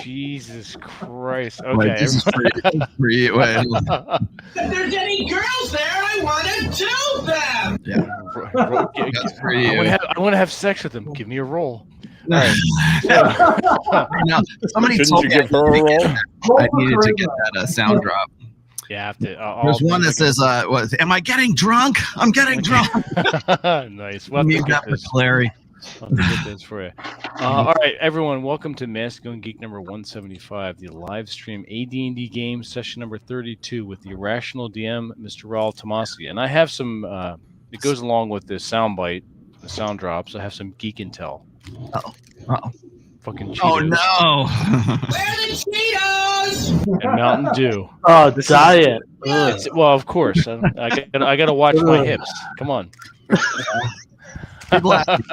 Jesus Christ. Wait, Okay. this is free. Wait. There's any girls there, I want to do them. Yeah. That's for you. I want to have sex with them. Give me a roll. All right. Now, somebody Shouldn't told you me give her a roll? I needed to get that sound drop. Yeah, I have to. There's one that says, am I getting drunk? I'm getting drunk. Nice. Well, Need that for Clary. I'll have to get this for you. All right, everyone, welcome to Masculine Geek number 175, the live stream AD&D game session number 32 with the Irrational DM, Mr. Raul Tomasi. And I have some, it goes along with this soundbite, the sound drops. I have some geek intel. Uh-oh. Fucking Cheetos. Oh, no. Where are the Cheetos? And Mountain Dew. Oh, diet. Well, of course. I gotta watch my hips. Come on. People ask me,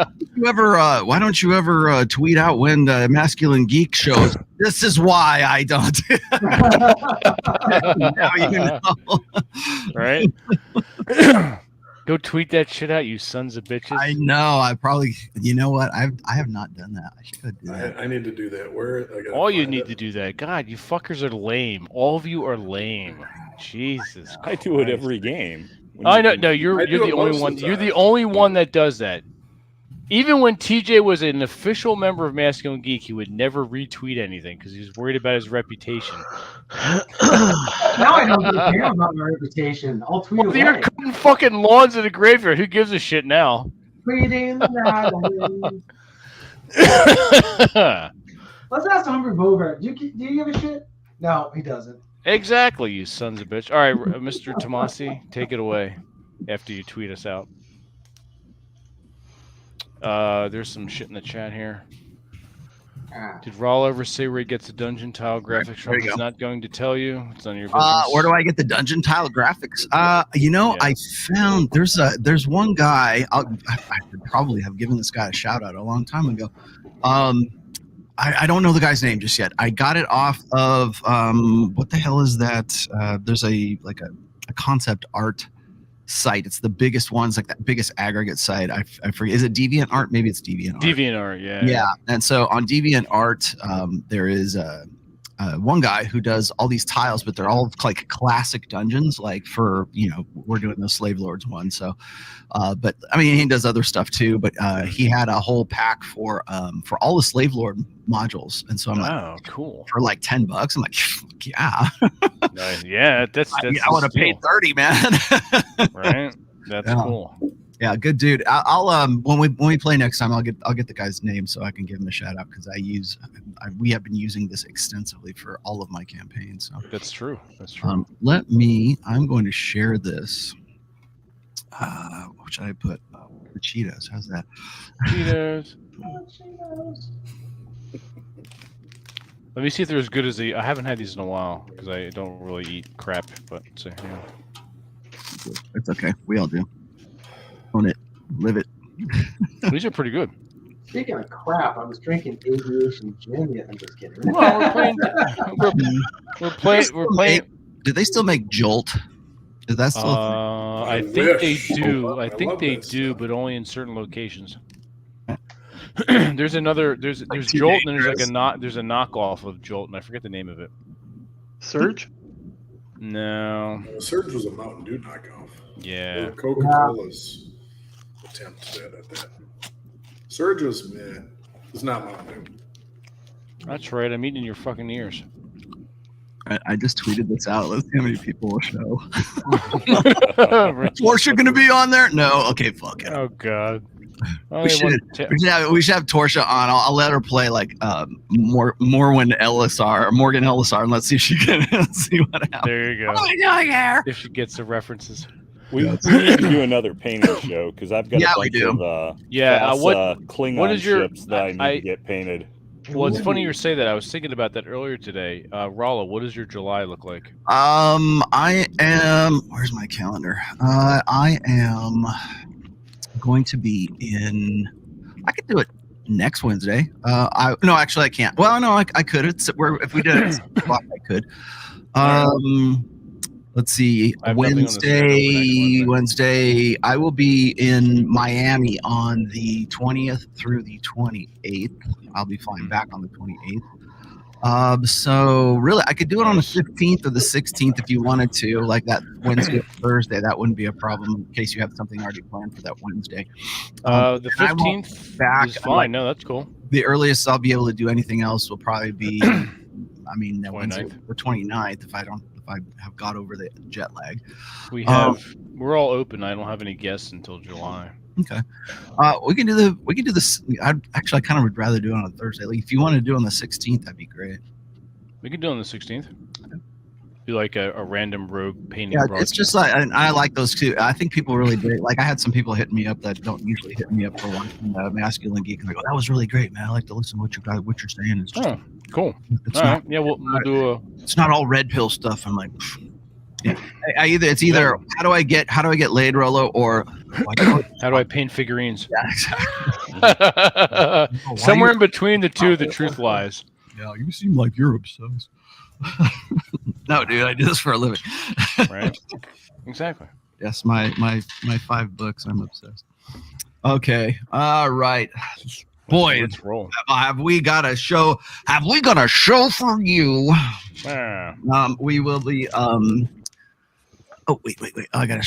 why don't you ever tweet out when the Masculine Geek shows? This is why I don't. Now you know. Right? Go tweet that shit out, you sons of bitches. I know. I probably. You know what? I have not done that. I should do that. I need to do that. All you need to do that. God, you fuckers are lame. All of you are lame. Jesus. I do it every game. I know. No, you're the only one. You're the only one that does that. Even when TJ was an official member of Masculine Geek, he would never retweet anything because he was worried about his reputation. Now I don't give a damn about my reputation. I'll tweet away. You're cutting fucking lawns in the graveyard. Who gives a shit now? Tweeting Let's ask Humphrey Bogart. Do you give a shit? No, he doesn't. Exactly, you sons of bitch. All right, Mr. Tomasi, take it away after you tweet us out. There's some shit in the chat here. Did Raul ever say where he gets the dungeon tile graphics from? He's not going to tell you. It's none of your business. Where do I get the dungeon tile graphics? I found there's one guy. I could probably have given this guy a shout out a long time ago. I don't know the guy's name just yet. I got it off of what the hell is that? There's a concept art site. It's the biggest one. It's like that biggest aggregate site. I forget. Is it DeviantArt? Maybe it's DeviantArt. DeviantArt, yeah. Yeah. And so on DeviantArt, there is one guy who does all these tiles, but they're all like classic dungeons. Like for we're doing the Slave Lords one. So, but I mean he does other stuff too. But he had a whole pack for all the Slave Lord modules, and so I'm like, cool, for like $10. I'm like, yeah, nice. Yeah, that's I would have paid 30, man. Right, that's cool. Yeah, good dude. I'll when we play next time, I'll get the guy's name so I can give him a shout out because we have been using this extensively for all of my campaigns. So that's true. That's true. I'm going to share this. What should I put? The Cheetos. How's that? Cheetos. Let me see if they're as good as I haven't had these in a while because I don't really eat crap. But it's okay. We all do. Own it, live it. These are pretty good. Speaking of crap, I was drinking aviation gin. I'm just kidding. Well, we're playing. Do they still make Jolt? Is that still? I think they do. I think they do, but only in certain locations. There's Jolt, and there's a knockoff of Jolt, and I forget the name of it. Surge? No. Surge was a Mountain Dew knockoff. Yeah. Coca-Cola's attempt at that. Surge was meh. It's not Mountain Dew. That's right. I'm eating in your fucking ears. I just tweeted this out. Let's see how many people will show. Torsia gonna be on there? No. Okay, fuck it. Oh God. We should have Torsia on. I'll let her play like Morgan Ellisar, and let's see if she can see what happens. There you go. What am I doing here? If she gets the references. We need to do another painting show because I've got a bunch of Klingon ships that I need to get painted. Well, it's funny you say that. I was thinking about that earlier today. Rala, what does your July look like? I am. Where's my calendar? I am going to be in. I could do it next Wednesday. No, actually, I can't. Well, no, I could. If we did it, I could. Let's see. Wednesday, I will be in Miami on the 20th through the 28th. I'll be flying back on the 28th. So really, I could do it on the 15th or the 16th if you wanted to, like that Wednesday or Thursday. That wouldn't be a problem in case you have something already planned for that Wednesday. The 15th is fine. No, that's cool. The earliest I'll be able to do anything else will probably be, I mean, the 29th if I have got over the jet lag. We're all open. I don't have any guests until July. Okay. We can do this. I kind of would rather do it on a Thursday. Like, if you want to do it on the 16th, that'd be great. We could do it on the 16th. Do like a random rogue painting. Yeah, it's just like, and I like those too. I think people really dig. Like, I had some people hitting me up that don't usually hit me up for watching Masculine Geek, and they go, "That was really great, man. I like to listen to what you're saying." It's just, cool. It's all not, right. Yeah, we'll do a. It's not all red pill stuff. I'm like, yeah. It's either how do I get laid, Rolo, or how do I paint figurines? Yeah, exactly. Somewhere in between the two, the truth lies. Yeah, you seem like you're obsessed. No, dude, I do this for a living. Right. Exactly. Yes, my 5 books. I'm obsessed. Okay. All right. Boy, let's roll. Have we got a show? Have we got a show for you? We will be. Oh wait! I gotta.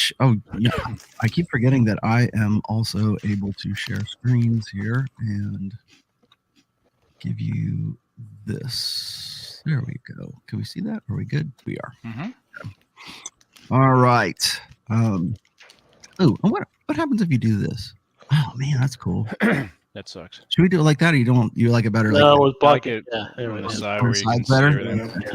I keep forgetting that I am also able to share screens here and give you this. There we go. Can we see that? Are we good? We are. Mm-hmm. All right. What happens if you do this? Oh man, that's cool. That sucks. Should we do it like that, or you like it better? No, like with bucket. Yeah, on the side where you can better.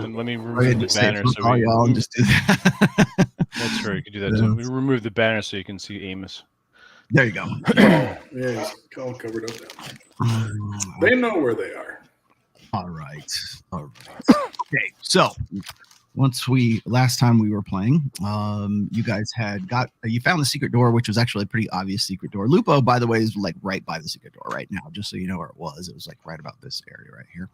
Let me remove the banner so y'all and just do that. That's right. You can do that. So we remove the banner so you can see Amos. There you go. Yeah, he's all covered up now. They know where they are. All right. Okay, so last time we were playing, you guys you found the secret door, which was actually a pretty obvious secret door. Lupo, by the way, is like right by the secret door right now, just so you know where it was. It was like right about this area right here.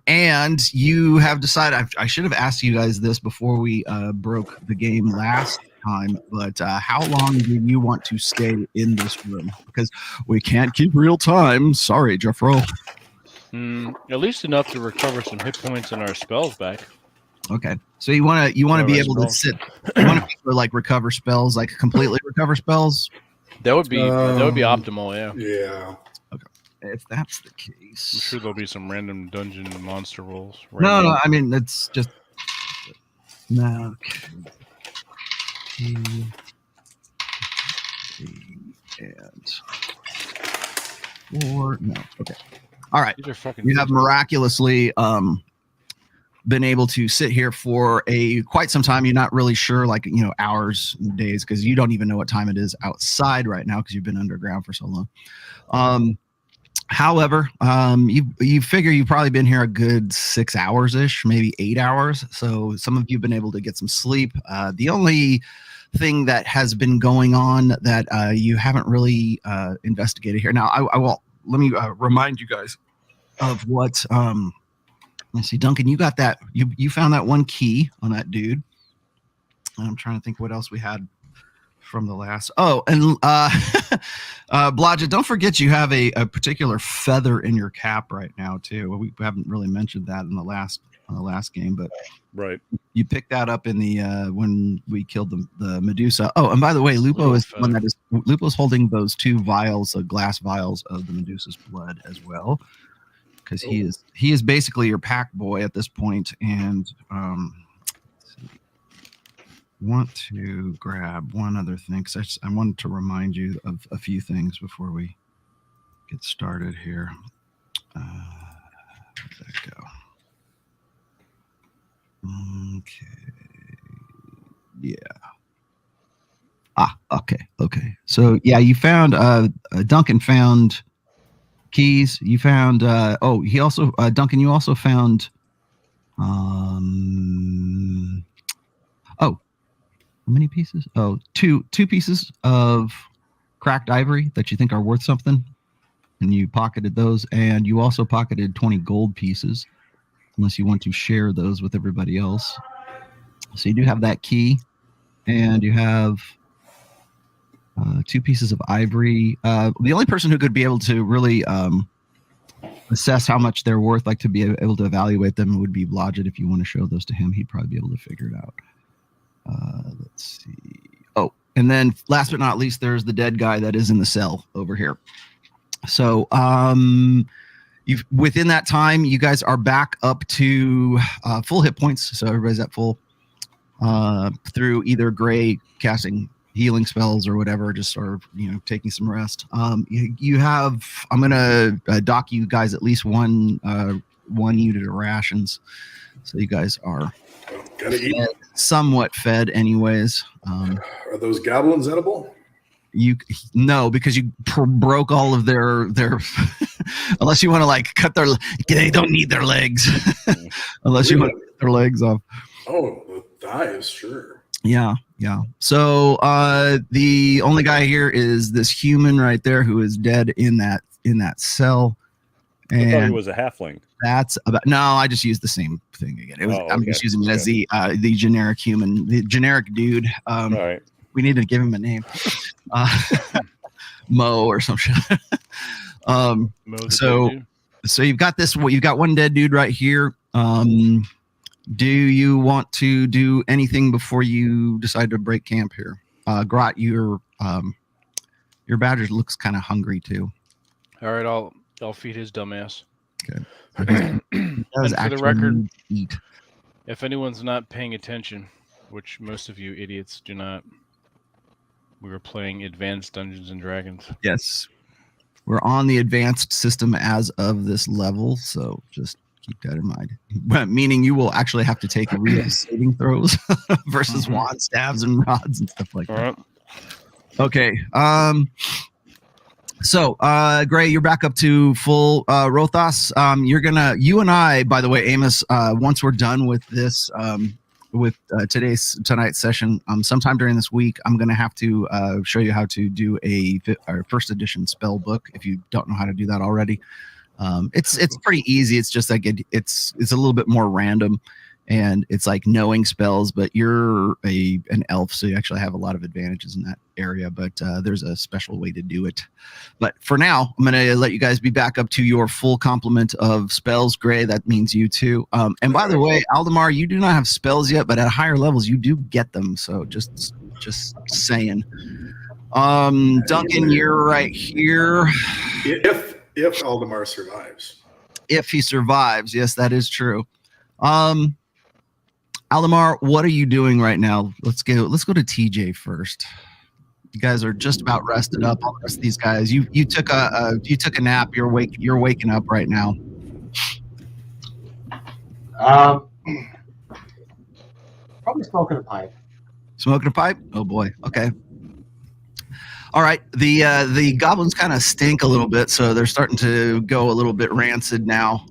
And you have decided, I should have asked you guys this before we broke the game last time, but how long do you want to stay in this room? Because we can't keep real time. Sorry, Jeffro. At least enough to recover some hit points and our spells back. Okay, so you want to be able to sit. You want to be able to like recover spells, like completely recover spells. That would be optimal. Yeah. Yeah. Okay, if that's the case, I'm sure there'll be some random dungeon monster rolls. No. I mean, it's just no. And 4. No. Okay. All right. You have miraculously been able to sit here for quite some time. You're not really sure, like, hours and days, because you don't even know what time it is outside right now because you've been underground for so long. However, you figure you've probably been here a good 6 hours ish, maybe 8 hours. So some of you have been able to get some sleep. The only thing that has been going on that you haven't really investigated here. Now, I will. Let me remind you guys of what. Let's see, Duncan, you got that. You found that one key on that dude. I'm trying to think what else we had from the last. Oh, and Blodgett, don't forget you have a particular feather in your cap right now too. We haven't really mentioned that in the last game, but right, you picked that up in the when we killed the Medusa. Oh, and by the way, Lupo is the one that is Lupo's holding those 2 vials, glass vials of the Medusa's blood as well, because he is basically your pack boy at this point. And want to grab one other thing because I wanted to remind you of a few things before we get started here. Where'd that go? Okay. Yeah. Okay. So yeah, you found Duncan found keys. You found he also Duncan, you also found how many pieces? Oh, two pieces of cracked ivory that you think are worth something, and you pocketed those, and you also pocketed 20 gold pieces, unless you want to share those with everybody else. So you do have that key, and you have 2 pieces of ivory. The only person who could be able to really assess how much they're worth, like to be able to evaluate them. It would be Blodgett. If you want to show those to him, he'd probably be able to figure it out. Let's see. Oh, and then last but not least, there's the dead guy that is in the cell over here. So within that time, you guys are back up to full hit points. So everybody's at full through either Gray casting healing spells or whatever, just sort of, taking some rest. You have, I'm going to dock you guys at least one unit of rations. So you guys are somewhat fed anyways. Are those goblins edible? No, because you broke all of their unless you want to like cut their, they don't need their legs unless you want to cut their legs off. Oh, the thighs, sure. Yeah. So the only guy here is this human right there who is dead in that cell. And I thought he was a halfling. That's about, no, I just used the same thing again. It was, I'm just using it as the generic human, the generic dude. All right. We need to give him a name. Mo or some shit. So you've got this, you've got one dead dude right here. Do you want to do anything before you decide to break camp here? Grot, your badger looks kind of hungry too. All right, I'll feed his dumbass. Okay. And for the record, if anyone's not paying attention, which most of you idiots do not, we were playing Advanced Dungeons and Dragons. Yes. We're on the advanced system as of this level, so just keep that in mind. Meaning you will actually have to take real saving throws versus wand staves and rods and stuff like that. Okay. So, Gray, you're back up to full Rothos. You and I, by the way, Amos, once we're done with this, with tonight's session, sometime during this week, I'm going to have to show you how to do our first edition spell book. If you don't know how to do that already, it's pretty easy. It's just like it's a little bit more random, and it's like knowing spells. But you're an elf, so you actually have a lot of advantages in that area. But there's a special way to do it. But for now, I'm going to let you guys be back up to your full complement of spells. Gray, that means you too. And by the way, Aldemar, you do not have spells yet, but at higher levels, you do get them. So just saying. Duncan, you're right here. If Aldemar survives. If he survives, yes, that is true. Aldemar, what are you doing right now? Let's go to TJ first. You guys are just about rested up. All the rest of these guys, you took a nap. You're waking up right now. Probably smoking a pipe. Smoking a pipe? Oh boy. Okay. All right. The goblins kind of stink a little bit, so they're starting to go a little bit rancid now.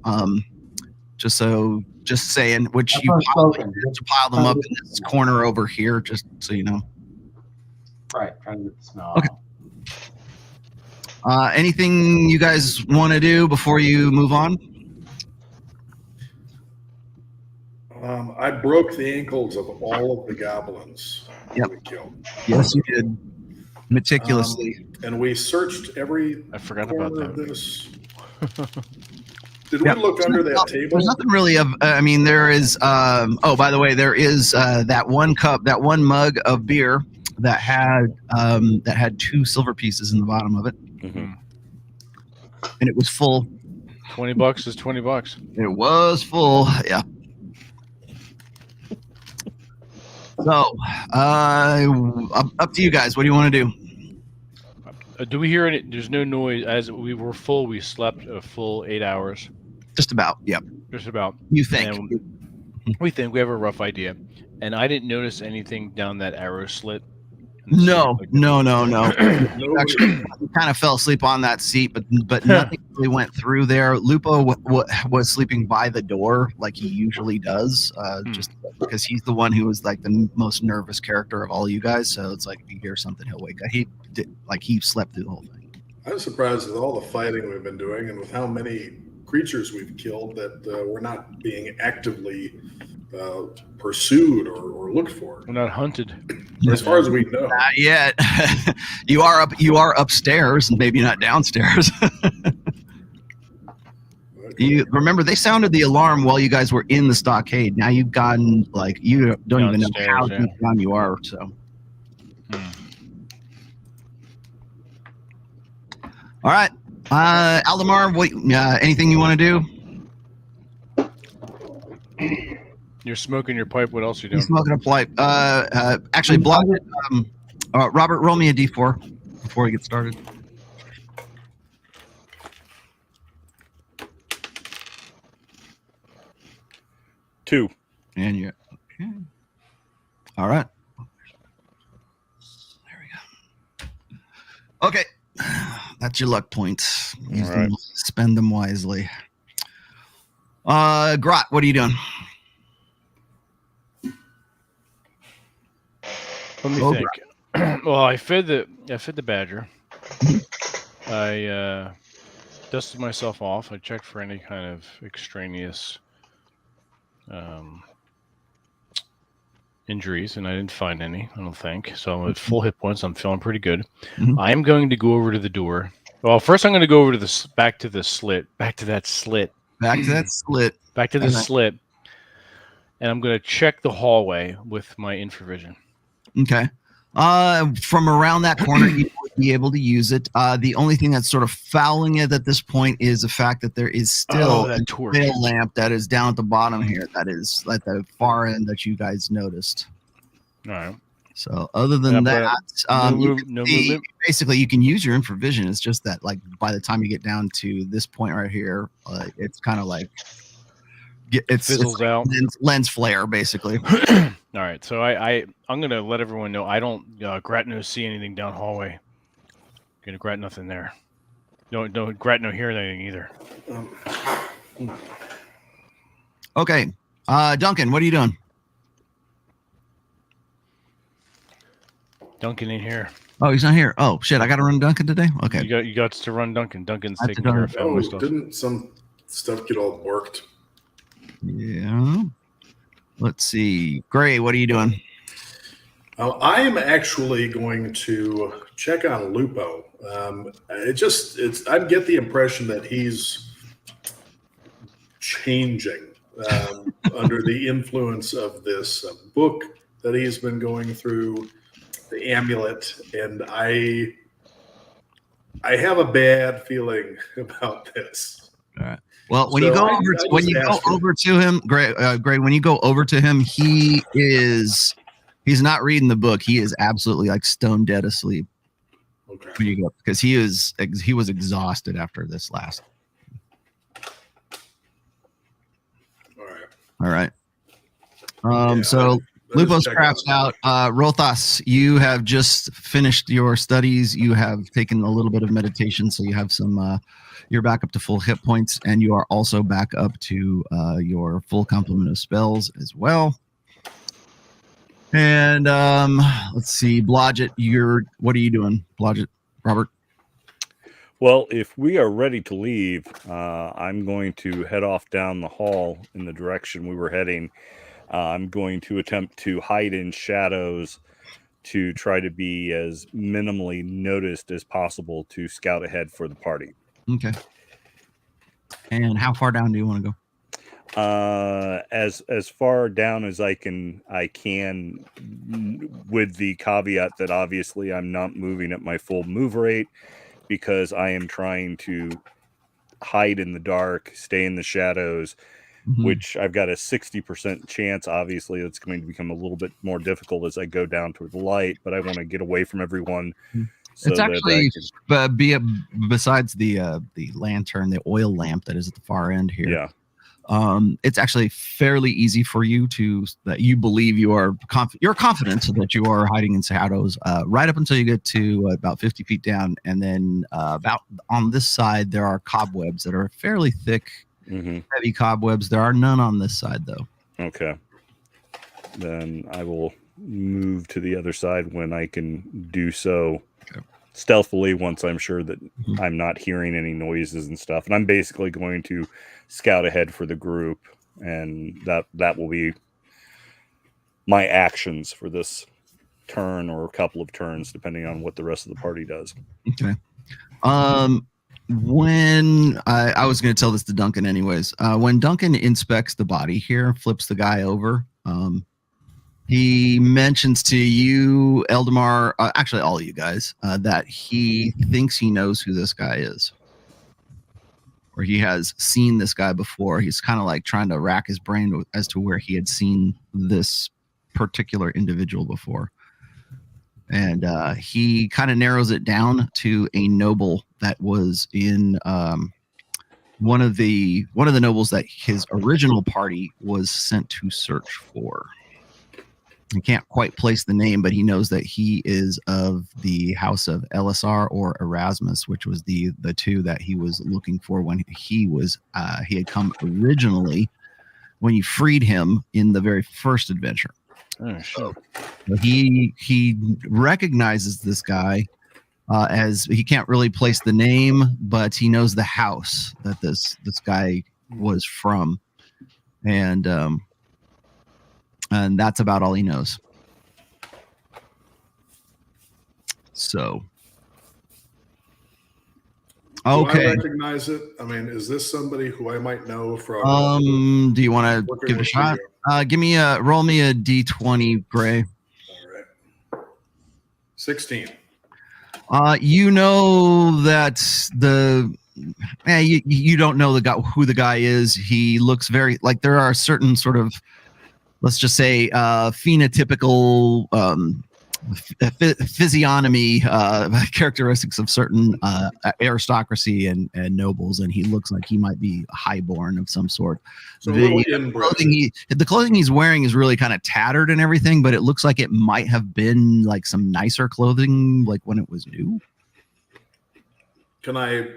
Just saying, which you pile them up in this corner over here, just so you know. Right, trying to get the smell. Okay. Anything you guys want to do before you move on? I broke the ankles of all of the goblins we killed. Yes, you did. Meticulously. And we searched every corner of this. Did we look under that table? There's nothing really of. There is. By the way, there is that one cup, that one mug of beer that had 2 silver pieces in the bottom of it, and it was full. $20 is $20. It was full. Yeah. So, up to you guys. What do you want to do? Do we hear any? There's no noise. As we were full, we slept a full 8 hours. Just about. Yep. Just about. You think? We think we have a rough idea, and I didn't notice anything down that arrow slit. No. You actually kind of fell asleep on that seat, but nothing really went through there. Lupo was sleeping by the door like he usually does, just because he's the one who was like the most nervous character of all you guys. So it's like if you hear something, he'll wake up. He slept through the whole thing. I'm surprised with all the fighting we've been doing and with how many creatures we've killed that we're not being actively pursued or looked for. We're not hunted. As far as we know. Not yet. You are upstairs, maybe not downstairs. You remember they sounded the alarm while you guys were in the stockade. Now you've gotten you don't even know how deep down you are. So, all right, Aldemar, what? Anything you want to do? You're smoking your pipe. What else are you doing? He's smoking a pipe. Actually, Robert, roll me a d4 before we get started. Two. And you. Okay. All right. There we go. Okay. That's your luck points. Use them, spend them wisely. Grot, what are you doing? Let me think. Well, I fed the badger. I dusted myself off. I checked for any kind of extraneous injuries, and I didn't find any. I don't think so. I'm at full hit points. I'm feeling pretty good. I'm going to go over to the door. Well, first I'm going to go over to back to that slit, and I'm going to check the hallway with my infravision. Okay. From around that corner, you would be able to use it. The only thing that's sort of fouling it at this point is the fact that there is still a tail lamp that is down at the bottom here. That is at the far end that you guys noticed. All right. So other than that, basically you can use your infravision. It's just that by the time you get down to this point right here, it's kind of it fizzles out. Lens flare, basically. All right, so I'm gonna let everyone know I don't Grat see anything down hallway. Gonna Grat nothing there. No, Grat hear anything either. Okay, Duncan, what are you doing? Duncan ain't here. Oh, he's not here. Oh shit, I got to run Duncan today. Okay, you got to run Duncan. Duncan's taking care of family stuff. Didn't some stuff get all worked? Yeah. Let's see. Gray, what are you doing? I am actually going to check on Lupo. I get the impression that he's changing under the influence of this book that he's been going through, the amulet, and I have a bad feeling about this. All right. Well, when you go over to him, Gray, when you go over to him, he's not reading the book. He is absolutely stone dead asleep. Okay. When you go, because he was exhausted after this last. All right. So Lupo's crashed out. Rothas, you have just finished your studies. You have taken a little bit of meditation, so you have some. You're back up to full hit points, and you are also back up to your full complement of spells as well. And let's see, Blodgett, what are you doing, Blodgett, Robert? Well, if we are ready to leave, I'm going to head off down the hall in the direction we were heading. I'm going to attempt to hide in shadows to try to be as minimally noticed as possible to scout ahead for the party. Okay. And how far down do you want to go? As far down as I can, with the caveat that obviously I'm not moving at my full move rate because I am trying to hide in the dark, stay in the shadows, which I've got a 60% chance. Obviously, it's going to become a little bit more difficult as I go down toward the light, but I want to get away from everyone. So it's actually besides the lantern, the oil lamp that is at the far end here. Yeah, it's actually fairly easy for you that you believe you're confident that you are hiding in shadows right up until you get to about 50 feet down, and then about on this side there are cobwebs that are fairly thick, heavy cobwebs. There are none on this side though. Okay, then I will move to the other side when I can do so. Stealthily once I'm sure that I'm not hearing any noises and stuff, and I'm basically going to scout ahead for the group, and that will be my actions for this turn or a couple of turns depending on what the rest of the party does. Okay. when I was going to tell this to Duncan anyways, when Duncan inspects the body here, flips the guy over, he mentions to you, Eldamar, actually all of you guys, that he thinks he knows who this guy is. Or he has seen this guy before. He's kind of like trying to rack his brain as to where he had seen this particular individual before. And he kind of narrows it down to a noble that was in one of the nobles that his original party was sent to search for. He can't quite place the name, but he knows that he is of the house of Elisar or Erasmus, which was the two that he was looking for when he had come originally when you freed him in the very first adventure. Oh, sure. So he recognizes this guy as he can't really place the name, but he knows the house that this guy was from, and that's about all he knows. So, okay. Do I recognize it? I mean, is this somebody who I might know from? Do you want to give it a shot? Roll me a d20, Gray. All right. 16. You know that you don't know who the guy is. He looks very like there are certain sort of, let's just say, phenotypical physiognomy characteristics of certain aristocracy and nobles, and he looks like he might be highborn of some sort. So the clothing he's wearing is really kind of tattered and everything, but it looks like it might have been like some nicer clothing, like when it was new. Can I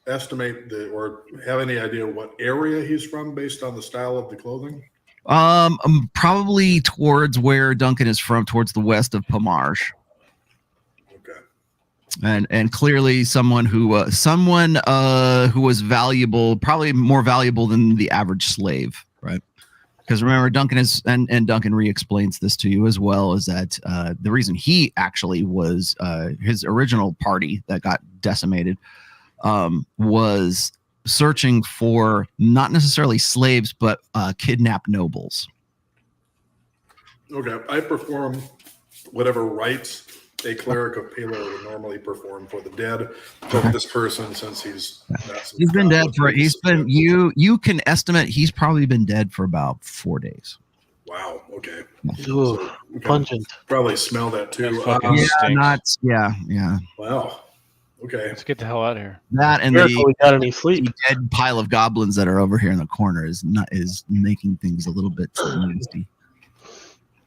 estimate or have any idea what area he's from based on the style of the clothing? Probably towards where Duncan is from, towards the west of Pomarge. Okay. And clearly someone who was valuable, probably more valuable than the average slave, right? Because remember, Duncan is, and Duncan re-explains this to you as well, is that the reason he actually was his original party that got decimated was searching for not necessarily slaves, but kidnapped nobles. Okay, I perform whatever rites a cleric of Palor would normally perform for the dead of this person, since he's been dead for you can estimate he's probably been dead for about 4 days. Wow. Okay. Ooh, pungent. Probably smell that too. Yeah. Wow. Okay. Let's get the hell out of here. That and we got any sleep. the dead pile of goblins that are over here in the corner is making things a little bit nasty.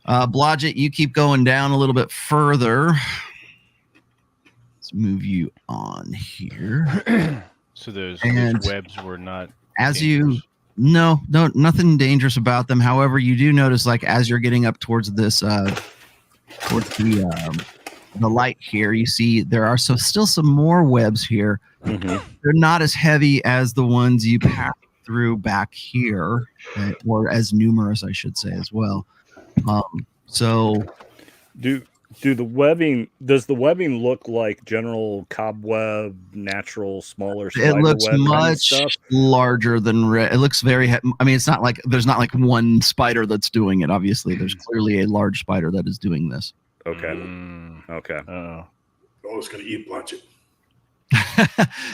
Blodgett, you keep going down a little bit further. Let's move you on here. So those webs were not as dangerous. No, nothing dangerous about them. However, you do notice, like, as you're getting up towards this, towards the light here, you see there are still some more webs here. Mm-hmm. They're not as heavy as the ones you passed through back here, or as numerous, I should say, as well. So, does the webbing look like general cobweb, natural, smaller spider it looks web much kind of stuff? larger than it looks very. I mean, it's not like there's not like one spider that's doing it. Obviously, there's clearly a large spider that is doing this. Okay. Okay. Oh, it's going to eat Blodgett.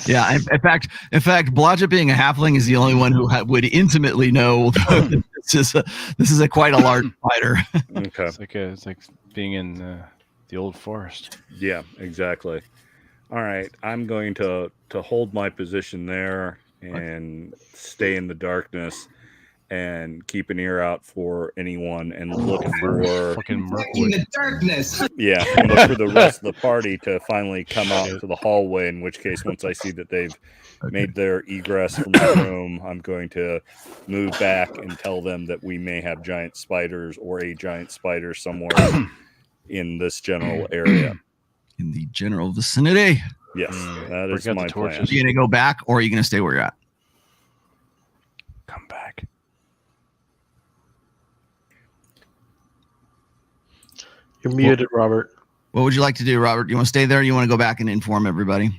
Yeah. In fact, Blodgett, being a halfling, is the only one who would intimately know this is quite a large spider. Okay. It's like being in the old forest. Yeah, exactly. All right. I'm going to hold my position there and stay in the darkness and keep an ear out for anyone and look for fucking in Mirkwood. the darkness. Yeah, and look for the rest of the party to finally come out to the hallway, in which case, once I see that they've made their egress from the room, I'm going to move back and tell them that we may have giant spiders or a giant spider somewhere in this general area. In the general vicinity. Yes, that is my plan. Are you going to go back, or are you going to stay where you're at? Come back. You're muted, Robert. What would you like to do, Robert? You want to stay there, or you want to go back and inform everybody?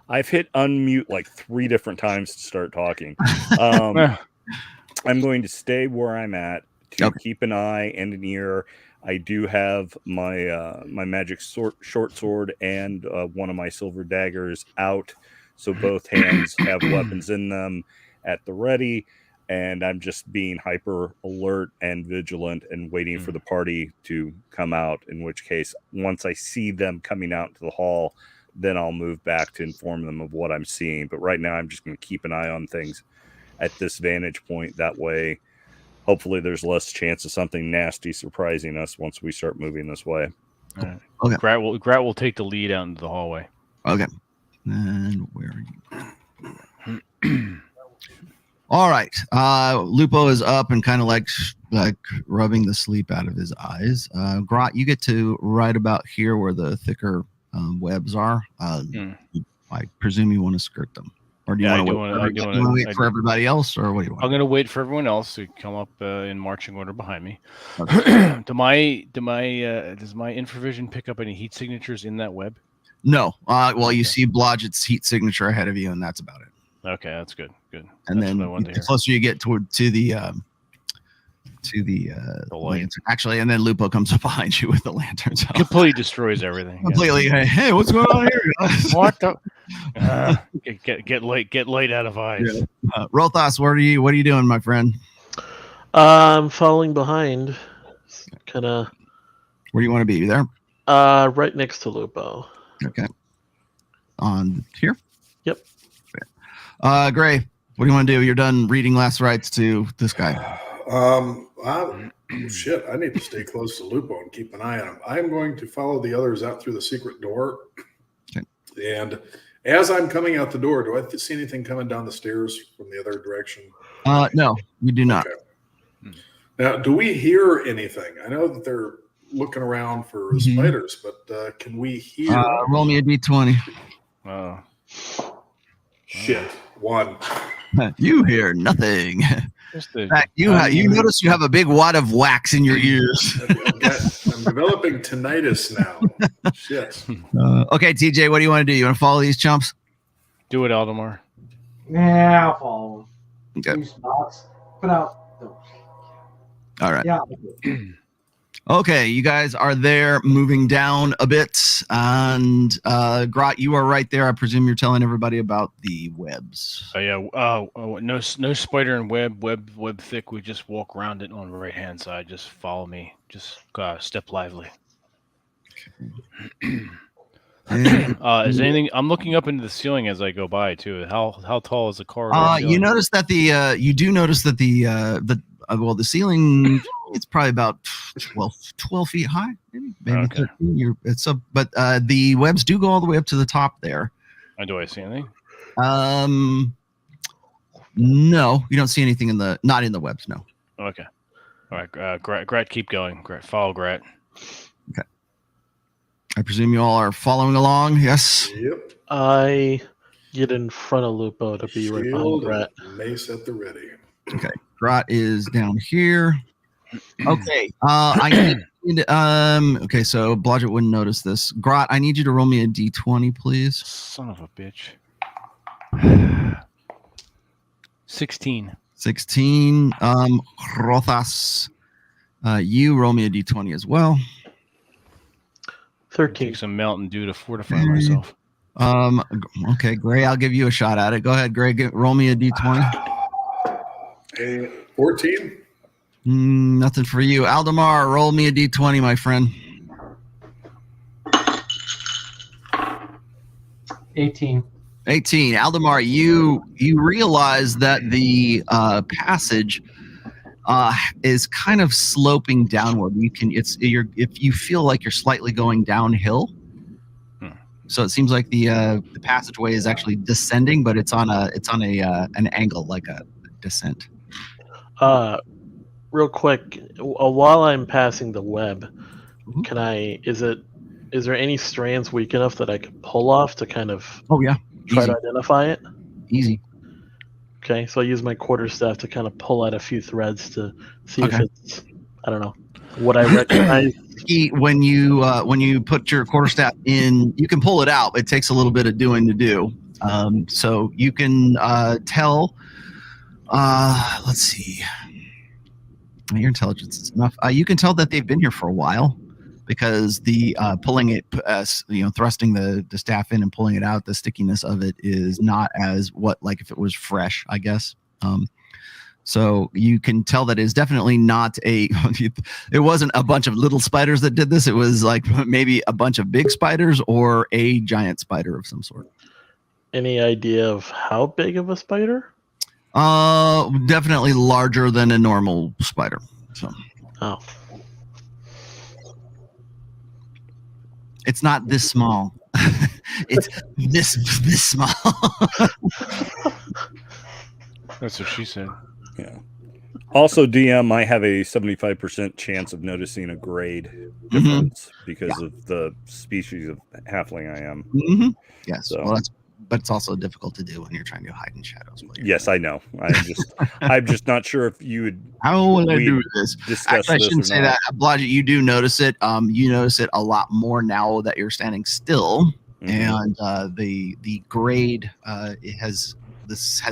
I've hit unmute like 3 different times to start talking. I'm going to stay where I'm at to keep an eye and an ear. I do have my my magic short sword and one of my silver daggers out, so both hands have weapons in them at the ready, and I'm just being hyper alert and vigilant and waiting for the party to come out, in which case, once I see them coming out into the hall, then I'll move back to inform them of what I'm seeing. But right now, I'm just going to keep an eye on things at this vantage point. That way, hopefully there's less chance of something nasty surprising us once we start moving this way. All right. Okay. Grat will take the lead out into the hallway. Okay. And where are you? All right. Lupo is up and kind of like rubbing the sleep out of his eyes. Grat, you get to right about here where the thicker webs are. I presume you want to skirt them. Or do you want to wait for everybody else, or what do you want? I'm going to wait for everyone else to come up in marching order behind me. Okay. Does my infravision pick up any heat signatures in that web? No. Well, you see Blodgett's heat signature ahead of you, and that's about it. Okay, that's good. Good. And that's then the closer you get to the lantern. Actually, and then Lupo comes up behind you with the lantern. So. Completely destroys everything. Completely. Yeah. Hey, what's going on here? What the? Get light out of eyes. Yeah. Rothos, what are you doing, my friend? I'm following behind. Kind of. Where do you want to be? You there? Right next to Lupo. Okay. On here? Yep. Gray, what do you want to do? You're done reading last rites to this guy. Shit, I need to stay close to Lupo and keep an eye on him. I'm going to follow the others out through the secret door. Okay. And as I'm coming out the door, do I see anything coming down the stairs from the other direction? No, you do not. Okay. Now, do we hear anything? I know that they're looking around for spiders, but can we hear? Roll me a d20. Oh. Shit. 1. You hear nothing. In fact, you notice you have a big wad of wax in your ears. I'm developing tinnitus now. Shit. Okay, TJ, what do you want to do? You want to follow these chumps? Do it, Aldemar. Yeah, I'll follow him. Okay. 2 spots. Put out. All right. Yeah. Okay, you guys are there, moving down a bit, and Grat, you are right there. I presume you're telling everybody about the webs. Oh yeah. No spider and web thick. We just walk around it on the right hand side. Just follow me. Just step lively. Is anything? I'm looking up into the ceiling as I go by too. How tall is the corridor? You notice that you do notice that the ceiling, it's probably about 12 feet high, maybe okay. 13. But the webs do go all the way up to the top there. Do I see anything? No, you don't see anything not in the webs. No. Okay. All right. Grat, keep going. Follow Grat. Okay. I presume you all are following along. Yes. Yep. I get in front of Lupo to be right behind Grat. Mace at the ready. Okay. Grat is down here. Okay. I need okay, so Blodgett wouldn't notice this. Grat, I need you to roll me a d20, please. Son of a bitch. 16. 16. Rothas, you roll me a d20 as well. 13. Take some Mountain Dew to fortify myself. Okay, Gray, I'll give you a shot at it. Go ahead, Gray. Roll me a d20. 14. Nothing for you. Aldemar, roll me a d20, my friend. 18. 18. Aldemar, you realize that the passage is kind of sloping downward. If you feel like you're slightly going downhill. So it seems like the passageway is actually descending, but it's on an angle, like a descent. Real quick, while I'm passing the web, is there any strands weak enough that I could pull off to kind of try to identify it? Easy. Okay, so I use my quarterstaff to kind of pull out a few threads to see if it's, I don't know, what I recognize. When you put your quarterstaff in, you can pull it out. It takes a little bit of doing to do. So you can tell. Let's see. Your intelligence is enough. You can tell that they've been here for a while, because the pulling it, thrusting the staff in and pulling it out, the stickiness of it is not as like if it was fresh, I guess. So you can tell that it's definitely not it wasn't a bunch of little spiders that did this. It was like maybe a bunch of big spiders or a giant spider of some sort. Any idea of how big of a spider? Definitely larger than a normal spider. So. Oh. It's not this small. It's this small. That's what she said. Yeah. Also, DM, I have a 75% chance of noticing a grade difference because of the species of halfling I am. Mm-hmm. Yes. So. Well, but it's also difficult to do when you're trying to hide in shadows. Yes, I know. I'm just not sure if you would. How will I do this? Actually, I shouldn't say that. Blodgett, you do notice it. You notice it a lot more now that you're standing still, and the grade has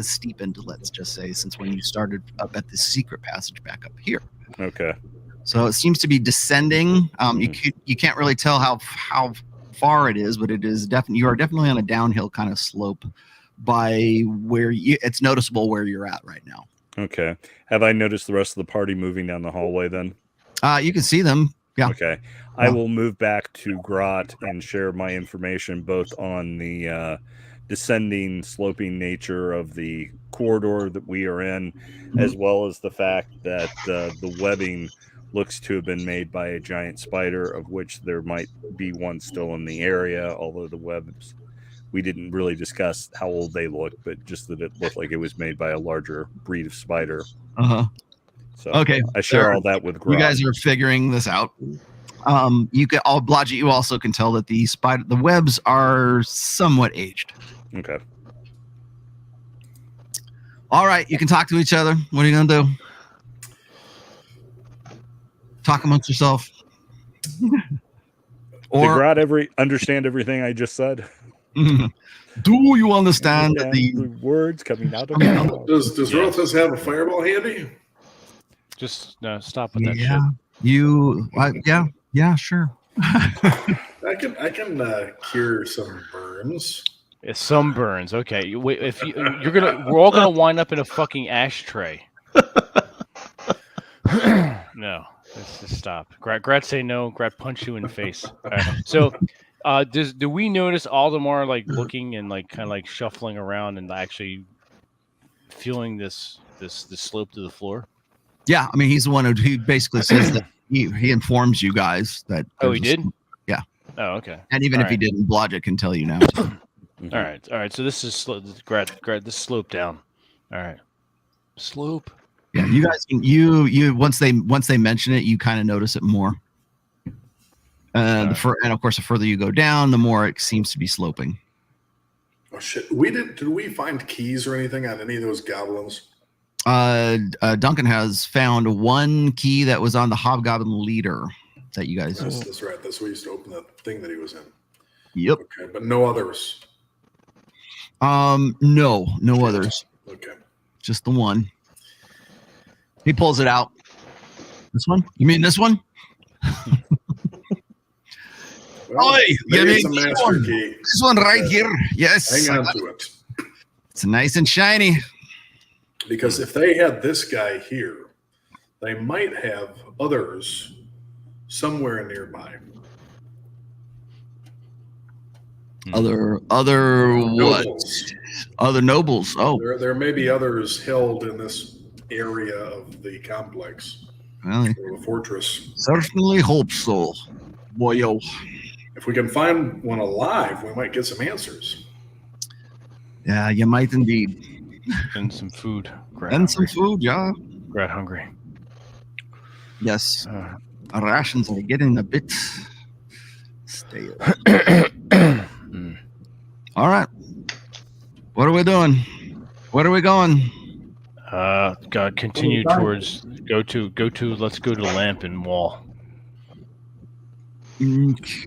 steepened. Let's just say since when you started up at the secret passage back up here. Okay. So it seems to be descending. You can't really tell how far it is, but it is definitely, you are definitely on a downhill kind of slope by where it's noticeable where you're at right now. Okay. Have I noticed the rest of the party moving down the hallway then? You can see them. Yeah. Okay. I will move back to Grot and share my information both on the descending, sloping nature of the corridor that we are in, as well as the fact that the webbing looks to have been made by a giant spider, of which there might be one still in the area, although the webs, we didn't really discuss how old they look, but just that it looked like it was made by a larger breed of spider. So okay. I share all that with Grot. You guys are figuring this out. You also can tell that the webs are somewhat aged. Okay. All right, you can talk to each other. What are you gonna do? Talk amongst yourself. Did Grot understand everything I just said? Do you understand the words coming out of my mouth? Does Rothus have a fireball handy? Just stop with that shit. Yeah, sure. I can cure some burns. Some burns. Okay. Wait, we're all gonna wind up in a fucking ashtray. No. Let's just stop. Grat say no. Grat punch you in the face. All right. So, do we notice Aldemar like looking and like kind of like shuffling around and actually feeling this slope to the floor? Yeah, I mean he's the one who basically says that he informs you guys that. Oh, he did. Yeah. Oh, okay. And even if he didn't, Blodgett can tell you now. Too. All right. So this is Grat. This slope down. All right. Slope. Yeah, you guys can you once they mention it, you kind of notice it more. And of course, the further you go down, the more it seems to be sloping. Oh shit! Did we find keys or anything on any of those goblins? Duncan has found one key that was on the hobgoblin leader that you guys. That's right. That's what used to open the thing that he was in. Yep. Okay, but no others. No others. Okay. Just the one. He pulls it out. This one? You mean this one? Well, it's a master key. This one right here. Yes. Hang on to it. It's nice and shiny. Because if they had this guy here, they might have others somewhere nearby. Other what? Nobles. Other nobles. Oh. There may be others held in this area of the complex. Well, or the fortress. Certainly hope so. Boyo. If we can find one alive, we might get some answers. Yeah, you might indeed. And some food. Some food, yeah. Grat hungry. Yes. Our rations are getting a bit stale. All right. What are we doing? Where are we going? Continue towards. Let's go to lamp and wall. Okay.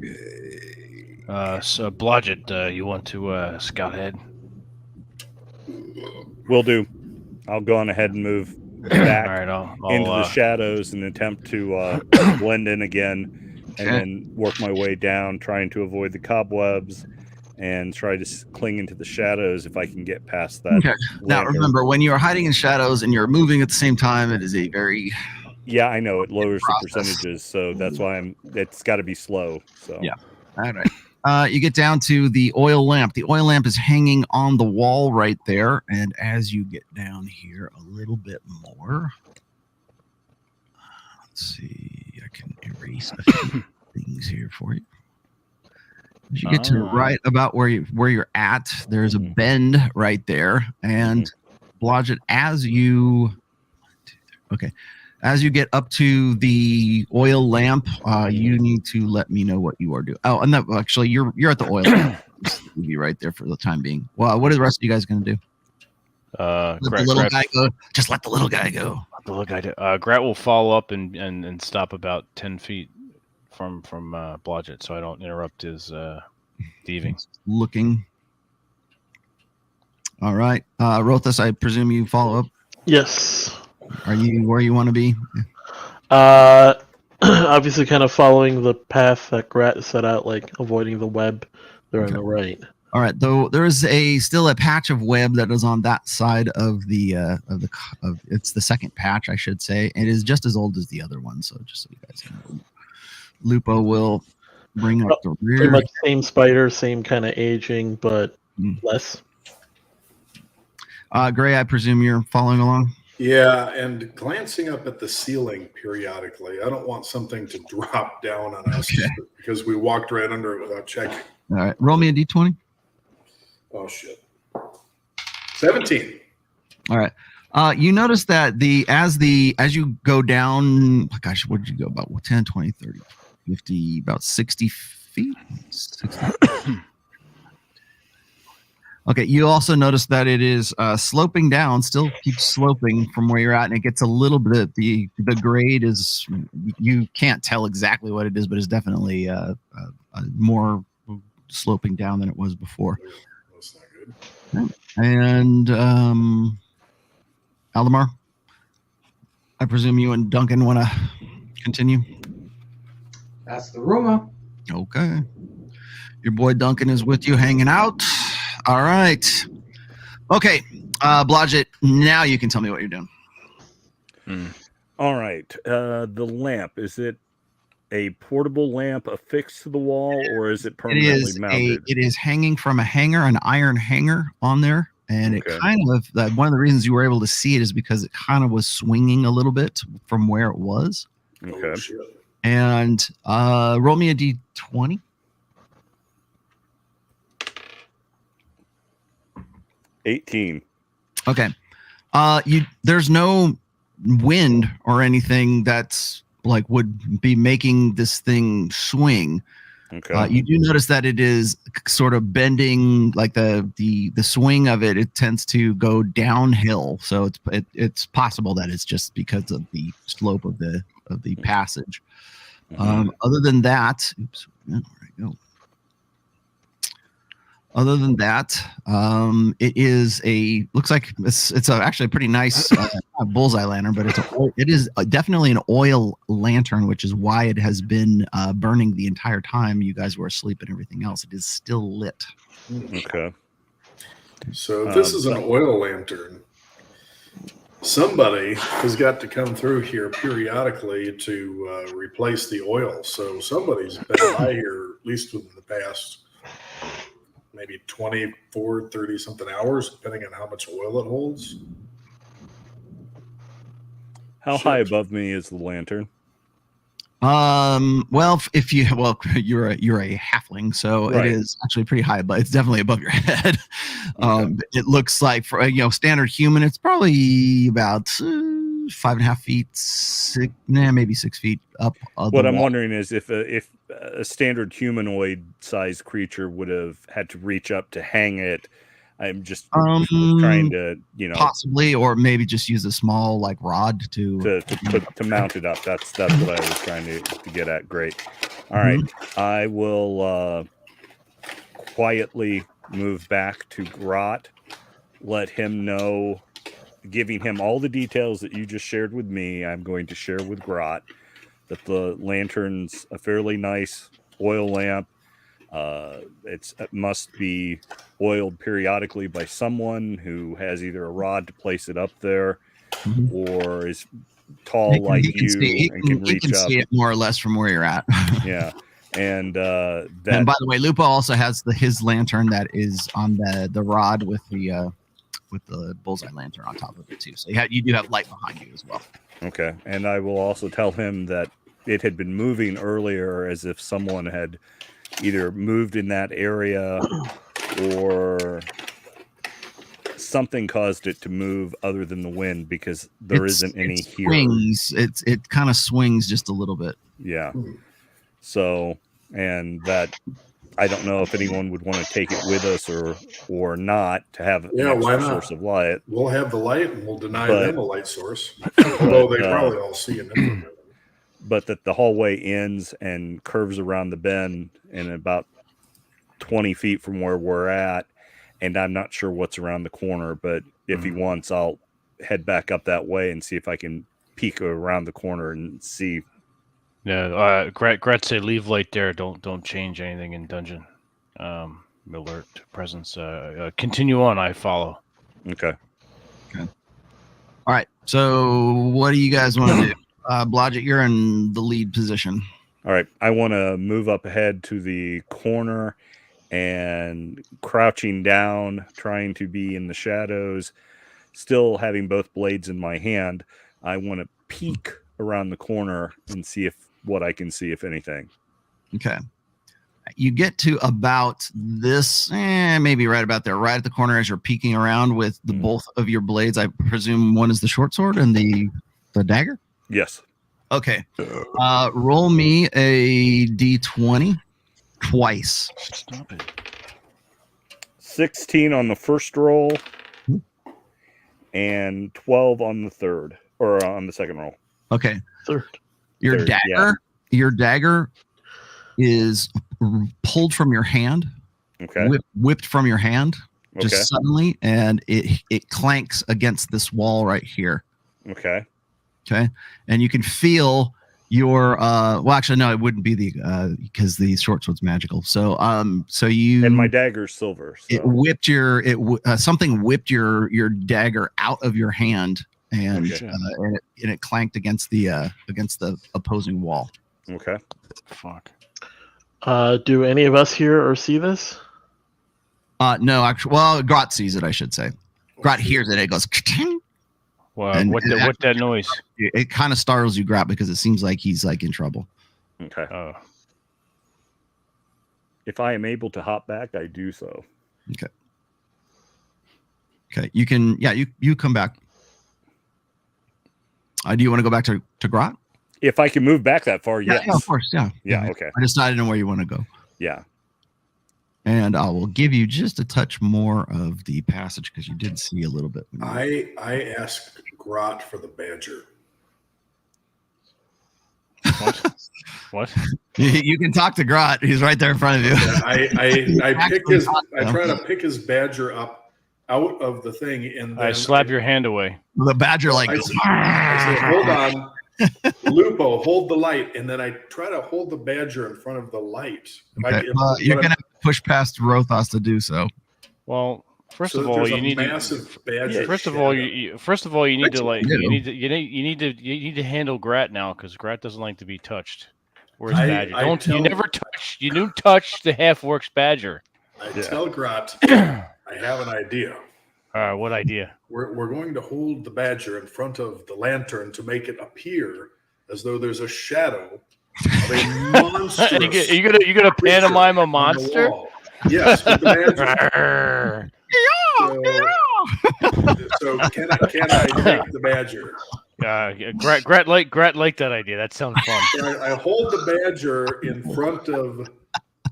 So Blodgett, you want to scout ahead? Will do. I'll go on ahead and move back All right, I'll into the shadows and attempt to blend in again, and then work my way down, trying to avoid the cobwebs and try to cling into the shadows if I can get past that. Okay. Now, remember, when you are hiding in shadows and you're moving at the same time, it is a very... Yeah, I know. It lowers the percentages, so that's why it's got to be slow. So yeah. All right. You get down to the oil lamp. The oil lamp is hanging on the wall right there. And as you get down here a little bit more, let's see, I can erase a few things here for you. As you get to right about where you're at, there's a bend right there. And Blodgett, as you get up to the oil lamp, you need to let me know what you are doing. Oh, and that, actually, you're at the oil lamp. Just be right there for the time being. Well, what are the rest of you guys going to do? Let the little guy go. Just let the little guy go. Let the little guy do. Grat will follow up and stop about 10 feet from Blodgett, so I don't interrupt his thieving. Looking. All right, Rothus, I presume you follow up. Yes. Are you where you want to be? Obviously, kind of following the path that Grat set out, like avoiding the web. They're on the right. All right, though there is still a patch of web that is on that side of it's the second patch, I should say. It is just as old as the other one, so just so you guys know. Lupo will bring up the rear. Pretty much same spider, same kind of aging, but less. Gray, I presume you're following along? Yeah, and glancing up at the ceiling periodically. I don't want something to drop down on us because we walked right under it without checking. All right, roll me a d20. Oh, shit. 17. All right. You notice that as you go down, gosh, what did you go about? 10, 20, 30, 50, about 60 feet? 60. Okay, you also notice that it is sloping down, still keeps sloping from where you're at, and it gets a little bit, the grade is, you can't tell exactly what it is, but it's definitely more sloping down than it was before. That's not good. And Aldemar, I presume you and Duncan want to continue? That's the rumor. Okay. Your boy Duncan is with you hanging out. All right. Okay. Blodgett, now you can tell me what you're doing. All right. The lamp, is it a portable lamp affixed to the wall, or is it permanently mounted? It is hanging from a hanger, an iron hanger on there. And it kind of, one of the reasons you were able to see it is because it kind of was swinging a little bit from where it was. Okay. And roll me a d20. 18. Okay. There's no wind or anything that's like would be making this thing swing. Okay. You do notice that it is sort of bending, like the swing of it. It tends to go downhill, so it's possible that it's just because of the slope of the passage. Other than that, there we go. Other than that, it looks like it's actually a pretty nice bullseye lantern, but it is definitely an oil lantern, which is why it has been burning the entire time you guys were asleep and everything else. It is still lit. Okay. So if this is an oil lantern, somebody has got to come through here periodically to replace the oil. So somebody's been by here at least within the past maybe 24, 30 something hours, depending on how much oil it holds. How high above me is the lantern? Well, you're a halfling, so it is actually pretty high, but it's definitely above your head. It looks like for standard human, it's probably about 5.5 feet, maybe 6 feet up. What I'm wondering is if a standard humanoid sized creature would have had to reach up to hang it. I'm just trying to, possibly, or maybe just use a small rod to mount it up. That's what I was trying to get at. Great. All right, I will quietly move back to Grot let him know, giving him all the details that you just shared with me. I'm going to share with Grot that the lantern's a fairly nice oil lamp. It must be oiled periodically by someone who has either a rod to place it up there or is tall like you and can reach up. See it more or less from where you're at. Yeah. And and by the way, Lupo also has his lantern that is on the rod with the bullseye lantern on top of it too. So you do have light behind you as well. Okay. And I will also tell him that it had been moving earlier as if someone had either moved in that area or something caused it to move other than the wind, because there isn't any here. It kind of swings just a little bit. Yeah. So, and that I don't know if anyone would want to take it with us or not to have an extra source of light. We'll have the light and we'll deny them a light source. Although they probably all see it. But that the hallway ends and curves around the bend in about 20 feet from where we're at. And I'm not sure what's around the corner, but if he wants, I'll head back up that way and see if I can peek around the corner and see. Yeah, Gret say leave light there. Don't change anything in dungeon. Alert presence. Continue on. I follow. Okay. All right. So what do you guys want to do? Blodgett, you're in the lead position. All right. I want to move up ahead to the corner and crouching down, trying to be in the shadows, still having both blades in my hand. I want to peek around the corner and see what I can see, if anything. Okay. You get to about this, maybe right about there, right at the corner as you're peeking around with the both of your blades. I presume one is the short sword and the dagger? Yes. Okay. Roll me a d20 twice. Stop it. 16 on the first roll and 12 on the third, or on the second roll. Okay. Third. Your dagger is pulled from your hand. Okay. Whipped from your hand just suddenly, and it clanks against this wall right here. Okay. Okay. And you can feel your well, actually no, it wouldn't be because the short sword's magical. So you, and my dagger's silver. So. It whipped something whipped your dagger out of your hand, and it clanked against the opposing wall. Okay. Fuck. Do any of us hear or see this? No, actually, well, Grot sees it, I should say. Grot hears it. It goes. Wow, what that noise? It kind of startles you, Grot, because it seems like he's like in trouble. Okay. If I am able to hop back, I do so. Okay. Okay, you can. Yeah, you come back. Do you want to go back to Grot? If I can move back that far, yes. Yeah, of course. Yeah. Okay. I just didn't know where you want to go. Yeah. And I will give you just a touch more of the passage because you did see a little bit. I asked Grot for the badger. What? You can talk to Grot. He's right there in front of you. I try to pick his badger up out of the thing, and then I slap your hand away. The badger I say, hold on. Lupo, hold the light, and then I try to hold the badger in front of the light. Okay. You're gonna have to push past Rothos to do so. Well, first of all, you need massive badger. First of all, you need to handle Grat now, because Grat doesn't like to be touched. Where's Badger? You never touch. You don't touch the half orc's badger. I tell Grat, I have an idea. What idea? We're going to hold the badger in front of the lantern to make it appear as though there's a shadow of a monstrous. you gonna pantomime a monster? Yes, with the badger. So can I take the badger? Grat like that idea. That sounds fun. I hold the badger in front of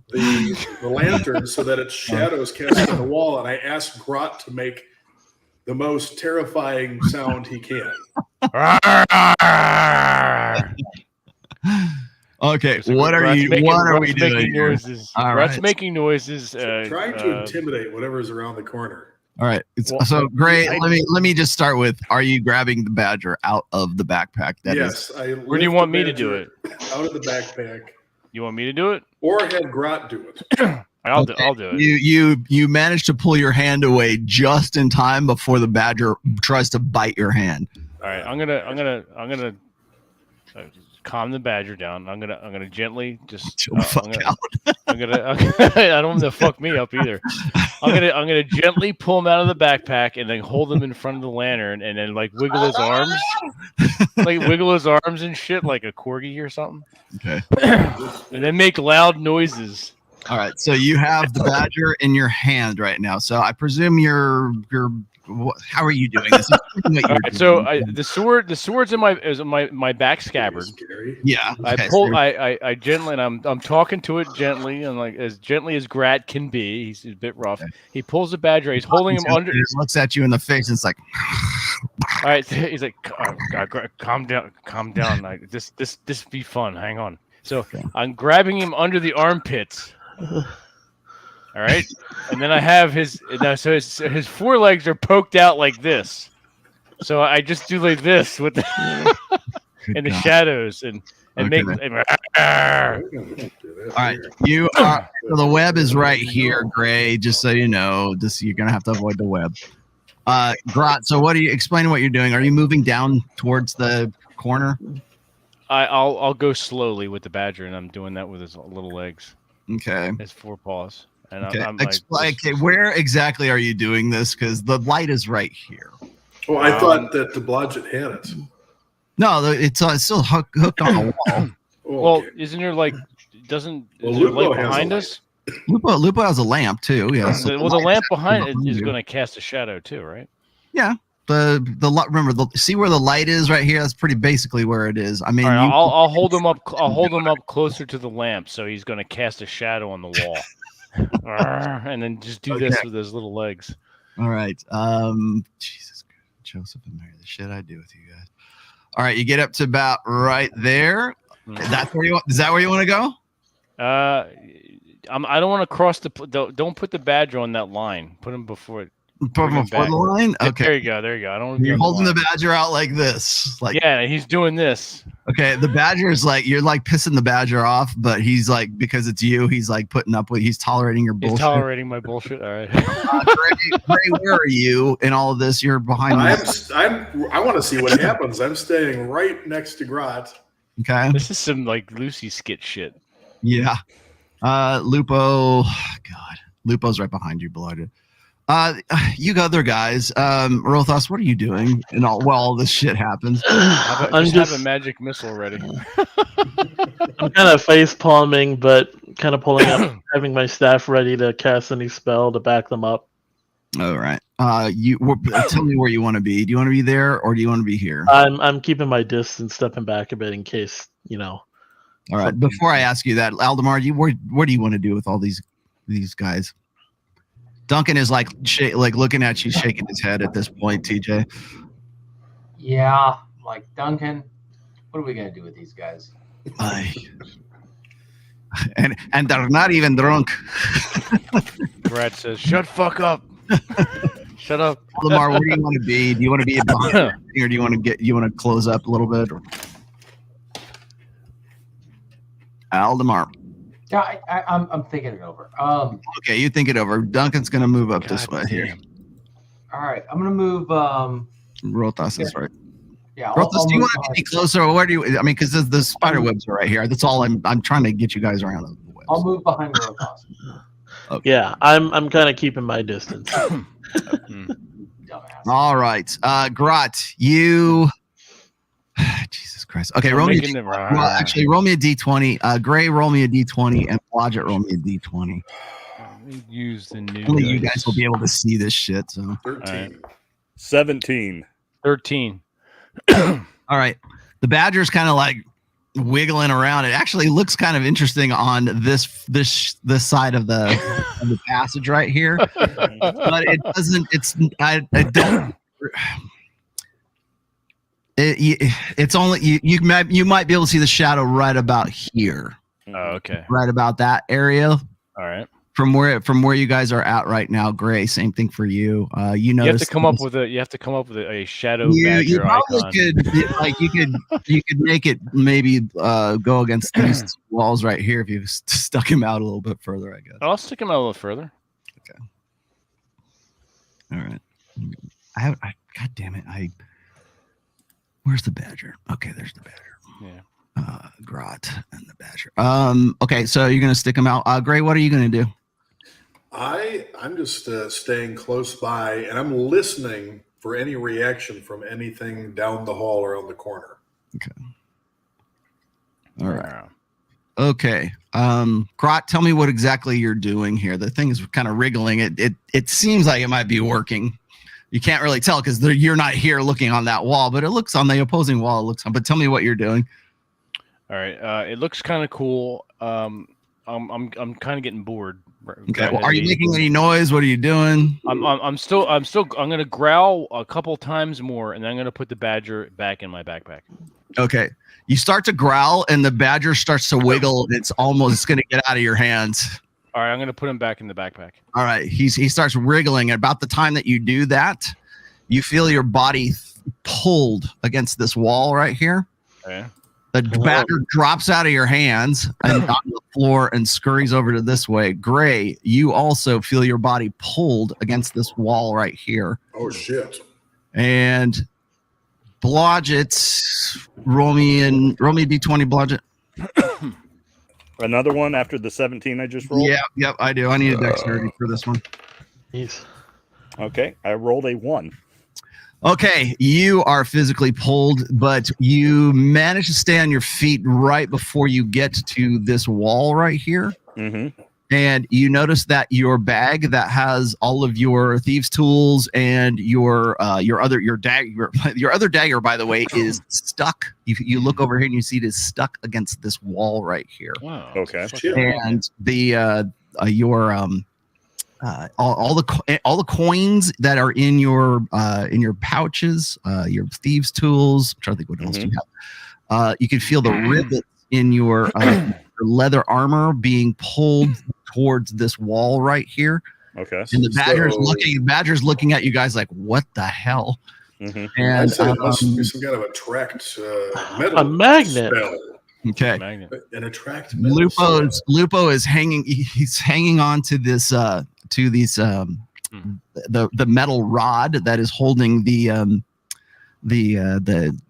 the lantern so that its shadow is cast on the wall, and I ask Grot to make the most terrifying sound he can. Okay, what are we doing? Noises. Grat's making noises. Trying to intimidate whatever's around the corner. All right. So Gray, let me just start with: are you grabbing the badger out of the backpack? Yes. Where do you want me to do it? Out of the backpack. You want me to do it, or have Grot do it? I'll do it. You managed to pull your hand away just in time before the badger tries to bite your hand. All right. I'm gonna calm the badger down. I'm gonna gently just chill the fuck out. I don't want to fuck me up either. I'm gonna gently pull him out of the backpack and then hold him in front of the lantern and then like wiggle his arms, and shit like a corgi or something. Okay. And then make loud noises. All right. So you have the badger in your hand right now. So I presume you're. How are you doing this? All right, so the sword's in my back scabbard. Yeah. Okay, I gently, and I'm talking to it gently, and like as gently as Grat can be. He's a bit rough. Okay. He pulls the badger. He's holding him under. He looks at you in the face. And it's like. All right. He's like, calm down. Like, this be fun. Hang on. So okay. I'm grabbing him under the armpits. All right, and then I have his forelegs are poked out like this, so I just do like this with the in the shadows and okay. make. All right, you are. So the web is right here, Gray. Just so you know, you're gonna have to avoid the web. Grot. So explain what you're doing? Are you moving down towards the corner? I'll go slowly with the badger, and I'm doing that with his little legs. Okay. His forepaws. And okay. I'm like, where exactly are you doing this? Because the light is right here. Oh, I thought that the Blodgett had it. No, it's still hooked on the wall. Well, isn't there like doesn't is there light behind us? Lupo has a lamp too. Yeah. So the lamp behind it is going to cast a shadow too, right? Yeah. Remember see where the light is right here. That's pretty basically where it is. I mean, right, I'll hold him up. I'll hold him up closer to the lamp, so he's going to cast a shadow on the wall. And then just do this with his little legs. All right. Jesus Christ, Joseph and Mary, the shit I do with you guys. All right, you get up to about right there. That's where you want. Is that where you want to go? I don't want to cross the. Don't put the badger on that line. Put him before it. Before the line. Okay. There you go. I don't. You're holding the badger out like this. Like yeah, he's doing this. Okay, the badger is like you're like pissing the badger off, but he's like because it's you, he's like putting up with. He's tolerating your bullshit. He's tolerating my bullshit. All right. Gray, where are you in all of this? You're behind. I want to see what happens. I'm staying right next to Grot. Okay. This is some like Lucy skit shit. Yeah. Lupo. God, Lupo's right behind you, Blooded. You other guys, Rothos, what are you doing? And all this shit happens. Have a magic missile ready. I'm kind of face palming, but kind of pulling up, having my staff ready to cast any spell to back them up. All right. Tell me where you want to be. Do you want to be there or do you want to be here? I'm keeping my distance, stepping back a bit in case All right. Before I ask you that, Aldemar, what do you want to do with all these guys? Duncan is like looking at you, shaking his head at this point. TJ. Yeah, like Duncan. What are we gonna do with these guys? And they're not even drunk. Brad says, "Shut fuck up." Shut up. Lamar, where do you want to be? Do you want to be behind or do you want to close up a little bit? Aldemar. Yeah, I'm thinking it over. Okay, you think it over. Duncan's gonna move up this way here. All right, I'm gonna move. Rothos is right. Yeah, Rothos, do you want to be closer, or where do you? I mean, because the spider webs are right here. That's all. I'm trying to get you guys around the webs. I'll move behind Rothos. Okay. Yeah, I'm kind of keeping my distance. All right, Grot, you. Jesus Christ. Okay, roll me. Roll me a d20. Gray, roll me a d20, and Blodgett, roll me a d20. Use the new. Only you guys will be able to see this shit. So 13, 17, 13. All right, the badger's kind of like wiggling around. It actually looks kind of interesting on this side of the passage right here, but it doesn't. I don't. It's only you might be able to see the shadow right about here. Oh, okay. Right about that area. All right. from where you guys are at right now, Gray. Same thing for you. You have to come up with a shadow badger you probably icon. you could make it maybe go against these walls right here if you stuck him out a little bit further, I guess. I'll stick him out a little further. Okay. All right. God damn it. Where's the badger? Okay, there's the badger. Yeah. Grot and the badger. Okay, so you're gonna stick him out. Gray, what are you gonna do? I'm just staying close by, and I'm listening for any reaction from anything down the hall around the corner. Okay. All right. Okay. Grot, tell me what exactly you're doing here. The thing is kind of wriggling. It seems like it might be working. You can't really tell because you're not here looking on that wall, but it looks on the opposing wall. It looks on. But tell me what you're doing. All right. It looks kind of cool. I'm kind of getting bored. Okay. Well, are you making any noise? What are you doing? I'm gonna growl a couple times more, and then I'm gonna put the badger back in my backpack. Okay. You start to growl, and the badger starts to wiggle. It's gonna get out of your hands. All right, I'm gonna put him back in the backpack. All right. He starts wriggling. About the time that you do that, you feel your body pulled against this wall right here. Okay. The badger drops out of your hands and on the floor and scurries over to this way. Gray, you also feel your body pulled against this wall right here. Oh shit! And Blodgett, roll me d20, Blodgett. Another one after the 17 I just rolled? Yeah, yep, I do. I need a dexterity for this one. Jeez. Okay, I rolled a 1. Okay, you are physically pulled, but you manage to stay on your feet right before you get to this wall right here. Mm-hmm. And you notice that your bag that has all of your thieves' tools and your other dagger, by the way, is stuck. You look over here and you see it is stuck against this wall right here. Wow. Okay. And the all the coins that are in your pouches, your thieves' tools. I'm trying to think what else you have. You can feel the rivets in your leather armor being pulled towards this wall right here. Okay. And the badger's looking at you guys like, what the hell? Mm-hmm. And I said it must be some kind of attract metal A magnet. spell. okay. An attract metal Lupo is hanging. He's hanging on to this the metal rod that is holding the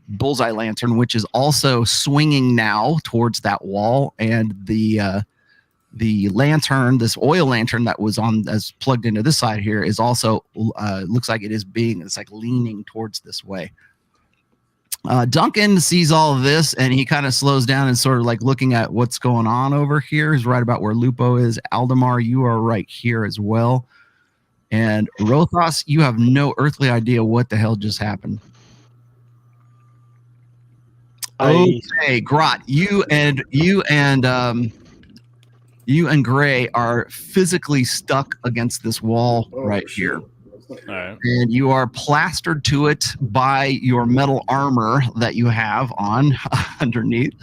bullseye lantern, which is also swinging now towards that wall, and the lantern, this oil lantern that was as plugged into this side here, is also looks like it's like leaning towards this way. Duncan sees all of this, and he kind of slows down and sort of like looking at what's going on over here. Is right about where Lupo is. Aldemar, you are right here as well. And Rothos, you have no earthly idea what the hell just happened. Okay, Grot, you and Gray are physically stuck against this wall right here. All right. And you are plastered to it by your metal armor that you have on underneath.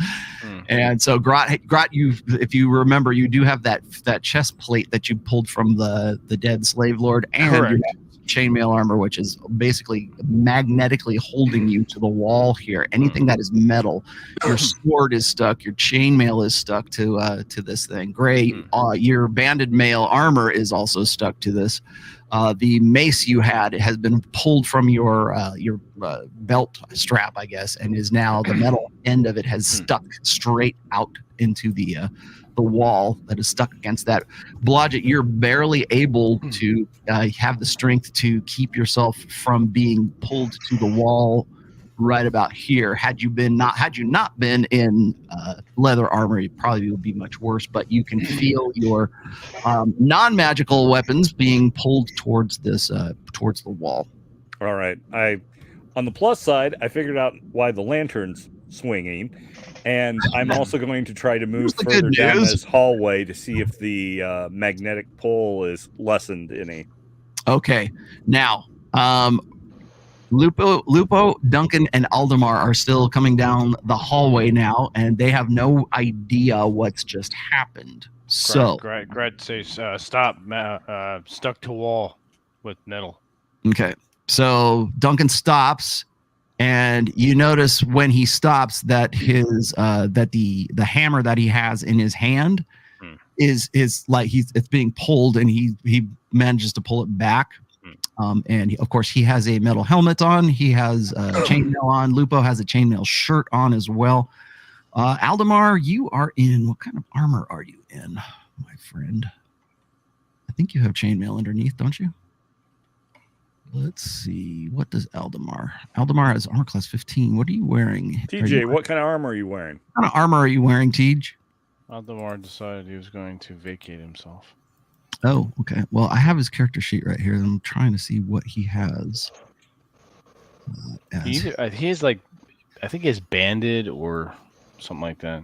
And so Grot, if you remember, you do have that chest plate that you pulled from the dead slave lord, and you have chainmail armor, which is basically magnetically holding you to the wall here. Anything that is metal, your sword is stuck, your chainmail is stuck to this thing. Gray, your banded mail armor is also stuck to this. The mace you had has been pulled from your belt strap, I guess, and is now the metal end of it has stuck straight out into the wall that is stuck against that. Blodgett, you're barely able to have the strength to keep yourself from being pulled to the wall right about here. Had you not been in leather armor, it probably would be much worse, but you can feel your non-magical weapons being pulled towards the wall. All right. On the plus side, I figured out why the lantern's swinging, and I'm also going to try to move further down this hallway to see if the magnetic pull is lessened any. Okay. Now, Lupo, Duncan, and Aldemar are still coming down the hallway now, and they have no idea what's just happened. So Grad says stop. Stuck to wall with metal. okay, so Duncan stops, and you notice when he stops that his that the hammer that he has in his hand is like it's being pulled, and he manages to pull it back. And of course, he has a metal helmet on. He has chainmail on. Lupo has a chainmail shirt on as well. Aldemar, you are in. What kind of armor are you in, my friend? I think you have chainmail underneath, don't you? Let's see. What does Aldemar? Aldemar has armor class 15. What are you wearing? TJ, what kind of armor are you wearing? What kind of armor are you wearing, Tej? Aldemar decided he was going to vacate himself. Oh, okay. Well, I have his character sheet right here. I'm trying to see what he has. He has like, I think he has banded or something like that,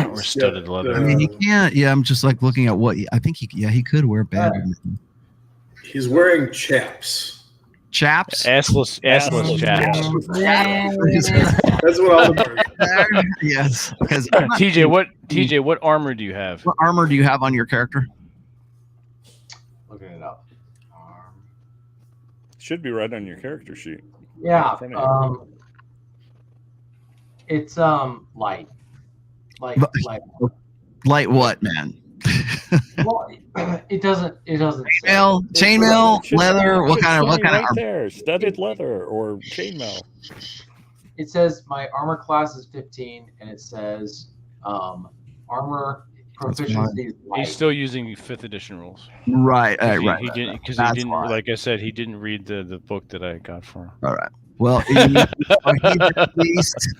or studded leather. I mean, he can't. Yeah, I'm just like looking at what I think he could wear banded. He's wearing chaps. Chaps? Assless chaps. That's what I'll do. Yes. Because TJ, what armor do you have? What armor do you have on your character? Looking it up. Should be right on your character sheet. Yeah. It's light. Light what, man? Well, it doesn't. Chainmail, leather. What kind of right there? Studded leather or chainmail. It says my armor class is 15, and it says armor proficiency is light. He's still using 5th edition rules. Right. He didn't, because he didn't. Like I said, he didn't read the book that I got for him. All right. Well,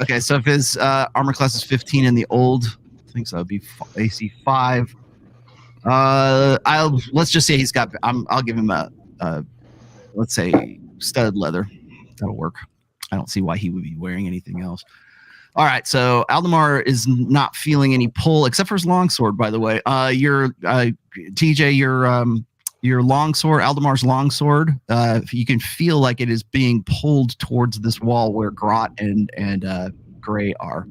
okay. So if his armor class is 15 in the old, I think so. It'd be AC 5. Let's just say he's got. I'll give him a let's say studded leather. That'll work. I don't see why he would be wearing anything else. All right, so Aldemar is not feeling any pull except for his longsword. By the way, TJ, your longsword, Aldemar's longsword. You can feel like it is being pulled towards this wall where Grot and Gray are.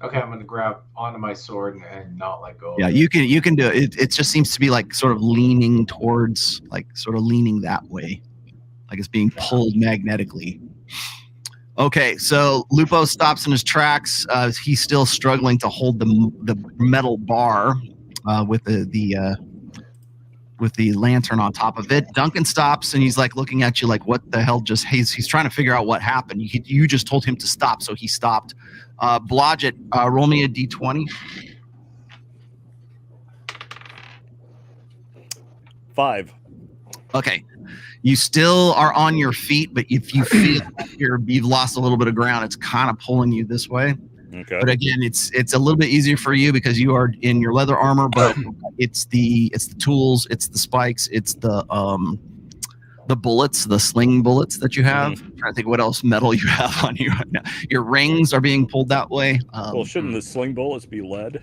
Okay, I'm gonna grab onto my sword and not let go. Yeah, you can do it. It just seems to be like sort of leaning towards, like sort of leaning that way, like it's being pulled magnetically. Okay, so Lupo stops in his tracks. He's still struggling to hold the metal bar with the lantern on top of it. Duncan stops and he's like looking at you like, what the hell just, he's trying to figure out what happened. You just told him to stop, so he stopped. Blodgett, roll me a d20. 5. Okay. You still are on your feet, but if you feel like you've lost a little bit of ground, it's kind of pulling you this way. Okay. But again, it's a little bit easier for you because you are in your leather armor, but it's the tools, it's the spikes, it's the bullets, the sling bullets that you have. I'm trying to think what else metal you have on you right now. Your rings are being pulled that way. Well, shouldn't the sling bullets be lead?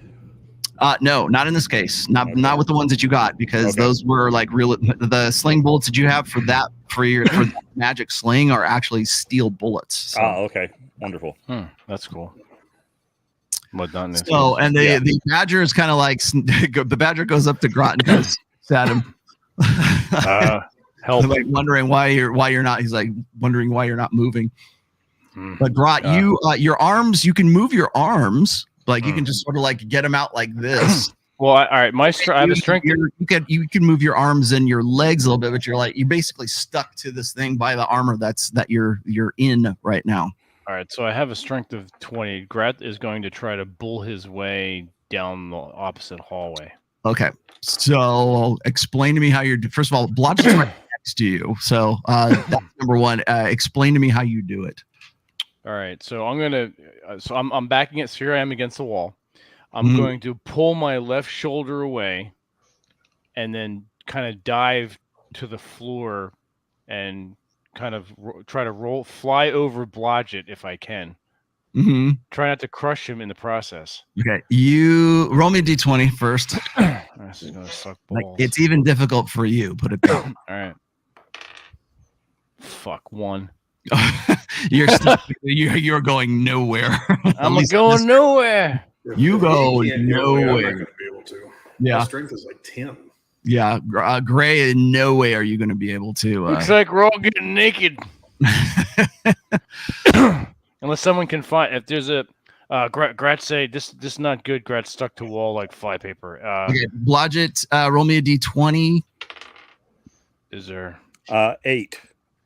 No, not in this case. Not with the ones that you got, because those were like real. The sling bullets that you have for that magic sling are actually steel bullets. So. Okay, wonderful. That's cool. But not so, and the badger is kind of like the badger goes up to Grot and goes at him. Help! Like wondering why you're not. He's like wondering why you're not moving. But Grot, your arms, you can move your arms. Like you can just sort of like get them out like this. Well, all right. I have a strength. You can move your arms and your legs a little bit, but you're basically stuck to this thing by the armor that you're in right now. All right. So I have a strength of 20. Grat is going to try to bull his way down the opposite hallway. Okay. So explain to me how you're. First of all, Blotch is right next to you. So that's number one. Explain to me how you do it. All right, so I'm backing it. So here I am against the wall. I'm going to pull my left shoulder away, and then kind of dive to the floor, and kind of try to fly over Blodgett if I can. Try not to crush him in the process. Okay, you roll me a d20 first. This is gonna suck balls. Like, it's even difficult for you. Put it down. All right. Fuck 1. You're stuck. You're going nowhere. I'm going nowhere. You go He can't get away, I'm not nowhere. going to be able to. Yeah. My strength is like 10. Yeah, Gray, in no way are you going to be able to. Looks like we're all getting naked. Unless someone can find, if there's a, Gratz say, this is not good. Gratz stuck to wall like flypaper. Okay, Blodgett, roll me a d20. Is there? 8.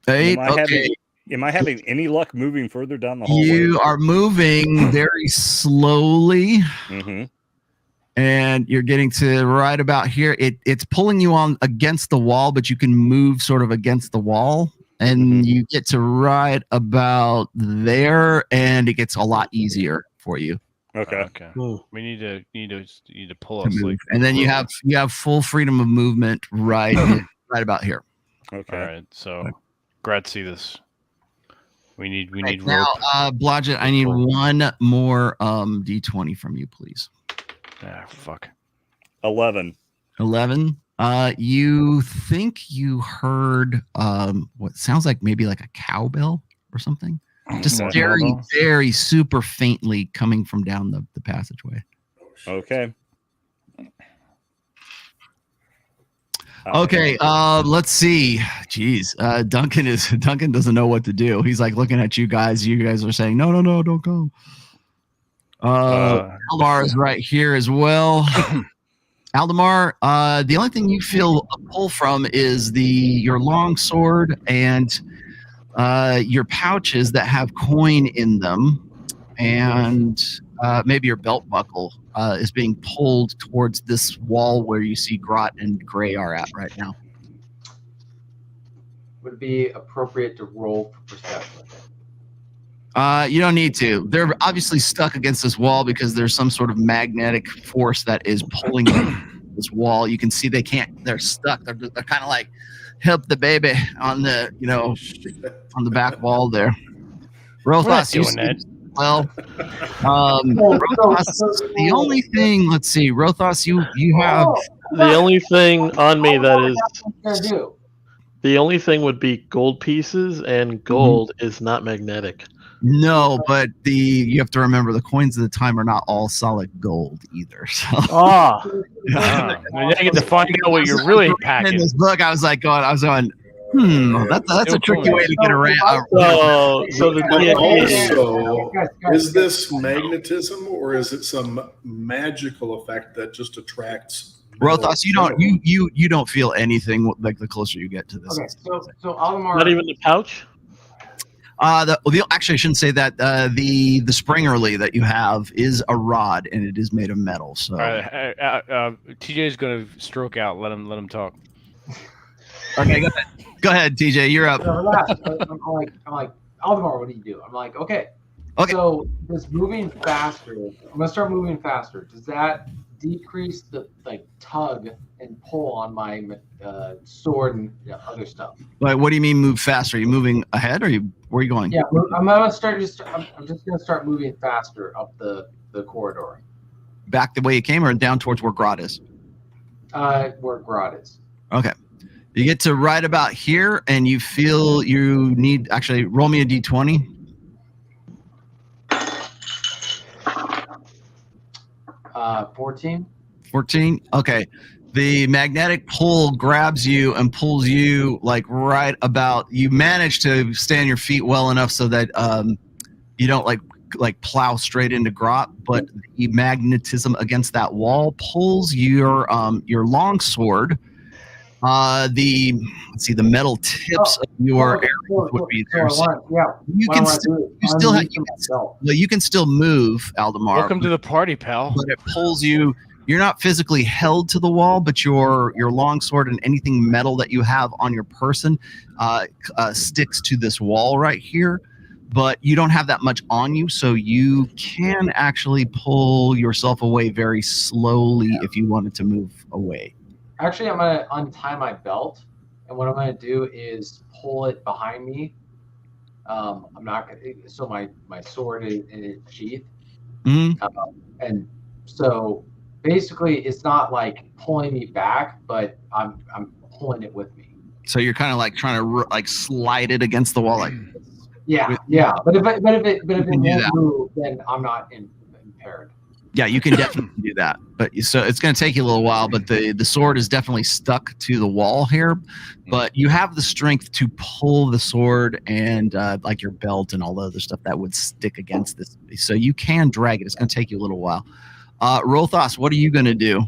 8, okay. Am I having any luck moving further down the hallway? You are moving very slowly. Mm-hmm. And you're getting to right about here. It's pulling you on against the wall, but you can move sort of against the wall. And you get to right about there, and it gets a lot easier for you. Okay. We need to pull us like, and then you have full freedom of movement right about here. Okay. All right. So, Gratz, see this. We need now, rope. Blodgett, I need one more d20 from you, please. Ah, fuck. 11. 11. You think you heard what sounds like maybe like a cowbell or something? Just very, very super faintly coming from down the passageway. Okay. Okay, let's see. Jeez, Duncan doesn't know what to do. He's like looking at you guys. You guys are saying, no, don't go. Aldemar is right here as well. Aldemar, the only thing you feel a pull from is your long sword and your pouches that have coin in them, and maybe your belt buckle is being pulled towards this wall where you see Grot and Gray are at right now. Would it be appropriate to roll for perception? You don't need to. They're obviously stuck against this wall because there's some sort of magnetic force that is pulling this wall. You can see they're stuck. They're kind of like help the baby on the on the back wall there. Rothos, you see, well, Rothos, the only thing, let's see, Rothos, you have the only thing on me that is do. The only thing would be gold pieces, and gold is not magnetic. No, but you have to remember the coins of the time are not all solid gold either. So. Ah, I get to find out what you're really packing. In this book, I was going. That's a tricky way to get around. So is this magnetism or is it some magical effect that just attracts? Rothos, you don't feel anything like the closer you get to this. Okay, so Aldemar, not even the pouch. Actually, I shouldn't say that. The Springerly that you have is a rod, and it is made of metal. So, TJ is going to stroke out. Let him talk. Okay, go ahead, TJ. You're up. I'm like, Aldemar, what do you do? I'm like, okay. So this moving faster. I'm gonna start moving faster. Does that decrease the tug and pull on my sword and other stuff? Like, what do you mean move faster? Are you moving ahead, or where are you going? Yeah, I'm gonna start. I'm just gonna start moving faster up the corridor. Back the way you came, or down towards where Grot is? Where Grot is. Okay. You get to right about here, and you feel you need actually roll me a d20. 14. 14. Okay. The magnetic pull grabs you and pulls you like right about. You manage to stay on your feet well enough so that you don't like plow straight into Grot, but the magnetism against that wall pulls your long sword. The metal tips of your arrows would be there. You can still move, Aldemar. Welcome to the party, pal. But it pulls you. You're not physically held to the wall, but your long sword and anything metal that you have on your person sticks to this wall right here. But you don't have that much on you, so you can actually pull yourself away very slowly if you wanted to move away. Actually, I'm going to untie my belt, and what I'm going to do is pull it behind me. I'm not going to, so my sword is in its sheath. Mm-hmm. And so basically it's not like pulling me back, but I'm pulling it with me. So you're kind of like trying to like slide it against the wall, like yeah. But if it won't move, then I'm not impaired. Yeah, you can definitely do that. But so it's going to take you a little while, but the sword is definitely stuck to the wall here. But you have the strength to pull the sword and like your belt and all the other stuff that would stick against this. So you can drag it. It's going to take you a little while. Rothos, what are you going to do?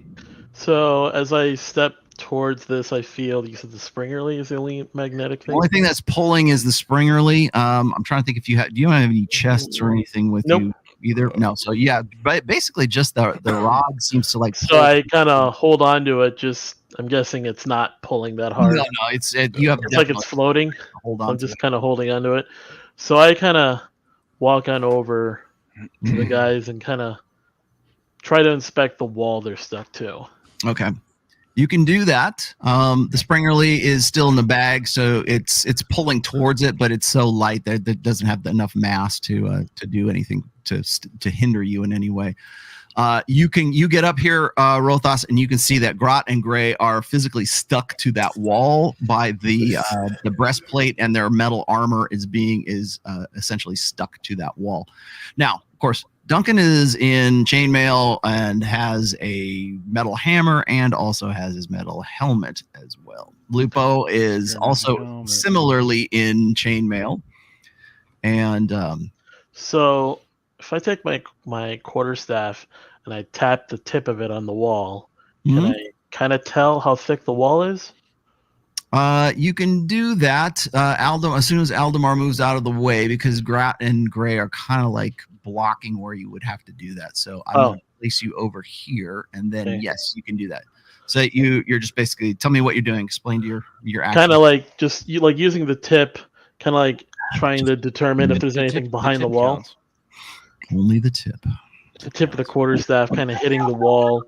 So as I step towards this, I feel you said the springerly is the only magnetic thing. The only thing that's pulling is the springerly. I'm trying to think if you have. Do you have any chests or anything with you? Either no, so yeah, but basically just the rod seems to like. So I kind of hold on to it. Just I'm guessing it's not pulling that hard. No, you have. It's like it's floating. Hold on. So I'm just kind of holding onto it. So I kind of walk on over to the guys and kind of try to inspect the wall they're stuck to. Okay. You can do that. The springerly is still in the bag, so it's pulling towards it, but it's so light that it doesn't have enough mass to do anything to hinder you in any way. You get up here, Rothos, and you can see that Grot and Gray are physically stuck to that wall by the breastplate, and their metal armor is essentially stuck to that wall. Now, of course, Duncan is in chainmail and has a metal hammer and also has his metal helmet as well. Lupo is also similarly in chainmail. And so if I take my quarterstaff and I tap the tip of it on the wall, can I kind of tell how thick the wall is? You can do that, as soon as Aldemar moves out of the way, because Grat and Gray are kind of like blocking where you would have to do that. So I'm going to place you over here, and then yes, you can do that. So you're just basically tell me what you're doing. Explain to your action. Kind of like just using the tip, kind of like trying to determine if there's anything behind the wall. Counts. Only the tip. The tip of the quarterstaff kind of hitting the wall,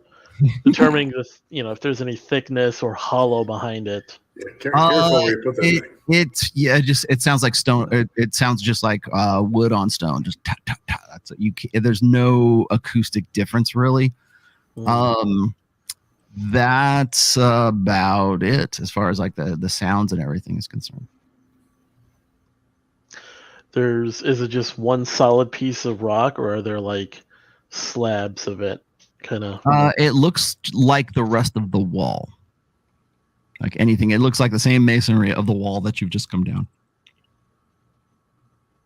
determining if there's any thickness or hollow behind it. Yeah, careful where you put that it sounds like stone. It sounds just like wood on stone. Just tap tap tap. That's there's no acoustic difference really. That's about it as far as like the sounds and everything is concerned. Is it just one solid piece of rock, or are there like slabs of it? Kind of. It looks like the rest of the wall. Like anything, it looks like the same masonry of the wall that you've just come down.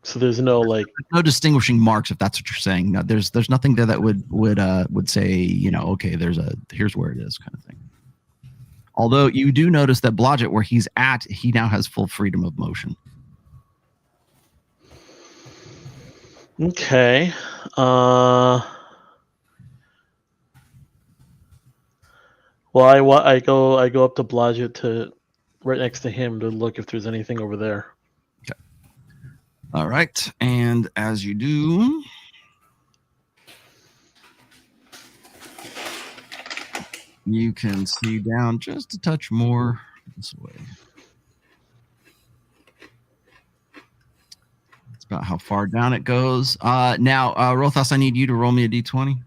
So there's no no distinguishing marks, if that's what you're saying. No, there's nothing there that would say, okay, here's where it is, kind of thing. Although you do notice that Blodgett, where he's at, he now has full freedom of motion. Okay. Well, I go up to Blodgett to right next to him to look if there's anything over there. Okay. All right, and as you do, you can see down just a touch more this way. That's about how far down it goes. Now, Rothos, I need you to roll me a d20.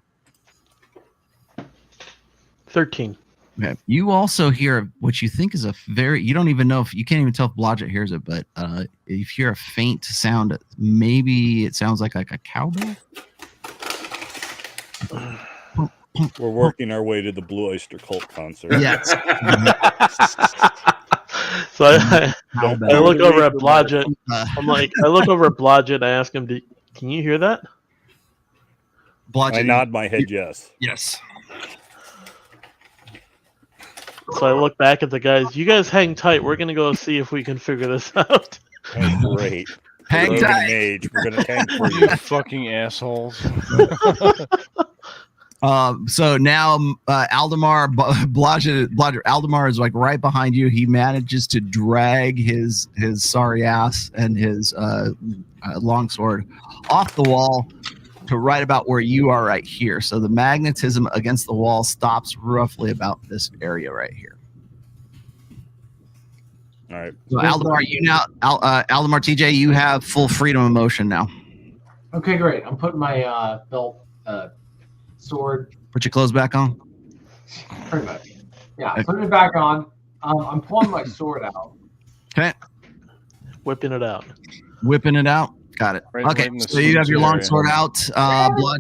13. Okay. You also hear what you think is you don't even know if you can't even tell if Blodgett hears it, but if you hear a faint sound, maybe it sounds like a cowbell. We're working our way to the Blue Oyster Cult concert. Yes. So I look over at Blodgett. I look over at Blodgett and I ask him, can you hear that? Blodgett, I nod my head yes. Yes. So I look back at the guys. You guys hang tight. We're going to go see if we can figure this out. Oh, great. Hang tight. Mage. We're going to hang for you fucking assholes. So now Aldemar is like right behind you. He manages to drag his sorry ass and his longsword off the wall to right about where you are right here. So the magnetism against the wall stops roughly about this area right here. All right. So Aldemar, Aldemar TJ, you have full freedom of motion now. Okay, great. I'm putting my belt, sword. Put your clothes back on. Pretty much. Yeah, putting it back on. I'm pulling my sword out. Okay. Whipping it out. Whipping it out. Got it. Okay, so you have your longsword out. Blodgett.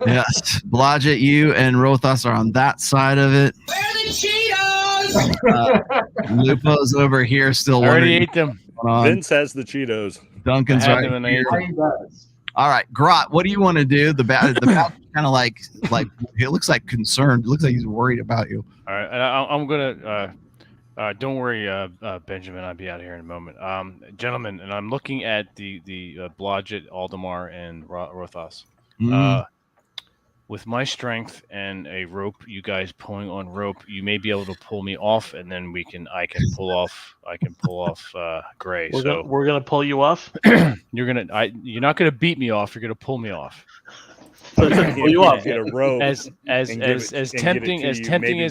Yes, Blodgett, you and Rothos are on that side of it. Where are the Cheetos? Lupo's over here still I already wondering ate them. what's going on. Vince has the Cheetos. Duncan's I had right them and I here. ate them. He does. All right, Grot, what do you want to do? The bat kind of like it looks like concerned. It looks like he's worried about you. All right, I'm gonna. Don't worry, Benjamin. I'll be out of here in a moment. Gentlemen, and I'm looking at the Blodgett, Aldemar, and Rothos. With my strength and a rope, you guys pulling on rope, you may be able to pull me off, and then I can pull off Gray. We're gonna pull you off. You're not gonna beat me off. You're gonna pull me off. So pull you off. Get a rope. As tempting as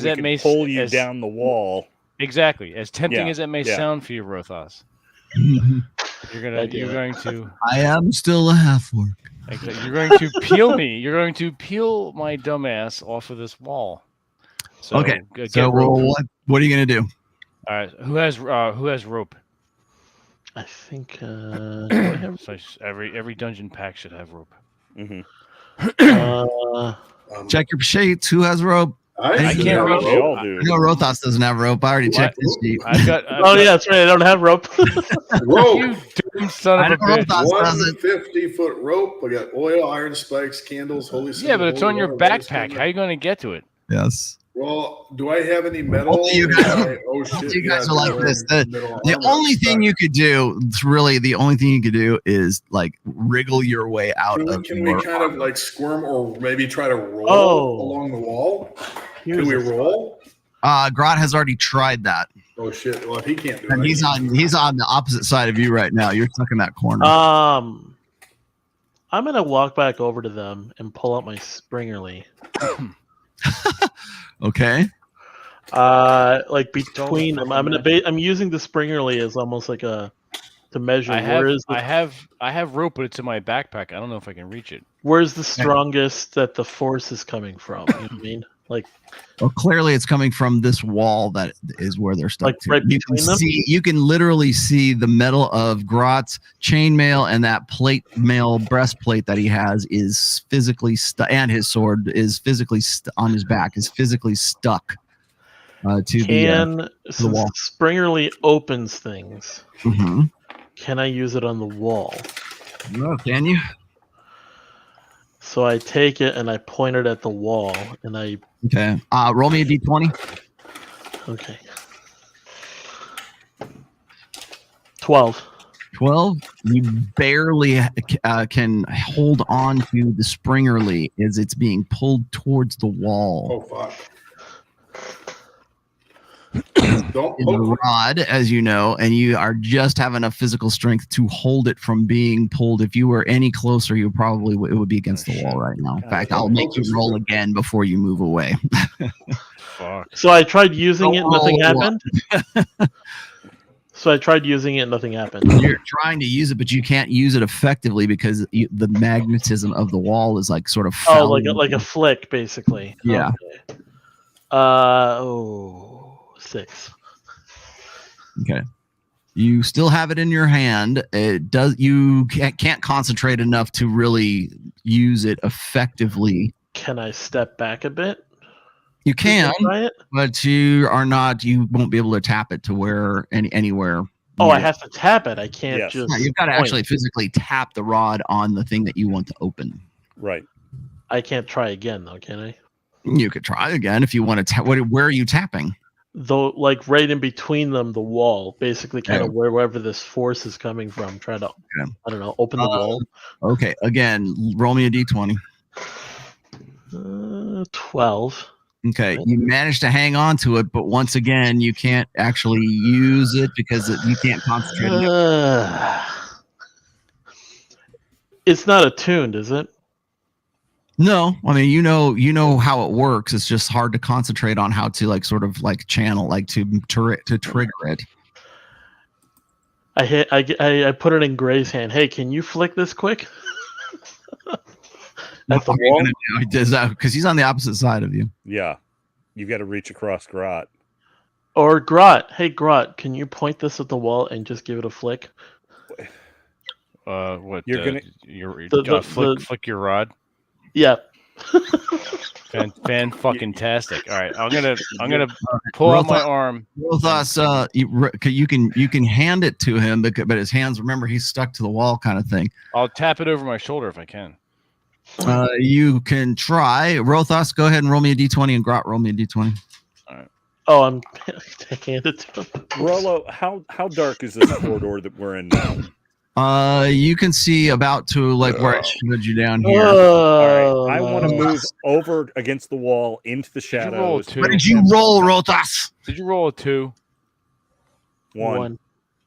that may pull you down the wall. Exactly. As tempting as it may sound for you, Rothos. You're going to. I am still a half orc. Exactly. You're going to peel me. You're going to peel my dumbass off of this wall. So, okay. So what are you going to do? All right. Who has rope? I think do I have... So every dungeon pack should have rope. Mm-hmm. Check your sheets. Who has rope? I can't reach. We all do. No, Rothos doesn't have rope. I already checked his sheet. Yeah, that's right. I don't have rope. rope. You dumb son of a bitch. 150-foot rope. I got oil, iron spikes, candles, holy. Yeah, but it's on your backpack. How are you going to get to it? Yes. Well, do I have any metal? You guys, you guys are like this. The only thing you could do, the only thing you could do is like wriggle your way out of. Can we kind of like squirm or maybe try to roll along the wall? Can we roll? Grot has already tried that. Oh shit! Well, if he can't do and it, he's on the opposite side of you right now. You're stuck in that corner. I'm gonna walk back over to them and pull out my Springerly. Okay. Like between them, I'm using the Springerly as almost like to measure. I have rope, but it's in my backpack. I don't know if I can reach it. Where's the strongest that the force is coming from? You know what I mean? Like, well, clearly it's coming from this wall that is where they're stuck. Like right between them? You can literally see the metal of Grot's chainmail, and that mail breastplate that he has is physically stuck, and his sword is physically on his back is physically stuck to the wall. Springerly opens things. Mm-hmm. Can I use it on the wall? No, can you? So I take it and I point it at the wall, and I. Okay. Roll me a d20. Okay. 12. 12. You barely can hold on to the Springerly as it's being pulled towards the wall. Oh fuck! Don't In the rod, as you know, and you are just have enough physical strength to hold it from being pulled. If you were any closer, it would be against the wall right now. In fact, I'll make you roll again before you move away. Fuck. So I tried using it, nothing happened. So I tried using it, nothing happened. You're trying to use it, but you can't use it effectively because the magnetism of the wall is like sort of. Oh, like a flick, basically. Yeah. Okay. 6. Okay. You still have it in your hand. It does. You can't concentrate enough to really use it effectively. Can I step back a bit? You can, try it? but you are not. You won't be able to tap it to where anywhere. Oh, I have to tap it. I can't just. Yeah, you've got to actually physically tap the rod on the thing that you want to open. Right. I can't try again, though, can I? You could try again if you want to. Where are you tapping? Though, like right in between them, the wall, basically, kind of wherever this force is coming from. Try to, I don't know, open the wall. Okay, again, roll me a d20. 12. Okay, you managed to hang on to it, but once again, you can't actually use it because you can't concentrate. It's not attuned, is it? No, I mean you know how it works. It's just hard to concentrate on how to sort of channel, to trigger it. I put it in Gray's hand. Hey, can you flick this quick? At the wall? Because he's on the opposite side of you. Yeah, you got to reach across Grot. Or Grot. Hey, Grot, can you point this at the wall and just give it a flick? What? You're gonna flick your rod? Yeah. Fan fucking tastic. All right, I'm gonna pull out my arm. Rothos, you can hand it to him, but his hands. Remember, he's stuck to the wall, kind of thing. I'll tap it over my shoulder if I can. You can try. Rothos, go ahead and roll me a d20, and Grot, roll me a d20. All right. Oh, I'm taking it to him. Rollo, how dark is this corridor that we're in now? You can see about to like where it showed you down here. All right. I want to move over against the wall into the shadows. What did you roll, Rothos? Did you roll a 2? 1.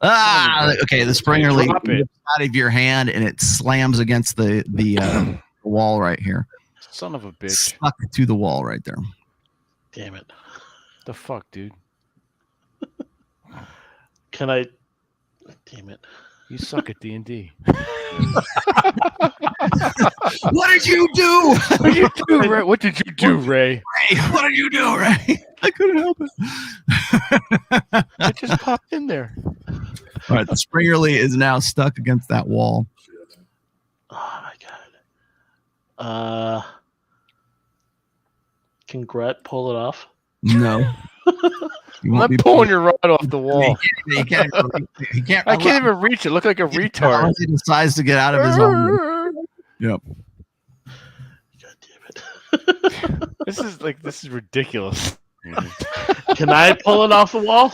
Okay. The Springer leads Drop it. out of your hand, and it slams against the wall right here. Son of a bitch. Stuck to the wall right there. Damn it. The fuck, dude. Can I? Damn it. You suck at D&D. What did you do? What did you do, Ray? What did you do, Ray? Ray, what did you do, Ray? I couldn't help it. I just popped in there. All right, the Springerly is now stuck against that wall. Oh my god. Can Gret pull it off? No. I'm not pulling your rod off the wall. He can't I can't even reach it. Look like a retard. He decides to get out of his own. Yep. God damn it. This is ridiculous. Can I pull it off the wall?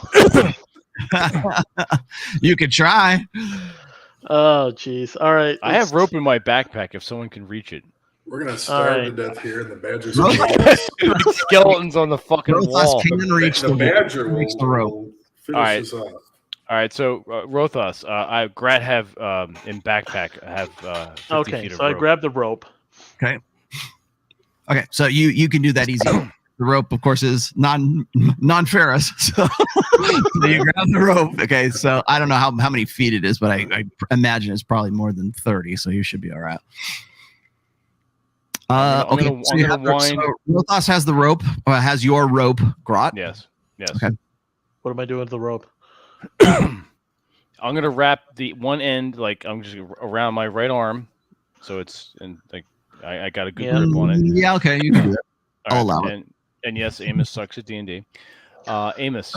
You could try. Oh, jeez. All right. I have rope in my backpack if someone can reach it. We're gonna starve to death here, and the badgers like skeletons on the fucking wall. Can reach the badger will reach the rope. Finish this off. All right, so Rothos, Grat have in backpack have 50 feet of so rope. I grab the rope. Okay, so you can do that easy. The rope, of course, is non-ferrous, so you grab the rope. Okay, so I don't know how many feet it is, but I imagine it's probably more than 30, so you should be all right. Rothos has the rope. Has your rope, Grot? Yes. Okay. What am I doing with the rope? I'm gonna wrap the one end I'm just around my right arm, so it's I got a good grip on it. Yeah. Okay. You can do that. I'll allow it. And yes, Amos sucks at D&D. Amos,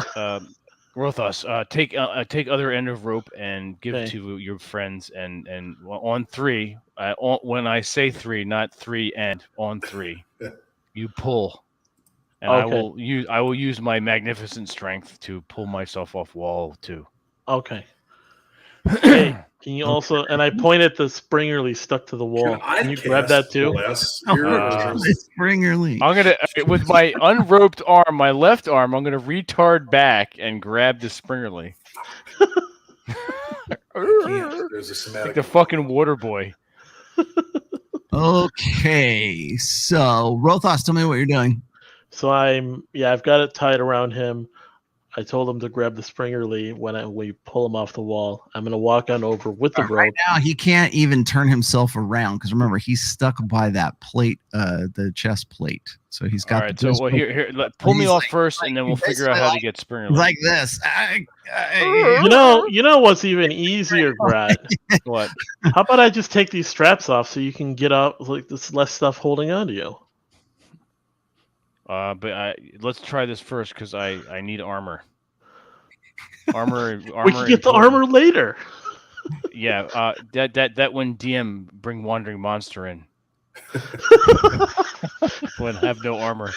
Rothos, take other end of rope and give it to your friends, and on 3. When I say 3, not 3 and on 3, you pull, and I will use my magnificent strength to pull myself off wall 2. Okay. Hey, can you also? And I point at the Springerly stuck to the wall. Can you grab that too? Springerly. I'm gonna with my unroped arm, my left arm. I'm gonna retard back and grab the Springerly. There's a somatic. Like the fucking water boy. Okay, so Rothos, tell me what you're doing. So I've got it tied around him. I told him to grab the Springerly when we pull him off the wall. I'm going to walk on over with the rope. Right now, he can't even turn himself around because remember, he's stuck by that plate, the chest plate. So he's got. All right, so here, pull me off first, and then we'll figure out how to get Springerly. Like this. You know what's even easier, Brad? What? How about I just take these straps off so you can get out? Like there's less stuff holding on to you. But let's try this first because I need armor. Armor. We can get the armor later. Yeah. That when DM bring Wandering Monster in. When have no armor.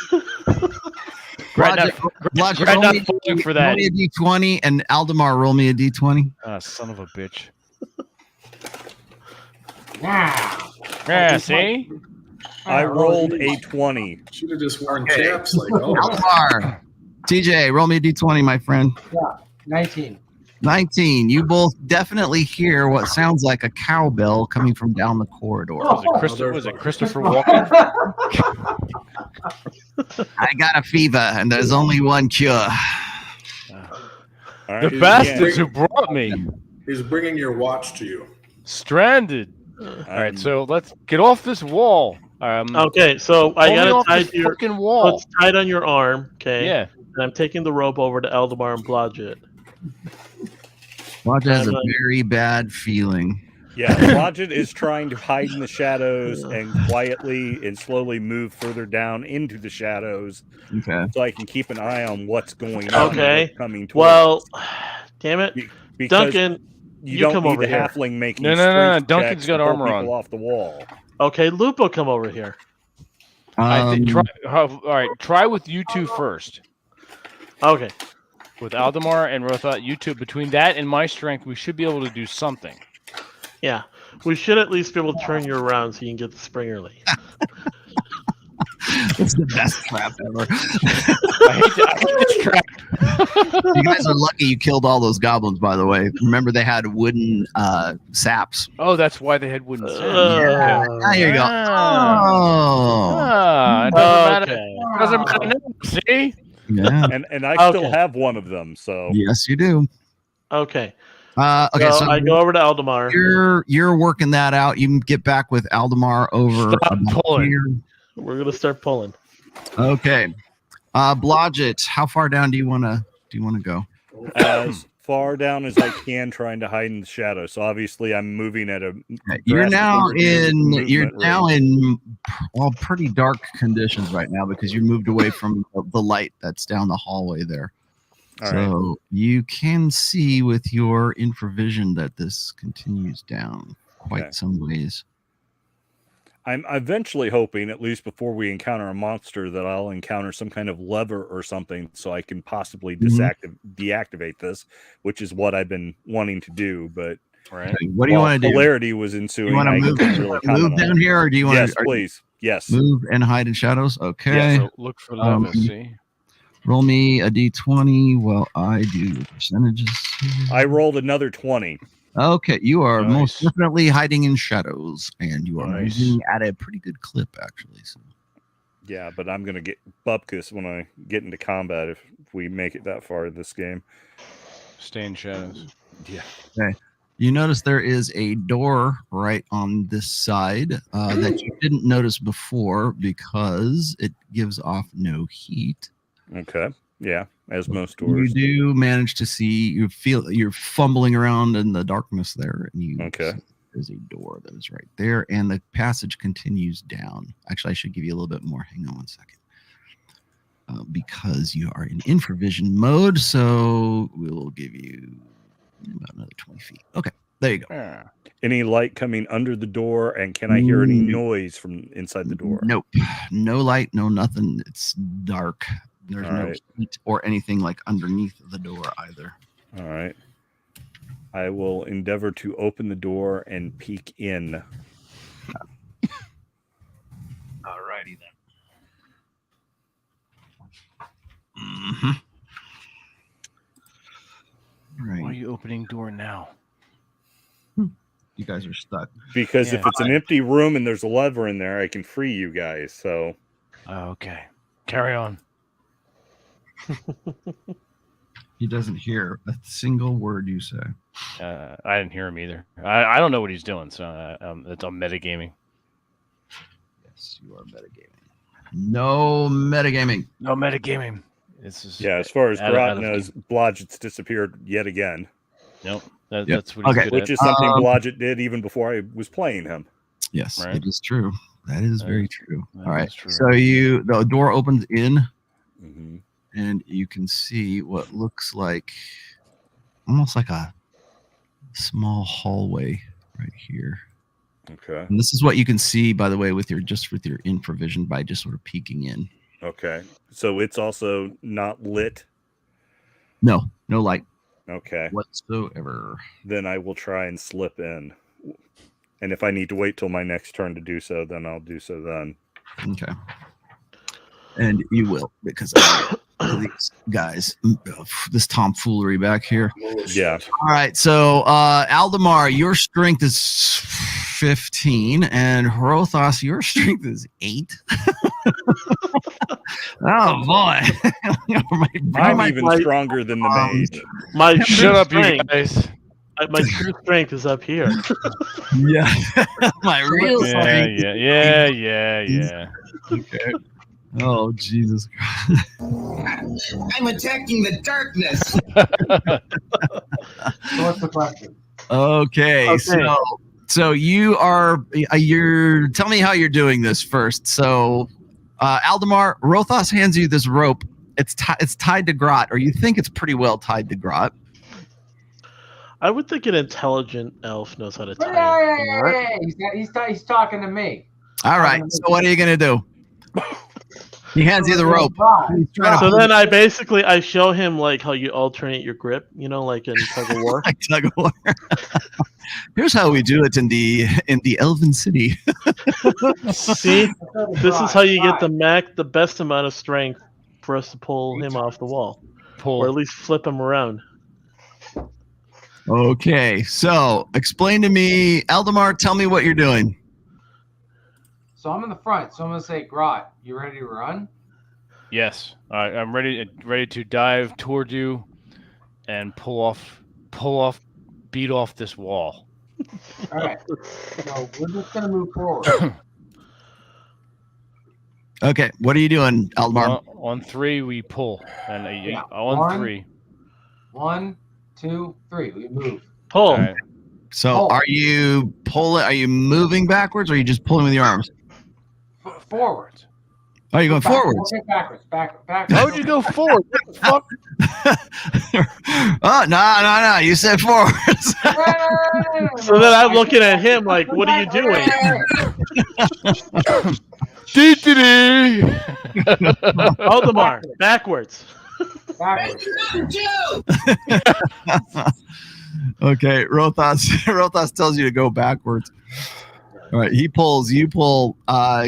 Grant not falling for that. Roll me a d20 and Aldemar, roll me a d20. Son of a bitch. Wow. Yeah. See. I rolled a 20. Should have just worn chaps like Aldemar. TJ, roll me a d20, my friend. Yeah, 19. 19. You both definitely hear what sounds like a cowbell coming from down the corridor. Was it Christopher Walken? I got a fever, and there's only one cure. The bastards who brought me. He's bringing your watch to you. Stranded. All right, so let's get off this wall. Okay, so I got it tied to your fucking wall. So it's tied on your arm. Okay. Yeah. And I'm taking the rope over to Aldemar and Blodgett. Blodgett has a very bad feeling. Yeah, Blodgett is trying to hide in the shadows and quietly and slowly move further down into the shadows. Okay. So I can keep an eye on what's going on. Okay. What's coming towards Well, us. damn it, Because Duncan. you You don't come need over the here. halfling making No. strength Duncan's checks got to pull armor people on. off the wall. Okay, Lupo, come over here. I think. All right. Try with you two first. Okay. With Aldemar and Rotha, you two. Between that and my strength, we should be able to do something. Yeah, we should at least be able to turn you around so you can get the Springerly. It's the best trap ever. I hate this trap. You guys are lucky you killed all those goblins, by the way. Remember, they had wooden saps. Oh, that's why they had wooden saps. Yeah. There you go. It doesn't matter now, see? Yeah. And I still have one of them, so Yes, you do. Okay. Okay, so I go over to Aldemar. You're working that out. You can get back with Aldemar over. Stop pulling. Here. We're gonna start pulling. Okay. Blodgett, how far down do you wanna go? as far down as I can, trying to hide in the shadow. So obviously, I'm moving at a. You're now in well, pretty dark conditions right now because you moved away from the light that's down the hallway there. So you can see with your infravision that this continues down quite some ways. I'm eventually hoping, at least before we encounter a monster, that I'll encounter some kind of lever or something so I can possibly deactivate this, which is what I've been wanting to do. But what do you want to do? Hilarity was ensuing. You want to move down here, or do you want yes, to? Please. Yes. Move and hide in shadows. Okay. Yeah, so look for levers. See. Roll me a d20 while I do the percentages. I rolled another 20. Okay, you are most definitely hiding in shadows, and you are moving at a pretty good clip, actually. So. Yeah, but I'm going to get bupkis when I get into combat if we make it that far in this game. Stay in shadows. Yeah. Okay. You notice there is a door right on this side that you didn't notice before because it gives off no heat. Okay. Yeah, as most doors. You do manage to see, you're fumbling around in the darkness there, and you see there's a door that is right there, and the passage continues down. Actually, I should give you a little bit more. Hang on one second. Because you are in infravision mode, so we'll give you about another 20 feet. Okay, there you go. Any light coming under the door, and can I hear any noise from inside the door? Nope. No light, no nothing. It's dark. There's no heat or anything like underneath the door either. All right. I will endeavor to open the door and peek in. All righty then. Mm-hmm. Right. Why are you opening door now? You guys are stuck. Because if it's an empty room and there's a lever in there, I can free you guys. So. Okay. Carry on. He doesn't hear a single word you say. I didn't hear him either. I don't know what he's doing, so it's on metagaming. Yes, you are metagaming. No metagaming. No metagaming. This is as far as Grot knows, Blodgett's disappeared yet again. Nope. That's what he's good which at. is something Blodgett did even before I was playing him. Yes, it is true. That is very true. All right. So the door opens in. Mm-hmm. And you can see what looks like almost like a small hallway right here. Okay. And this is what you can see, by the way, with your infravision by just sort of peeking in. Okay. So it's also not lit? No light. Okay. Whatsoever. Then I will try and slip in. And if I need to wait till my next turn to do so, then I'll do so then. Okay. And you will, because these guys, this tomfoolery back here. Yeah. All right. So, Aldemar, your strength is 15, and Hrothos, your strength is 8. Oh boy! I'm even stronger than the mage. My shut up, you guys. My true strength is up here. Yeah. My real strength. Yeah. Okay. Oh, Jesus Christ. I'm attacking the darkness. So what's the question? Okay. So So you're tell me how you're doing this first. So Aldemar, Rothos hands you this rope. It's tied to Grot, or you think it's pretty well tied to Grot. I would think an intelligent elf knows how to tie it. He's talking to me. All right. So what are you gonna do? He hands you the rope. So then I show him like how you alternate your grip, like in tug of war. Like tug of war. Here's how we do it in the Elven City. See, this is how you get the best amount of strength for us to pull him off the wall, or at least flip him around. Okay, so explain to me, Aldemar. Tell me what you're doing. So I'm in the front. So I'm gonna say, Grot, you ready to run? Yes, I'm ready to dive toward you and beat off this wall. All right. So we're just gonna move forward. Okay, what are you doing, Aldemar? On 3, we pull, and One, 3. 1, 2, 3. We move. Pull. Right. So are you pulling? Are you moving backwards, or are you just pulling with your arms? Forwards. Oh, you're going forwards. Okay, backwards. How would you go forward? What the fuck? Oh, no. You said forwards. So then I'm looking at him like, what are you doing? Aldemar, backwards. Okay, Rothos tells you to go backwards. All right, he pulls. You pull.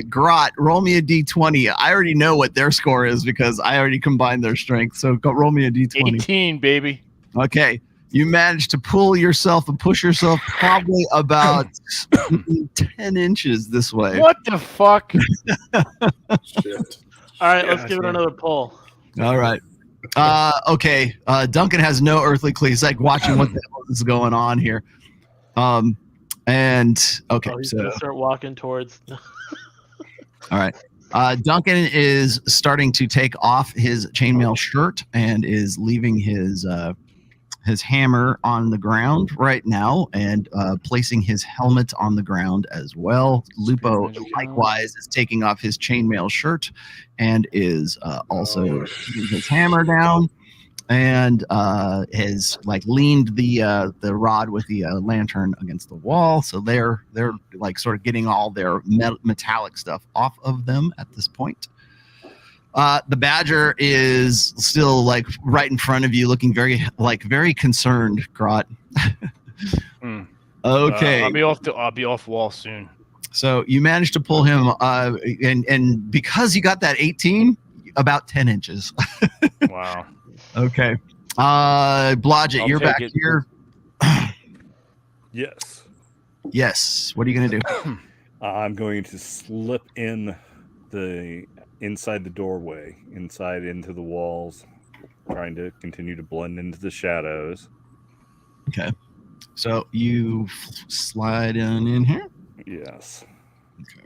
Grot, roll me a d20. I already know what their score is because I already combined their strength. So roll me a d20. 18, baby. Okay, you managed to pull yourself and push yourself probably about 10 inches this way. What the fuck? Shit. All right, let's give it another pull. All right. Okay. Duncan has no earthly clue. He's like watching what the hell is going on here. And okay, he's so gonna start walking towards. all right. Duncan is starting to take off his chainmail shirt and is leaving his hammer on the ground right now and placing his helmet on the ground as well. Lupo likewise is taking off his chainmail shirt and is also putting his hammer down and has like leaned the rod with the lantern against the wall. So they're like sort of getting all their metallic stuff off of them at this point. The badger is still like right in front of you, looking very concerned. Grot. Okay, I'll be off wall soon. So you managed to pull him, and because you got that 18, about 10 inches. Wow. Okay, Blodgett, you're back here. Yes. Yes. What are you gonna do? I'm going to slip inside the doorway, inside into the walls, trying to continue to blend into the shadows. Okay. So you slide in here? Yes. Okay.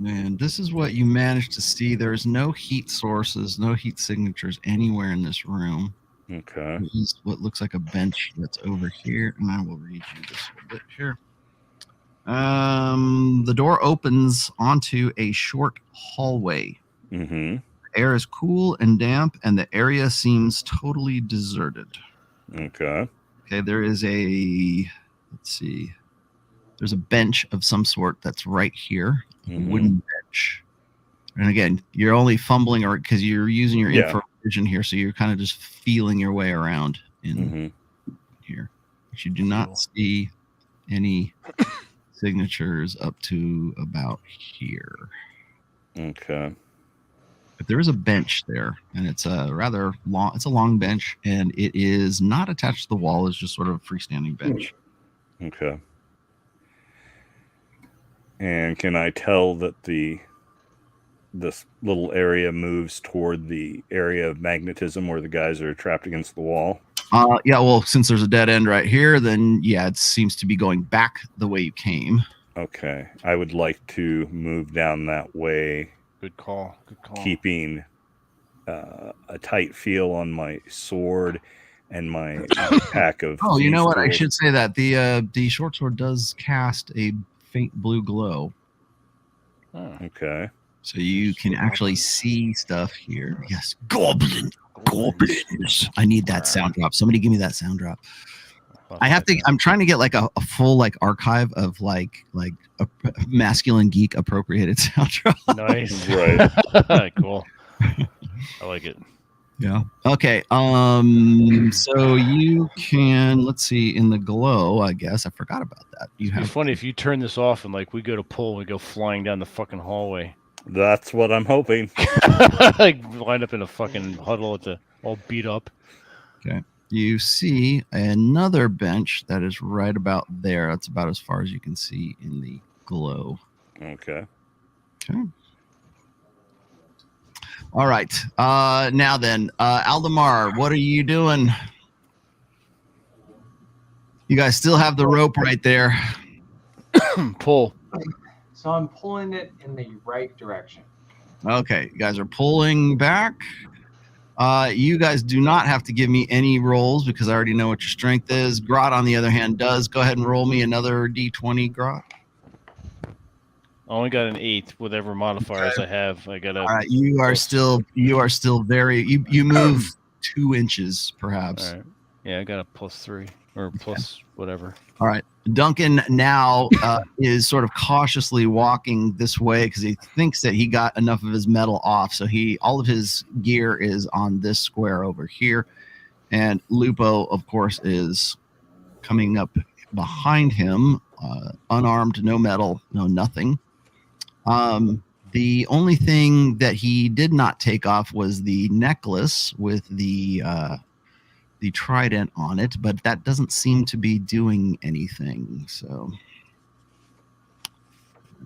And this is what you managed to see. There's no heat sources, no heat signatures anywhere in this room. Okay. This is what looks like a bench that's over here, and I will read you this a bit here. The door opens onto a short hallway. Mm-hmm. The air is cool and damp, and the area seems totally deserted. Okay. Okay, there's a bench of some sort that's right here, a wooden bench. And again, you're only fumbling because you're using your infrared vision here, so you're kind of just feeling your way around in here. But you do not see any signatures up to about here. Okay. But there is a bench there, and it's a rather long. It's a long bench, and it is not attached to the wall. It's just sort of a freestanding bench. Okay. And can I tell that this little area moves toward the area of magnetism where the guys are trapped against the wall? Yeah, well, since there's a dead end right here, then yeah, it seems to be going back the way you came. Okay. I would like to move down that way. Good call. Keeping a tight feel on my sword and my pack of. Oh, you know what? I tools. should say that the short sword does cast a faint blue glow. Oh. Okay. So you can actually see stuff here. Yes, goblins. I need that sound drop. Somebody give me that sound drop. I have to. I'm trying to get like a full like archive of like a masculine geek appropriated sound drop. Nice. Right. Cool. I like it. Yeah. Okay. So you can, let's see, in the glow, I guess I forgot about that. You It'd be have funny if you turn this off and like we go to pull and we go flying down the fucking hallway. That's what I'm hoping. Like wind up in a fucking huddle at the all beat up. Okay. You see another bench that is right about there. That's about as far as you can see in the glow. Okay. Okay. All right. Now then, Aldemar, what are you doing? You guys still have the rope right there. Pull. So I'm pulling it in the right direction. Okay, you guys are pulling back. You guys do not have to give me any rolls because I already know what your strength is. Grot, on the other hand, does. Go ahead and roll me another d20, Grot. I only got an 8, whatever modifiers I have. I got a. All right, you are still very. You move 2 inches, perhaps. All right. Yeah, I got a +3 or plus whatever. All right. Duncan now is sort of cautiously walking this way because he thinks that he got enough of his metal off. So all of his gear is on this square over here. And Lupo, of course, is coming up behind him, unarmed, no metal, no nothing. The only thing that he did not take off was the necklace with the trident on it, but that doesn't seem to be doing anything. So,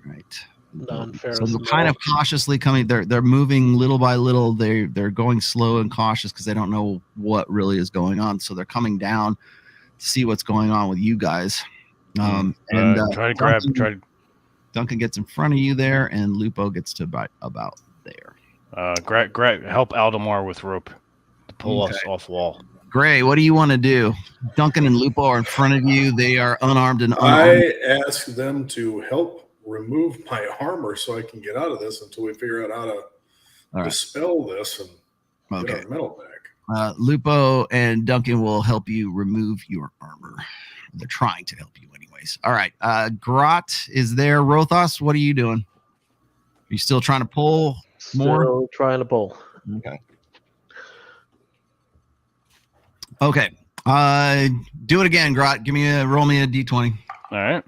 right. So they're kind of cautiously coming. They're moving little by little. They're going slow and cautious because they don't know what really is going on. So they're coming down to see what's going on with you guys. Try to grab. Duncan gets in front of you there, and Lupo gets to about there. Help Aldemar with rope to pull us off wall. Gray, what do you want to do? Duncan and Lupo are in front of you. They are unarmed and unarmed. I ask them to help remove my armor so I can get out of this until we figure out how to dispel this and get our metal back. Lupo and Duncan will help you remove your armor. They're trying to help you anyways. All right. Grot is there. Rothos, what are you doing? Are you still trying to pull more? Still trying to pull. Okay. Okay. Do it again, Grot. Roll me a d20. All right.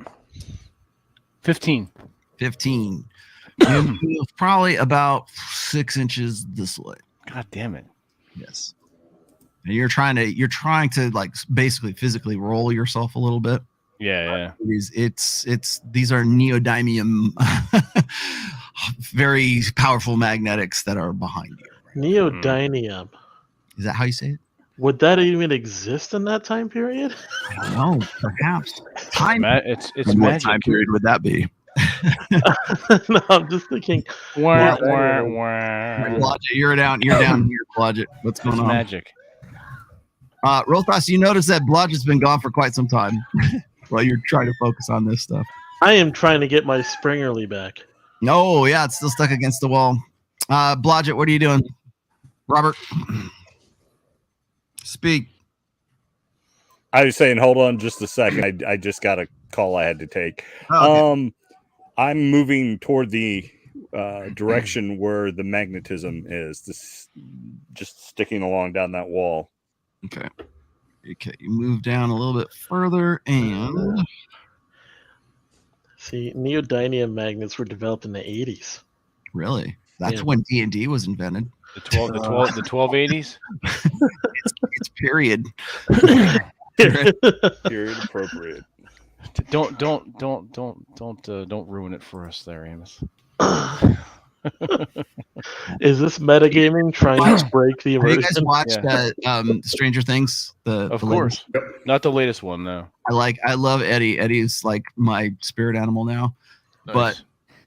15. 15. You move probably about 6 inches this way. God damn it. Yes. And you're trying to like basically physically roll yourself a little bit. Yeah. These are neodymium, very powerful magnetics that are behind you. Neodymium. Is that how you say it? Would that even exist in that time period? I don't know. Perhaps. It's what magic. time period would that be? No, I'm just thinking. Blodgett, you're down here, Blodgett. What's going on? Magic. Rothos, you notice that Blodgett's been gone for quite some time while you're trying to focus on this stuff. I am trying to get my Springerly back. No, yeah, it's still stuck against the wall. Blodgett, what are you doing? Robert, speak. I was saying, hold on just a second. I just got a call I had to take. Okay. I'm moving toward the direction where the magnetism is. This just sticking along down that wall. Okay. You move down a little bit further and see, neodymium magnets were developed in the 80s. Really? That's when D&D was invented. The 1280s. It's period. Period appropriate. Don't ruin it for us there, Amos. Is this metagaming trying to break the immersion? Have you guys watched Stranger Things? Of course. Not the latest one, no. I love Eddie. Eddie's like my spirit animal now. Nice. But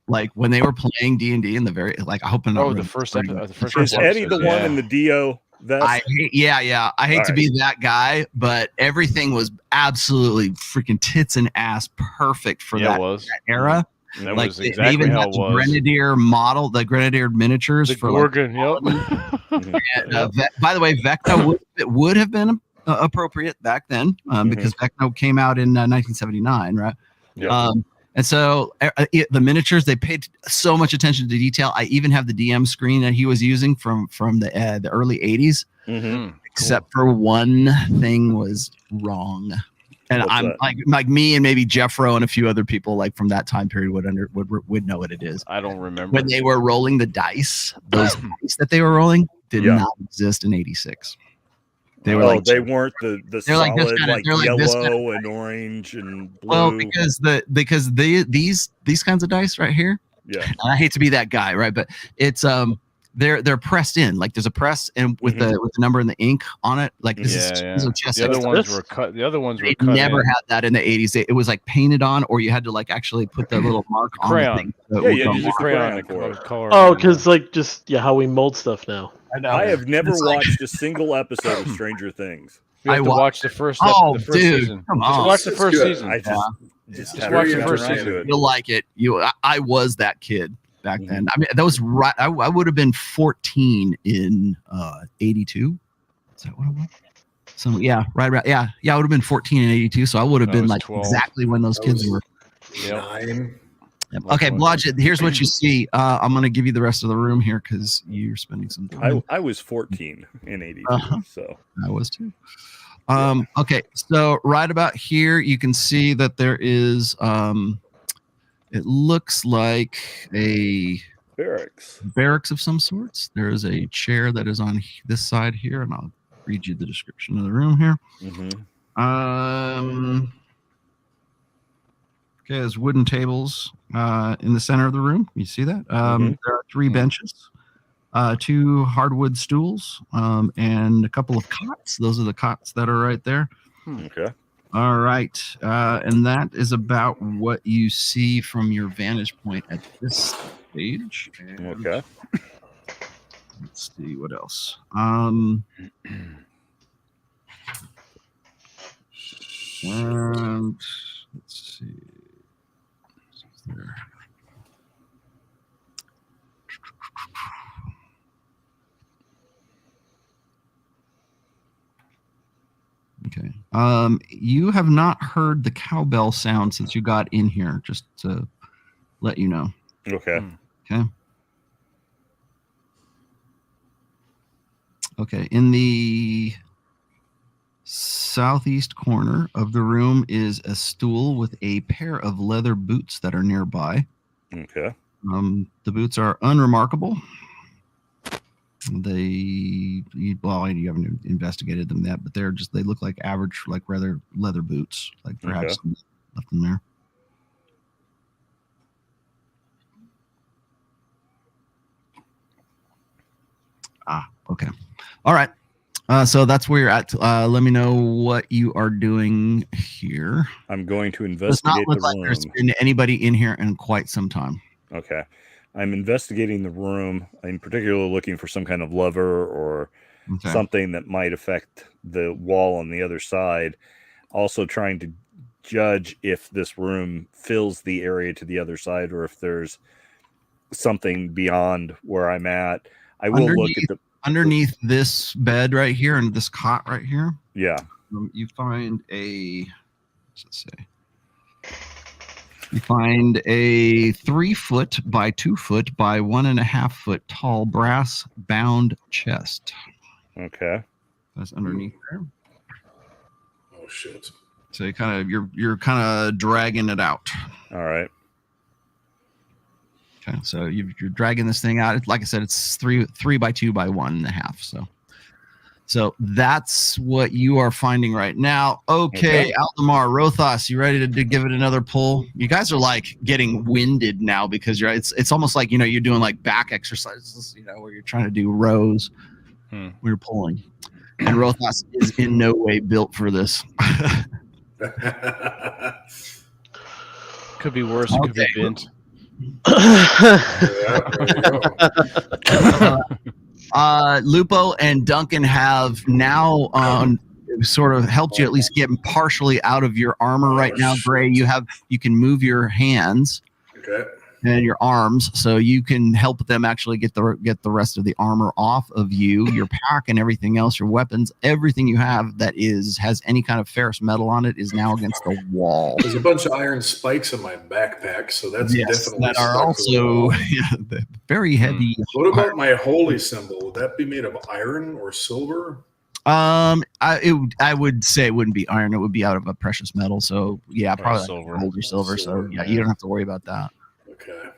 like when they were playing D&D in the very I hope I'm not the first episode. Is Eddie the one in the Dio I hate to be that guy, but everything was absolutely freaking tits and ass perfect for that era. That like was exactly they even how had it the was. Grenadier model, the Grenadier miniatures The for Gorgon. And, by the way, Vecna would have been appropriate back then because Vecna came out in 1979, right? Yeah. And so the miniatures, they paid so much attention to detail. I even have the DM screen that he was using from the early 80s, except for one thing was wrong. And What's I'm that? like me and maybe Jeffro and a few other people like from that time period would know what it is. I don't remember. When they were rolling the dice, those dice that they were rolling did not exist in 86. They were they weren't the solid like yellow and orange and blue. Well, because these kinds of dice right here. Yeah. And I hate to be that guy, right? But it's they're pressed in. Like there's a press and with the number and the ink on it. Like this is a chess. The other ones were cut. The other ones were cut. Never had that in the 80s. It was like painted on, or you had to like actually put the little mark on crayon. The thing. Yeah, use a crayon color. Oh, because like how we mold stuff now. I have never watched a single episode of Stranger Things. You have to watch the first. Oh, the first dude, season. come on. Just watch the first season. I just watch the first season. You'll like it. I was that kid back then. I mean, that was right. I would have been 14 in 82. Is that what it was? So yeah, right. Yeah. I would have been 14 in 82. So I would have been like 12. exactly when those kids were. 9. Okay, Blodgett, here's what you see. I'm going to give you the rest of the room here because you're spending some time. I was 14 in 82, so I was too. Okay, so right about here, you can see that there is, it looks like a barracks of some sorts. There is a chair that is on this side here, and I'll read you the description of the room here. Okay, there's wooden tables in the center of the room. You see that? There are 3 benches, 2 hardwood stools, and a couple of cots. Those are the cots that are right there. Okay. All right. And that is about what you see from your vantage point at this stage. And okay. Let's see what else. And let's see. There. Okay. You have not heard the cowbell sound since you got in here, just to let you know. Okay. Okay. Okay. In the southeast corner of the room is a stool with a pair of leather boots that are nearby. Okay. The boots are unremarkable. You haven't investigated them yet, but they look like average, like rather leather boots, like perhaps left them there. Okay. All right. So that's where you're at. Let me know what you are doing here. I'm going to investigate Does not look the like room. there's been anybody in here in quite some time. Okay. I'm investigating the room. I'm particularly looking for some kind of lever or something that might affect the wall on the other side. Also trying to judge if this room fills the area to the other side or if there's something beyond where I'm at. I will look at underneath this bed right here and this cot right here. Yeah. You find You find a 3 foot by 2 foot by 1.5 foot tall brass bound chest. Okay. That's underneath there. Oh shit. So you're kind of dragging it out. All right. Okay. So you're dragging this thing out. Like I said, it's 3 by 2 by 1.5. So that's what you are finding right now. Okay, Aldemar, Rothos, you ready to give it another pull? You guys are like getting winded now because it's almost like, you're doing like back exercises, where you're trying to do rows when you're pulling. And Rothos is in no way built for this. Could be worse. It could be bent. Lupo and Duncan have now sort of helped you at least get partially out of your armor right now. Gray, you can move your hands and your arms, so you can help them actually get the rest of the armor off of you. Your pack and everything else, your weapons, everything you have that has any kind of ferrous metal on it is now against the wall. There's a bunch of iron spikes in my backpack, so that's definitely that are also very heavy. What about my holy symbol? Would that be made of iron or silver? I would say it wouldn't be iron. It would be out of a precious metal. So yeah, probably silver. Gold or silver. So yeah, you don't have to worry about that. Okay,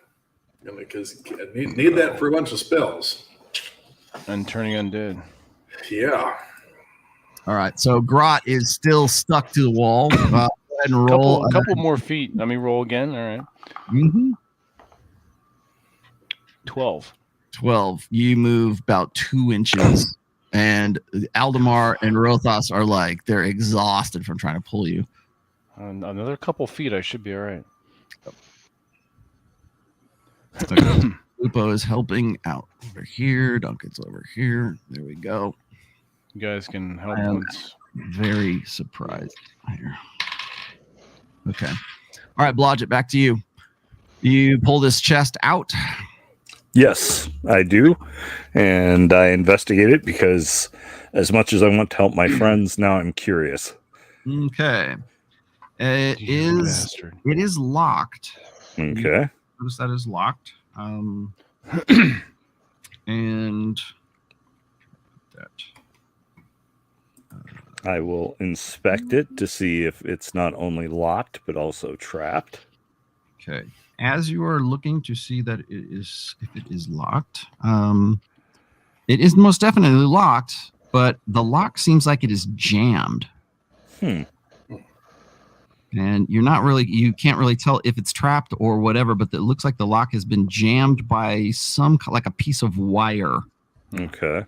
because I need that for a bunch of spells. And turning undead. Yeah. All right. So Grot is still stuck to the wall. Go ahead and roll a couple more feet. Let me roll again. All right. Mm-hmm. 12. You move about 2 inches. And Aldemar and Rothos are like, they're exhausted from trying to pull you. Another couple feet, I should be all right. Lupo is helping out over here. Duncan's over here. There we go. You guys can help once. Very surprised here. Okay. All right, Blodgett, back to you. You pull this chest out. Yes, I do. And I investigate it because as much as I want to help my friends, now I'm curious. Okay. It is locked. Okay. Notice that is locked. And that. I will inspect it to see if it's not only locked but also trapped. Okay. As you are looking to see that if it is locked, it is most definitely locked, but the lock seems like it is jammed. And you can't really tell if it's trapped or whatever, but it looks like the lock has been jammed by like a piece of wire. Okay.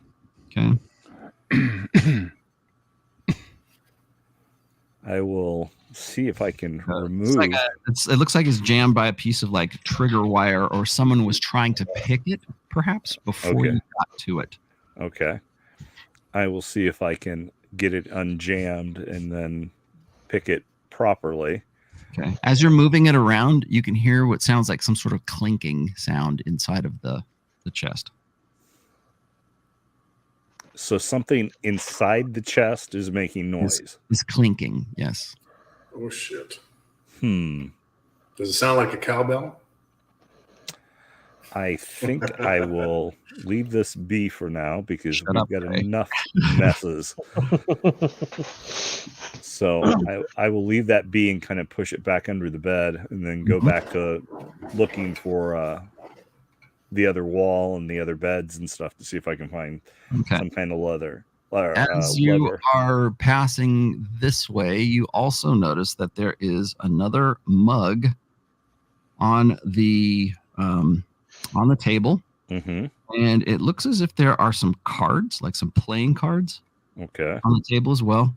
I will see if I can remove. It looks like it's jammed by a piece of like trigger wire, or someone was trying to pick it, perhaps, before you got to it. Okay. I will see if I can get it unjammed and then pick it properly. Okay. As you're moving it around, you can hear what sounds like some sort of clinking sound inside of the chest. So something inside the chest is making noise. It's clinking, yes. Oh, shit. Does it sound like a cowbell? I think I will leave this be for now because we've got enough messes. So I will leave that be and kind of push it back under the bed and then go back to looking for the other wall and the other beds and stuff to see if I can find some kind of leather. As you are passing this way, you also notice that there is another mug on the table, and it looks as if there are some cards, like some playing cards, on the table as well.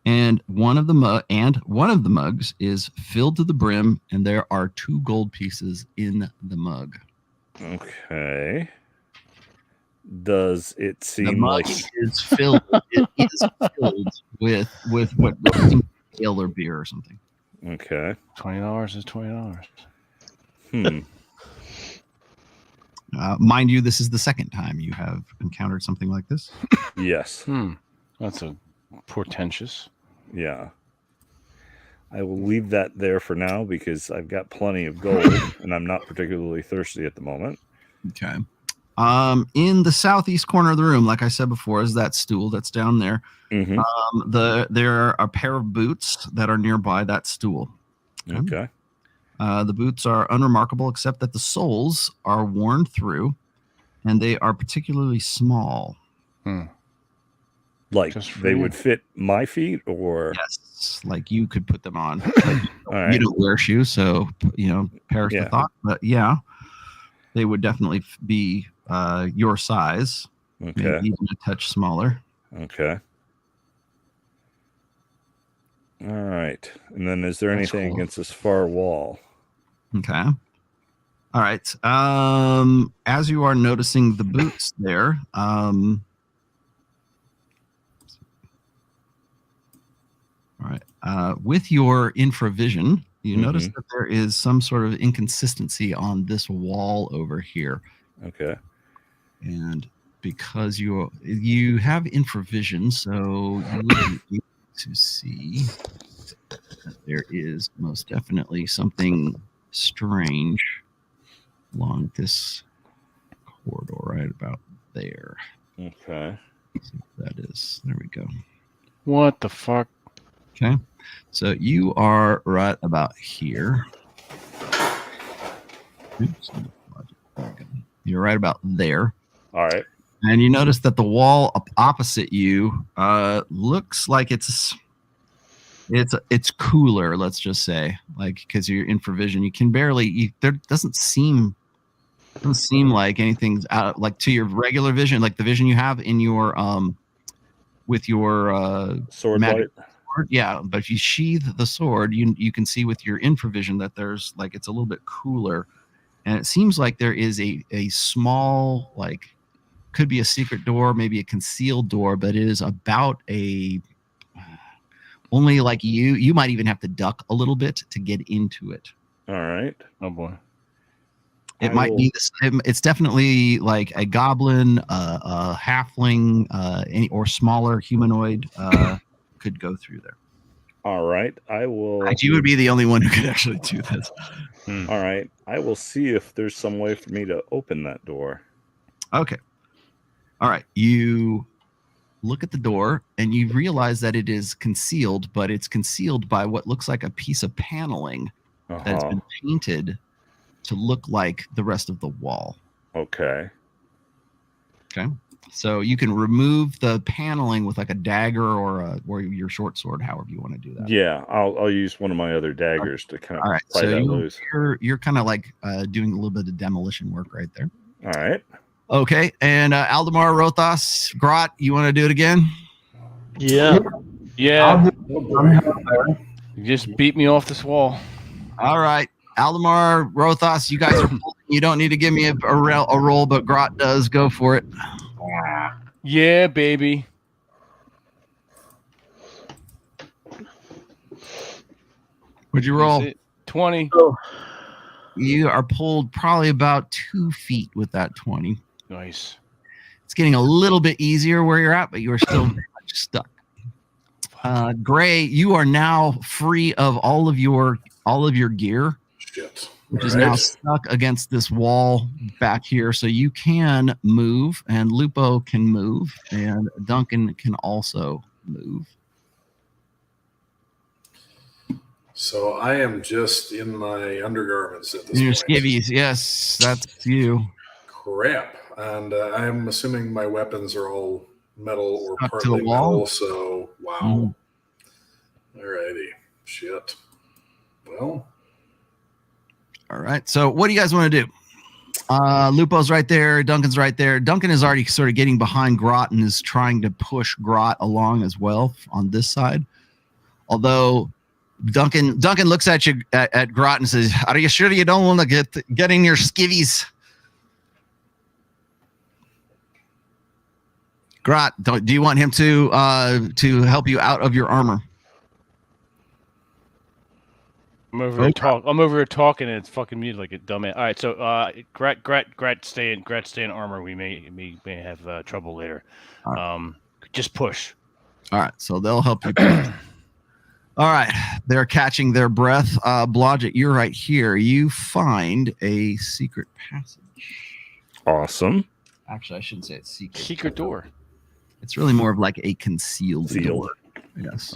And one of the mugs is filled to the brim, and there are 2 gold pieces in the mug. Okay. Does it seem the mug like is filled? It is filled with what ale or beer or something. Okay. $20 is $20. Mind you, this is the second time you have encountered something like this. Yes. That's a portentous. Yeah. I will leave that there for now because I've got plenty of gold and I'm not particularly thirsty at the moment. Okay. In the southeast corner of the room, like I said before, is that stool that's down there. There are a pair of boots that are nearby that stool. Okay. The boots are unremarkable except that the soles are worn through and they are particularly small. Like they would fit my feet, or yes, like you could put them on. Right. You don't wear shoes, so perish the thought. But yeah, they would definitely be your size. Okay. Maybe even a touch smaller. Okay. All right. And then is there anything against this far wall? Okay. All right. As you are noticing the boots there, all right. With your infravision, you notice that there is some sort of inconsistency on this wall over here. Okay. And because you have infravision, so you will be able to see that there is most definitely something strange along this corridor right about there. Okay. Let's see what that is. There we go. What the fuck? Okay. So you are right about here. Oops. There we go. You're right about there. All right. And you notice that the wall opposite you looks like it's cooler, let's just say, like, because you're infravision, you can barely. There doesn't seem like anything's out, like, to your regular vision, like the vision you have in your with your sword light. Sword. Yeah, but if you sheath the sword, you can see with your infravision that there's, like, it's a little bit cooler, and it seems like there is a small, like, could be a secret door, maybe a concealed door, but it is about a only, like, you might even have to duck a little bit to get into it. All right. Oh boy. It might be this. It's definitely like a goblin, a halfling, any or smaller humanoid could go through there. All right. I will. You would be the only one who could actually do this. All right. I will see if there's some way for me to open that door. Okay. All right. You look at the door and you realize that it is concealed, but it's concealed by what looks like a piece of paneling that's been painted to look like the rest of the wall. Okay. Okay. So you can remove the paneling with, like, a dagger or your short sword, however you want to do that. Yeah, I'll use one of my other daggers to kind of pry that loose. You're kind of like doing a little bit of demolition work right there. All right. Okay. And Aldemar, Rothos, Grot, you want to do it again? Yeah. Yeah. You just beat me off this wall. All right. Aldemar, Rothos, you guys are pulling. You don't need to give me a roll, but Grot does. Go for it. Yeah, baby. What'd you roll? 20. You are pulled probably about 2 feet with that 20. Nice. It's getting a little bit easier where you're at, but you are still very much stuck. Gray, you are now free of all of your gear. Shit. Which is now stuck against this wall back here. So you can move, and Lupo can move, and Duncan can also move. So I am just in my undergarments at this In your point. skivvies, yes, that's you. Crap. And I'm assuming my weapons are all metal or Stuck to partly the wall? metal, so wow. Alrighty. Shit. Well. All right. So what do you guys want to do? Lupo's right there. Duncan's right there. Duncan is already sort of getting behind Grot and is trying to push Grot along as well on this side. Although Duncan looks at you at Grot and says, "Are you sure you don't want to get in your skivvies?" Grot, do you want him to help you out of your armor? I'm over here talking, and it's fucking muted like a dumbass. All right, so Grat, stay in armor. We may have trouble later. Right. Just push. All right, so they'll help you. All right, they're catching their breath. Blodgett, you're right here. You find a secret passage. Awesome. Actually, I shouldn't say it's secret. Secret door. It's really more of like a concealed door. Yes.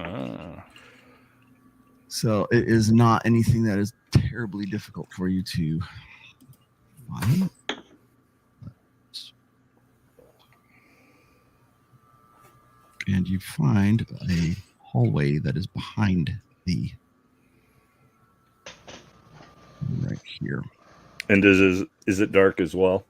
So it is not anything that is terribly difficult for you to find. And you find a hallway that is behind the right here. And is it dark as well?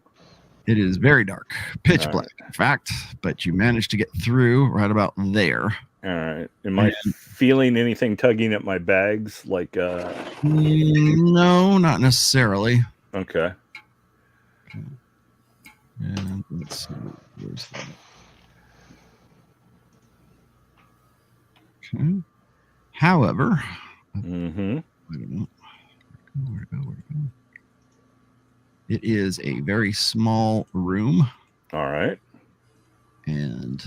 It is very dark, pitch black, in fact, but you managed to get through right about there. All right. Am I feeling anything tugging at my bags? Like no, not necessarily. Okay. And let's see, where's that? Okay. However, Mm-hmm. I don't know. Where to go? It is a very small room, All right. and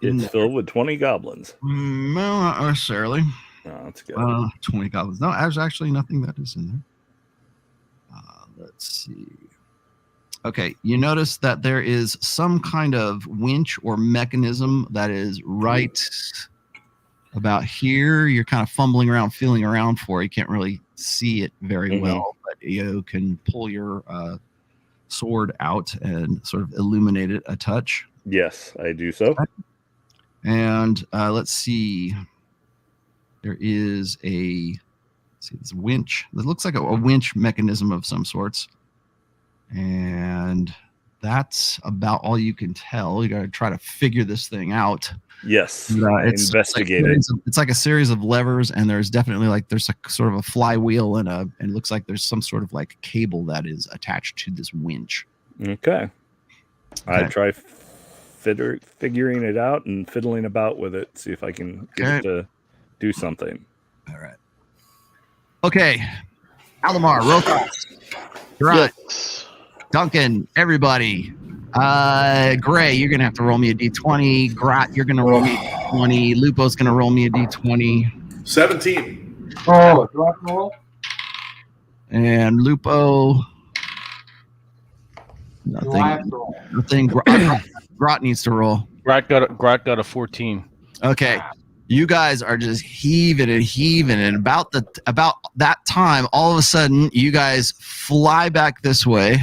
It's filled with 20 goblins. No, not necessarily. Oh, that's good. 20 goblins. No, there's actually nothing that is in there. Let's see. Okay, you notice that there is some kind of winch or mechanism that is right about here. You're kind of fumbling around, feeling around for it. You can't really see it very well, but you can pull your sword out and sort of illuminate it a touch. Yes, I do so. And let's see. There is this winch. It looks like a winch mechanism of some sorts. And that's about all you can tell. You got to try to figure this thing out. Yes, investigate it. It's like a series of levers, and there's definitely there's a sort of a flywheel and it looks like there's some sort of like cable that is attached to this winch. Okay. I try figuring it out and fiddling about with it, see if I can get it to do something. All right. Okay. Alamar, Rokas, Grant, Duncan, everybody. Gray, you're going to have to roll me a d20. Grot, you're going to roll me a d20. Lupo's going to roll me a d20. 17. Oh, do I have to roll? And Lupo. Do I have to roll? Nothing. Grot needs to roll. Grot got a 14. Okay. You guys are just heaving and about that time, all of a sudden, you guys fly back this way.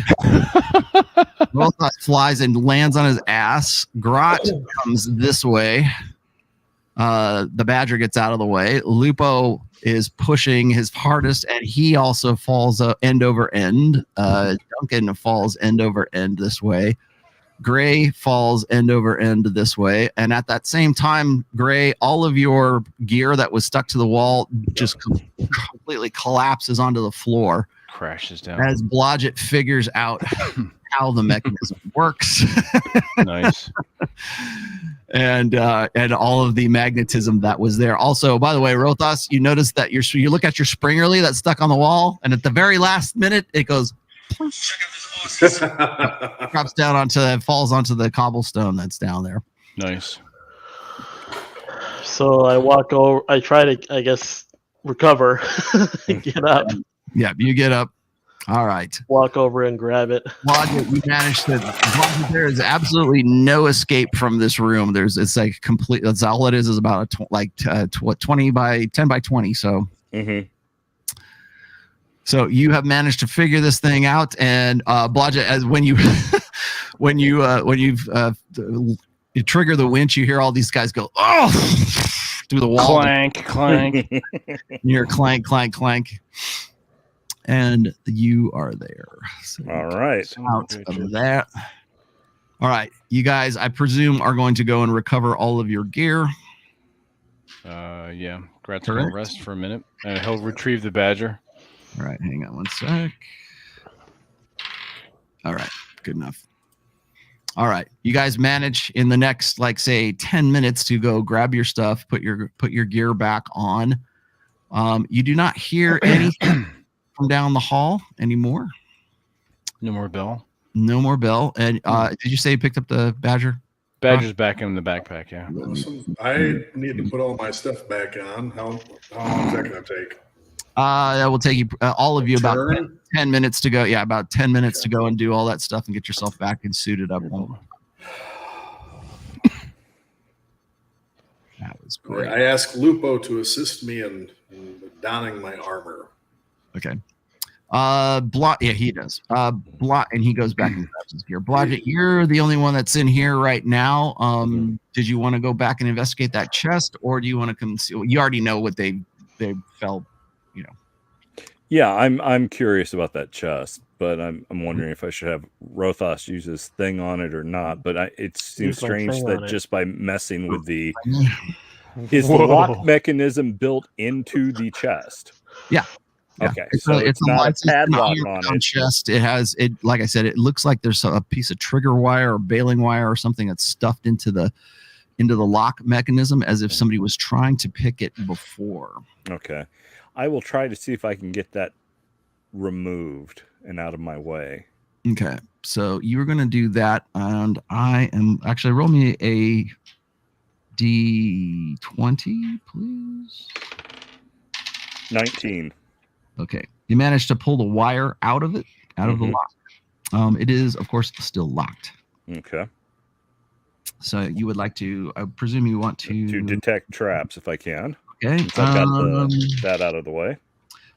Rothos flies and lands on his ass. Grot comes this way. The badger gets out of the way. Lupo is pushing his hardest, and he also falls end over end. Duncan falls end over end this way. Gray falls end over end this way, and at that same time, Gray, all of your gear that was stuck to the wall just completely collapses onto the floor, crashes down as Blodgett figures out how the mechanism works. Nice. And all of the magnetism that was there. Also, by the way, Rothos, you notice that you look at your springerly that's stuck on the wall, and at the very last minute, it goes. Drops down falls onto the cobblestone that's down there. Nice. So I walk over. I try to, I guess, recover, get up. Yeah, you get up. All right. Walk over and grab it. Blodgett, you managed to. There is absolutely no escape from this room. It's like complete. That's all it is about 20 by 10 by 20. So. Mm-hmm. So you have managed to figure this thing out, and Blodgett, as when you trigger the winch, you hear all these guys go through the wall. Clank, clank. You hear clank, clank, clank, and you are there. So all right, out of that. All right, you guys, I presume, are going to go and recover all of your gear. Yeah, Grat's gonna rest for a minute, and he'll retrieve the badger. All right, hang on one sec. All right, good enough. All right, you guys manage in the next, say, 10 minutes to go grab your stuff, put your gear back on. You do not hear anything from down the hall anymore. No more bell. No more bell. And did you say you picked up the badger? Badger's back in the backpack. Yeah. Awesome. I need to put all my stuff back on. How long is that going to take? That will take you all of you about 10 minutes to go. Yeah, about 10 minutes to go and do all that stuff and get yourself back and suited up. That was great. I asked Lupo to assist me in donning my armor. Okay. Yeah, he does. And he goes back and grabs his gear. Blodgett, you're the only one that's in here right now. Did you want to go back and investigate that chest, or do you want to conceal? You already know what they felt. Yeah, I'm curious about that chest, but I'm wondering if I should have Rothos use his thing on it or not. But it seems strange that just by messing with the the lock mechanism built into the chest. Yeah. Okay, so it's not a padlock on it. Chest. It has it. Like I said, it looks like there's a piece of trigger wire or baling wire or something that's stuffed into the lock mechanism, as if somebody was trying to pick it before. Okay, I will try to see if I can get that removed and out of my way. Okay, so you're going to do that, and I am actually roll me a D20, please. 19. Okay, you managed to pull the wire out of the lock. It is, of course, still locked. Okay. So you would like to, I presume you want to detect traps if I can. Okay. Since I've got that out of the way.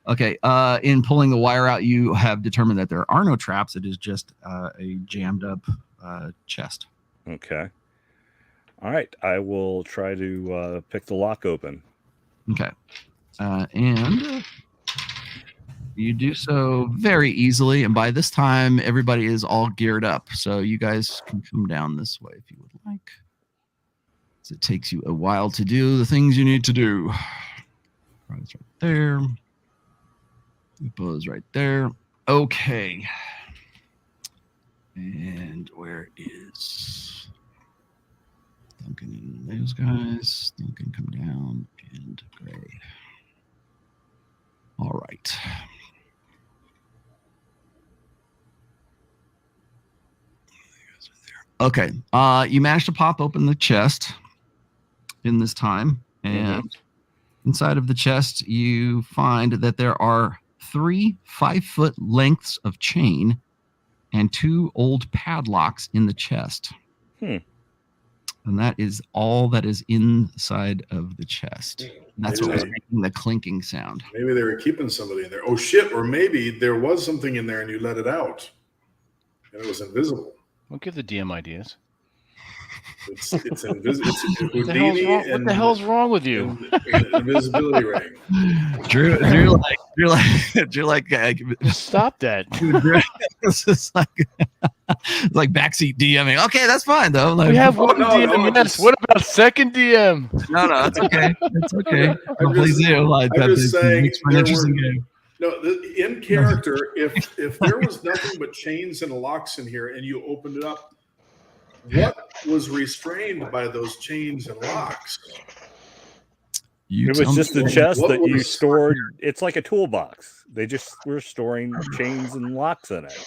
Okay. In pulling the wire out, you have determined that there are no traps. It is just a jammed up chest. Okay. All right. I will try to pick the lock open. Okay. And you do so very easily. And by this time, everybody is all geared up. So you guys can come down this way if you would like. It takes you a while to do the things you need to do. Right there. Buzz right there. Okay. And where is Duncan and those guys? Duncan, come down, and Gray. All right. Okay. You managed to pop open the chest in this time, and inside of the chest, you find that there are 3 5-foot lengths of chain and 2 old padlocks in the chest. And that is all that is inside of the chest. And that's what was making the clinking sound. Maybe they were keeping somebody in there. Oh shit! Or maybe there was something in there and you let it out, and it was invisible. Don't give the DM ideas. It's invisible. What the hell's wrong with you? Invisibility ring. Drew like stop that. This is like backseat DMing. Okay, that's fine though. Like, we have one DM. Yes. What about second DM? No, it's okay. It's okay. Please do. I'm just saying. No, in character, if there was nothing but chains and locks in here, and you opened it up, what was restrained by those chains and locks? It was just the chest that you stored. It's like a toolbox. They just were storing chains and locks in it.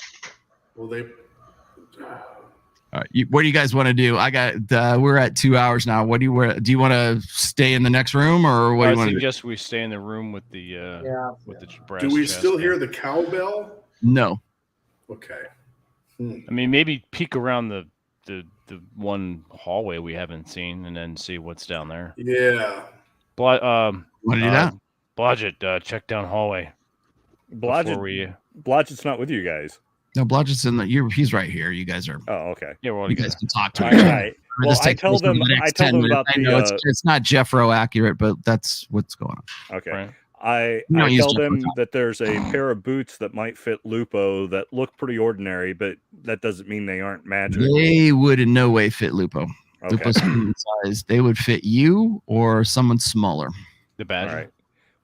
Well, they. All right, what do you guys want to do? I got. We're at 2 hours now. What do you want to stay in the next room, or what do you want to do? I suggest we stay in the room with the the brass. Do we chest still hear the cowbell? No. Okay. I mean, maybe peek around the one hallway we haven't seen, and then see what's down there. Yeah. Want to do that? Blodgett, check down hallway. Blodgett's not with you guys. No, Blodgett's in he's right here. You guys are. Oh, okay. Yeah, well, you guys can talk to him. All right. Well, I told them about it's not Jeffro accurate, but that's what's going on. Okay. Right. I tell them that there's a pair of boots that might fit Lupo that look pretty ordinary, but that doesn't mean they aren't magic. They would in no way fit Lupo. Okay. Lupo's size. They would fit you or someone smaller. The Badger. All right.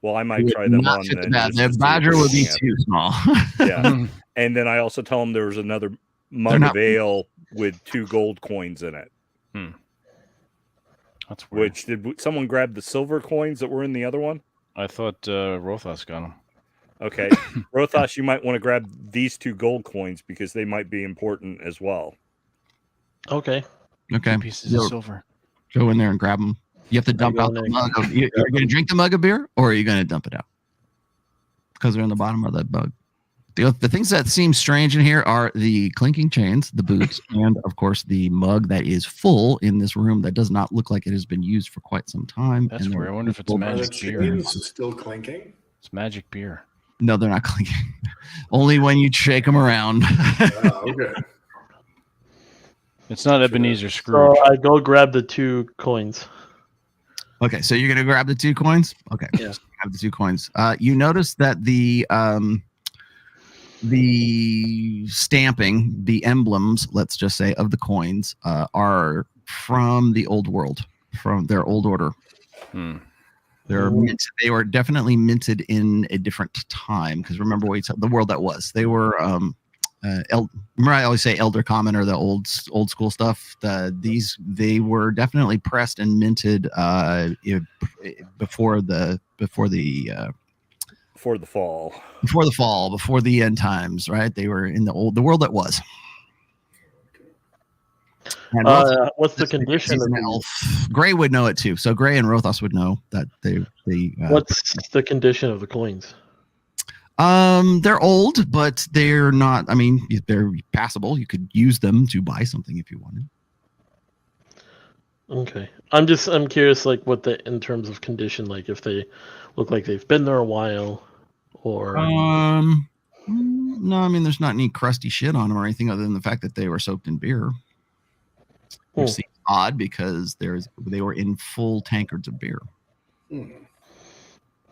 Well, I might try them on. The Badger would be too small. Yeah. And then I also tell them there was another mug of ale with 2 gold coins in it. That's weird. Which did someone grab the silver coins that were in the other one? I thought Rothos got them. Okay. Rothos, you might want to grab these 2 gold coins because they might be important as well. Okay. 2 pieces of silver. Go in there and grab them. You have to dump out the mug. You're going to drink the mug of beer, or are you going to dump it out? Because they're in the bottom of that mug. The things that seem strange in here are the clinking chains, the boots, and, of course, the mug that is full in this room that does not look like it has been used for quite some time. That's weird. I wonder if it's magic beer. It's still clinking? It's magic beer. No, they're not clinking. Only when you shake them around. Okay. It's not Ebenezer Scrooge. So I go grab the 2 coins. Okay, so you're going to grab the 2 coins? Okay. Yeah. Grab the 2 coins. You notice that the stamping, the emblems, let's just say, of the coins are from the old world, from their old order. They were definitely minted in a different time because remember the world that was. They were remember I always say Elder Common or the old school stuff. They were definitely pressed and minted before the fall, before the end times. Right? They were in the world that was. And what's the condition of elf? Gray would know it too. So Gray and Rothos would know that they what's the condition of the coins? They're old, but they're not. I mean, they're passable. You could use them to buy something if you wanted. Okay, I'm curious, like what in terms of condition, like if they look like they've been there a while, or no. I mean, there's not any crusty shit on them or anything other than the fact that they were soaked in beer. Which seems odd because they were in full tankards of beer.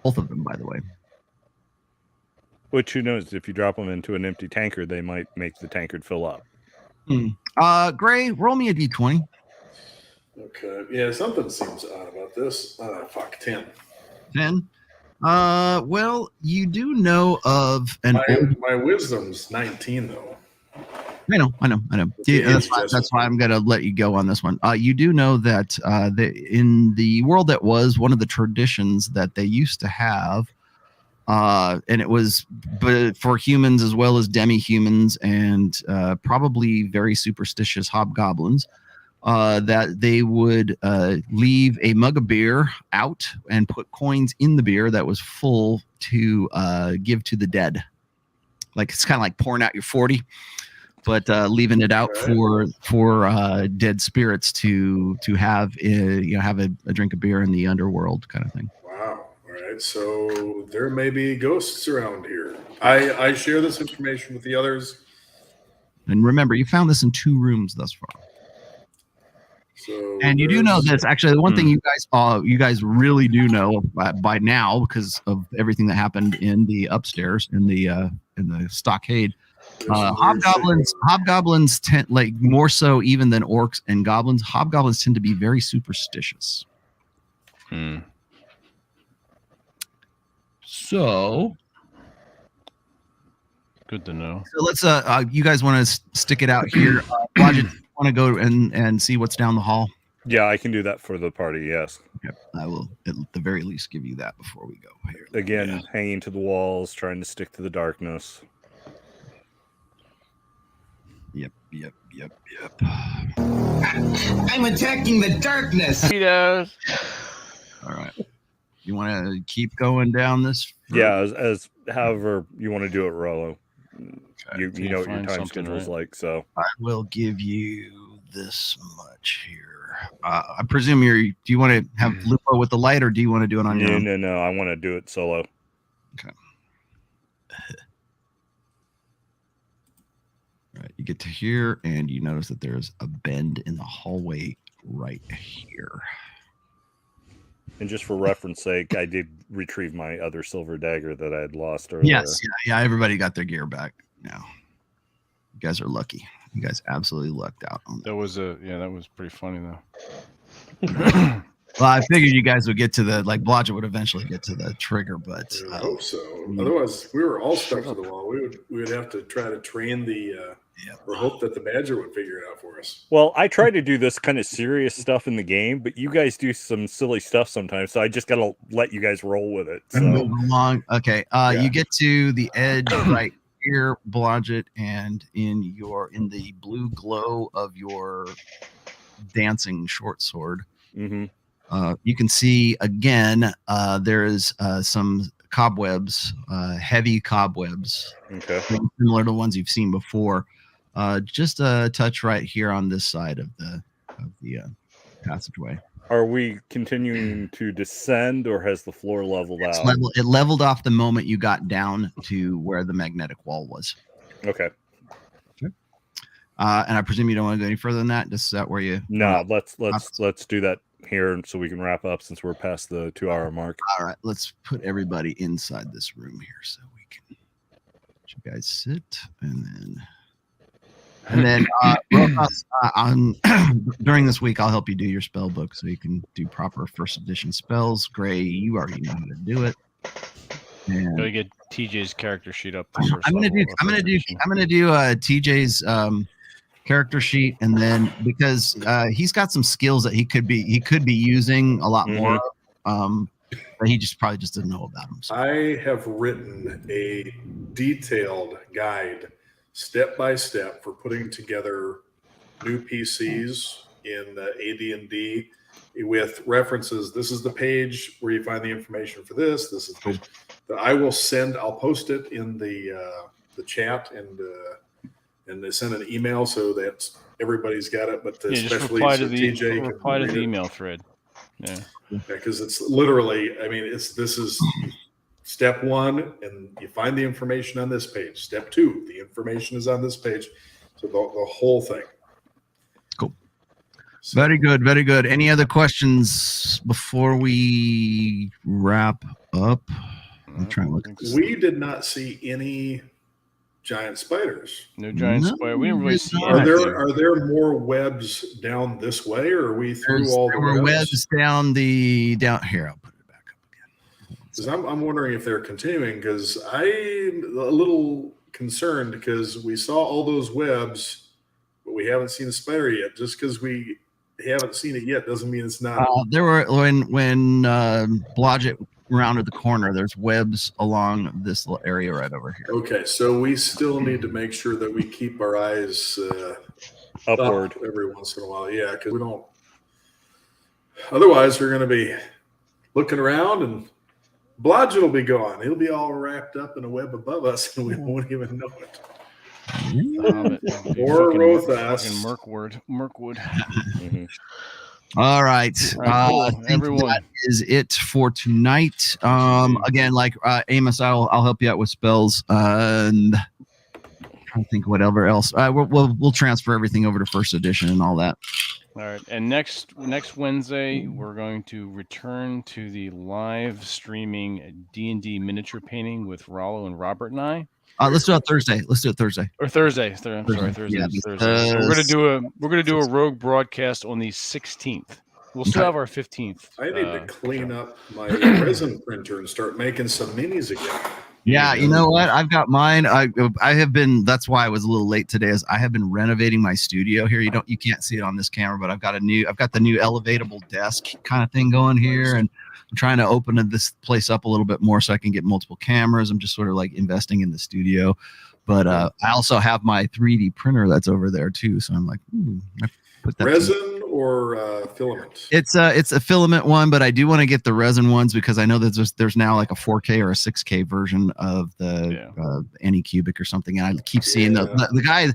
Both of them, by the way. Which, who knows, if you drop them into an empty tankard, they might make the tankard fill up. Gray, roll me a d20. Okay. Yeah, something seems odd about this. 10. 10. Well, you do know of my wisdom's 19 though. I know. Yeah, that's why I'm going to let you go on this one. You do know that in the world that was, one of the traditions that they used to have, and it was for humans as well as demi-humans and probably very superstitious hobgoblins, that they would leave a mug of beer out and put coins in the beer that was full to give to the dead. Like it's kind of like pouring out your 40. But leaving it out for dead spirits to have have a drink of beer in the underworld kind of thing. Wow. All right. So there may be ghosts around here. I share this information with the others. And remember, you found this in 2 rooms thus far. So and you do know this. Actually, the one thing you guys really do know by now because of everything that happened in the upstairs in the stockade. Hobgoblins tend, like more so even than orcs and goblins. Hobgoblins tend to be very superstitious. So good to know. So let's. You guys want to stick it out here? Logic, want to go and see what's down the hall? Yeah, I can do that for the party. Yes. Okay. I will at the very least give you that before we go. Here. Again, hanging to the walls, trying to stick to the darkness. Yep. I'm attacking the darkness. He does. All right. You want to keep going down this? Yeah, as however you want to do it, Rollo. Okay. You know what your time schedule is like, so I will give you this much here. I presume do you want to have Lupo with the light, or do you want to do it on your own? No. I want to do it solo. Okay. All right, you get to here, and you notice that there's a bend in the hallway right here. And just for reference sake, I did retrieve my other silver dagger that I had lost earlier. Yes, yeah, everybody got their gear back now. You guys are lucky. You guys absolutely lucked out on that. That was pretty funny though. Well, I figured you guys would get to Blodgett would eventually get to the trigger, but I hope so. Otherwise, we were all stuck to the wall. We would have to try to train or hope that the Badger would figure it out for us. Well, I try to do this kind of serious stuff in the game, but you guys do some silly stuff sometimes, so I just gotta let you guys roll with it. So. Move along. Okay, you get to the edge right here, Blodgett, and in the blue glow of your dancing short sword. Mm-hmm. You can see again there's some cobwebs, heavy cobwebs, similar to the ones you've seen before. Just a touch right here on this side of the passageway. Are we continuing to descend, or has the floor leveled out? It leveled off the moment you got down to where the magnetic wall was. Okay. And I presume you don't want to go any further than that. Just that where you? No, let's do that here so we can wrap up since we're past the 2-hour mark. All right, let's put everybody inside this room here so we can let you guys sit, and then And then Rojas, during this week, I'll help you do your spell book so you can do proper first edition spells. Gray, you already know how to do it. And Gotta get TJ's character sheet up. I'm gonna do TJ's character sheet, and then because he's got some skills that he could be using a lot more of, but he probably doesn't know about them. So. I have written a detailed guide, step by step, for putting together new PCs in AD&D with references. This is the page where you find the information for this. This is the page that I will send. I'll post it in the chat and they send an email so that everybody's got it. But especially reply so to the TJ reply to the email thread. Yeah, because it's literally. I mean, this is step one, and you find the information on this page. Step two, the information is on this page. So the whole thing. Cool. So, very good. Very good. Any other questions before we wrap up? I'm trying to look at this. We did not see any giant spiders. No giant spider. We didn't really see. Are there more webs down this way, or are we through all the webs down here? I'll put it back up again. Because I'm wondering if they're continuing. Because I'm a little concerned because we saw all those webs, but we haven't seen a spider yet. Just because we haven't seen it yet doesn't mean it's not. There were when Blodgett rounded the corner, there's webs along this little area right over here. Okay, so we still need to make sure that we keep our eyes upward up every once in a while. Yeah, because we don't. Otherwise, we're going to be looking around and Blodgett will be gone. He'll be all wrapped up in a web above us, and we won't even know it. Or Rothas. Mirkwood. All right. Cool. I think that is it for tonight. Again, like Amos, I'll help you out with spells. And I'm trying to think whatever else. We'll transfer everything over to first edition and all that. All right. And next Wednesday, we're going to return to the live streaming D&D miniature painting with Rollo and Robert and I. Let's do it Thursday. Or Thursday. I'm sorry, Thursday. Yeah, Thursday. So we're gonna do a rogue broadcast on the 16th. We'll still have our 15th. I need to clean up my resin printer and start making some minis again. Yeah, you know what? I've got mine. I have been. That's why I was a little late today. Is I have been renovating my studio here. You can't see it on this camera, but I've got the new elevatable desk kind of thing going here, and I'm trying to open this place up a little bit more so I can get multiple cameras. I'm just sort of like investing in the studio, but I also have my 3D printer that's over there too. So I'm like, I put that resin or filament. It's a filament one, but I do want to get the resin ones because I know that there's now like a 4K or a 6K version of the Anycubic or something, and I keep seeing the guy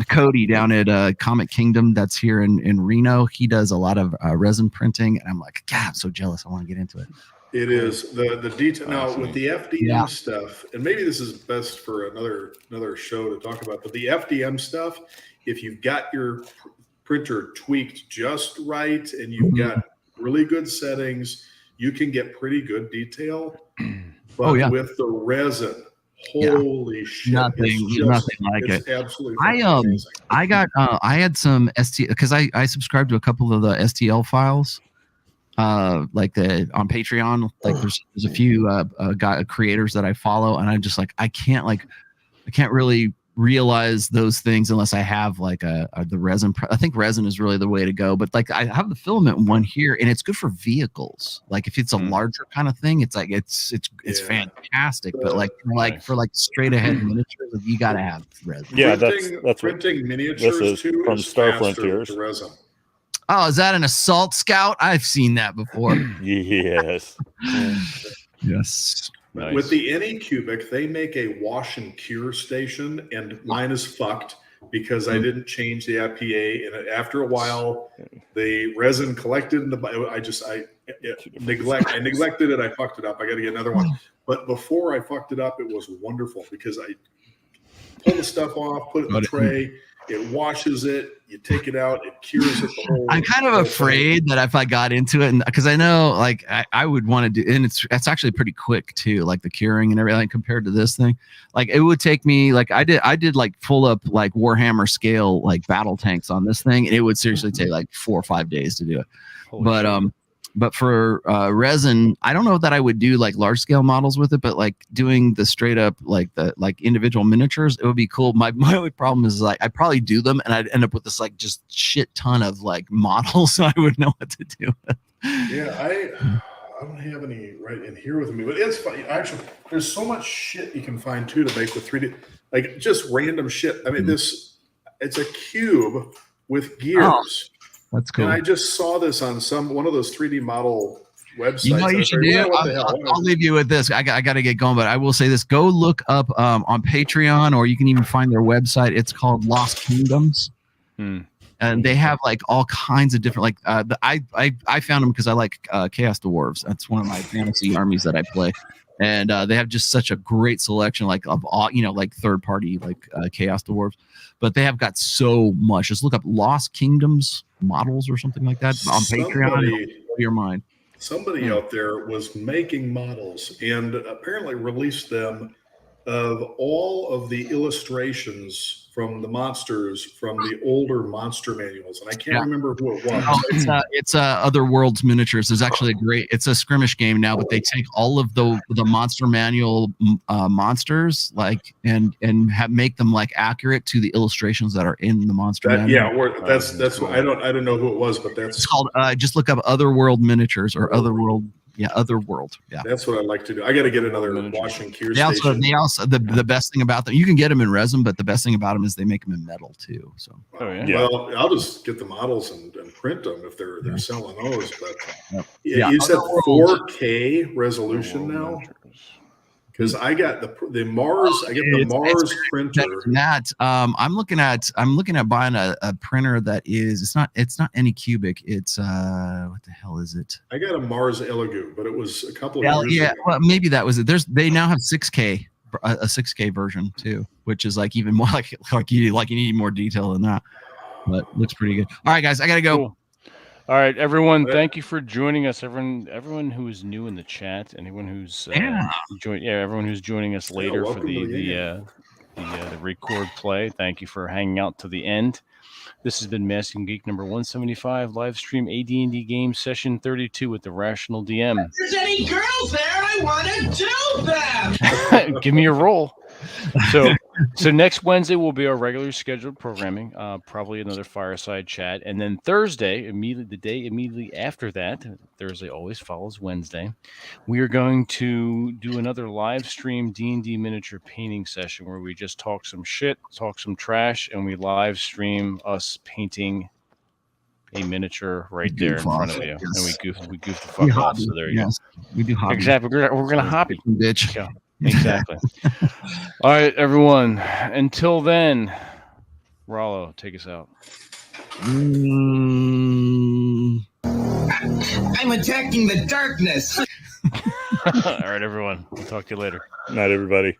Cody down at Comic Kingdom that's here in Reno. He does a lot of resin printing, and I'm like, God, I'm so jealous. I want to get into it. It is the detail now with the FDM stuff, and maybe this is best for another show to talk about. But the FDM stuff, if you've got your printer tweaked just right and you've got really good settings, you can get pretty good detail. But with the resin, holy shit, nothing like it. Absolutely amazing. I had some because I subscribed to a couple of the STL files. Like on Patreon, like there's a few creators that I follow, and I'm just like I can't really realize those things unless I have like the resin. I think resin is really the way to go. But like I have the filament one here, and it's good for vehicles. Like if it's a larger kind of thing, it's like it's fantastic. But like for straight ahead miniatures, you got to have resin. Yeah, that's printing miniatures this is from Star Frontiers. Resin. Oh, is that an Assault Scout? I've seen that before. Yes. Yes. Nice. With the Anycubic, they make a wash and cure station, and mine is fucked because I didn't change the IPA, and after a while, the resin collected in the. I neglected it. I fucked it up. I got to get another one. But before I fucked it up, it was wonderful because I pulled the stuff off, put it in the tray, It washes it. You take it out. It cures it. I'm kind of afraid that if I got into it, and because I know, like, I would want to do, and it's actually pretty quick too, like the curing and everything compared to this thing. Like, it would take me, like, I did like full up like Warhammer scale like battle tanks on this thing, and it would seriously take like 4 or 5 days to do it. But for resin, I don't know that I would do like large scale models with it, but like doing the straight up like the like individual miniatures, it would be cool. My only problem is like I'd probably do them and I'd end up with this like just shit ton of like models, so I would know what to do. Yeah, I don't have any right in here with me, but it's funny. Actually, there's so much shit you can find too to make with 3D, like just random shit. I mean, it's a cube with gears. Oh. That's cool. And I just saw this on one of those 3D model websites. You know what you should do? I'll leave you with this. I got to get going, but I will say this. Go look up on Patreon, or you can even find their website. It's called Lost Kingdoms. And they have like all kinds of different, like I found them because I like Chaos Dwarves. That's one of my fantasy armies that I play. And they have just such a great selection, like of all, like third party, like Chaos Dwarves. But they have got so much. Just look up Lost Kingdoms models or something like that on Patreon. Blow your mind. Somebody out there was making models and apparently released them of all of the illustrations from the monsters from the older monster manuals, and I can't remember who it was. Oh, it's Other Worlds Miniatures. There's actually it's a skirmish game now, but they take all of the monster manual monsters like and make them like accurate to the illustrations that are in the monster manual. Yeah, that's cool. I don't know who it was, but it's called. Just look up Other World Miniatures or Other World. Yeah, Other World. Yeah, that's what I'd like to do. I got to get another washing cure station. They also the best thing about them, you can get them in resin, but the best thing about them is they make them in metal too. So, well, I'll just get the models and print them if they're selling those. But you said 4K resolution now. Because I got the Mars, Mars printer. That I'm looking at buying a printer that is it's not any cubic. It's what the hell is it? I got a Mars Elegoo, but it was a couple of years ago. Well, maybe that was it. They now have 6K, a 6K version too, which is like even more like you need more detail than that. But looks pretty good. All right, guys, I gotta go. Cool. All right, everyone. Thank you for joining us. Everyone who is new in the chat, anyone who's everyone who's joining us later for the record play. Thank you for hanging out to the end. This has been Masking Geek number 175, live stream AD&D game session 32 with the Rational DM. If there's any girls there, I want to do them. Give me a roll. So next Wednesday will be our regularly scheduled programming, probably another fireside chat, and then Thursday, the day immediately after that, Thursday always follows Wednesday, we are going to do another live stream D&D miniature painting session where we just talk some shit, talk some trash, and we live stream us painting a miniature right there in front of you, and we goof the fuck off. So there you go. We do hobby. Exactly. We're gonna hobby, bitch. Yeah. Exactly. All right, everyone. Until then, Rollo, take us out. I'm attacking the darkness. All right, everyone. We'll talk to you later. Night, everybody.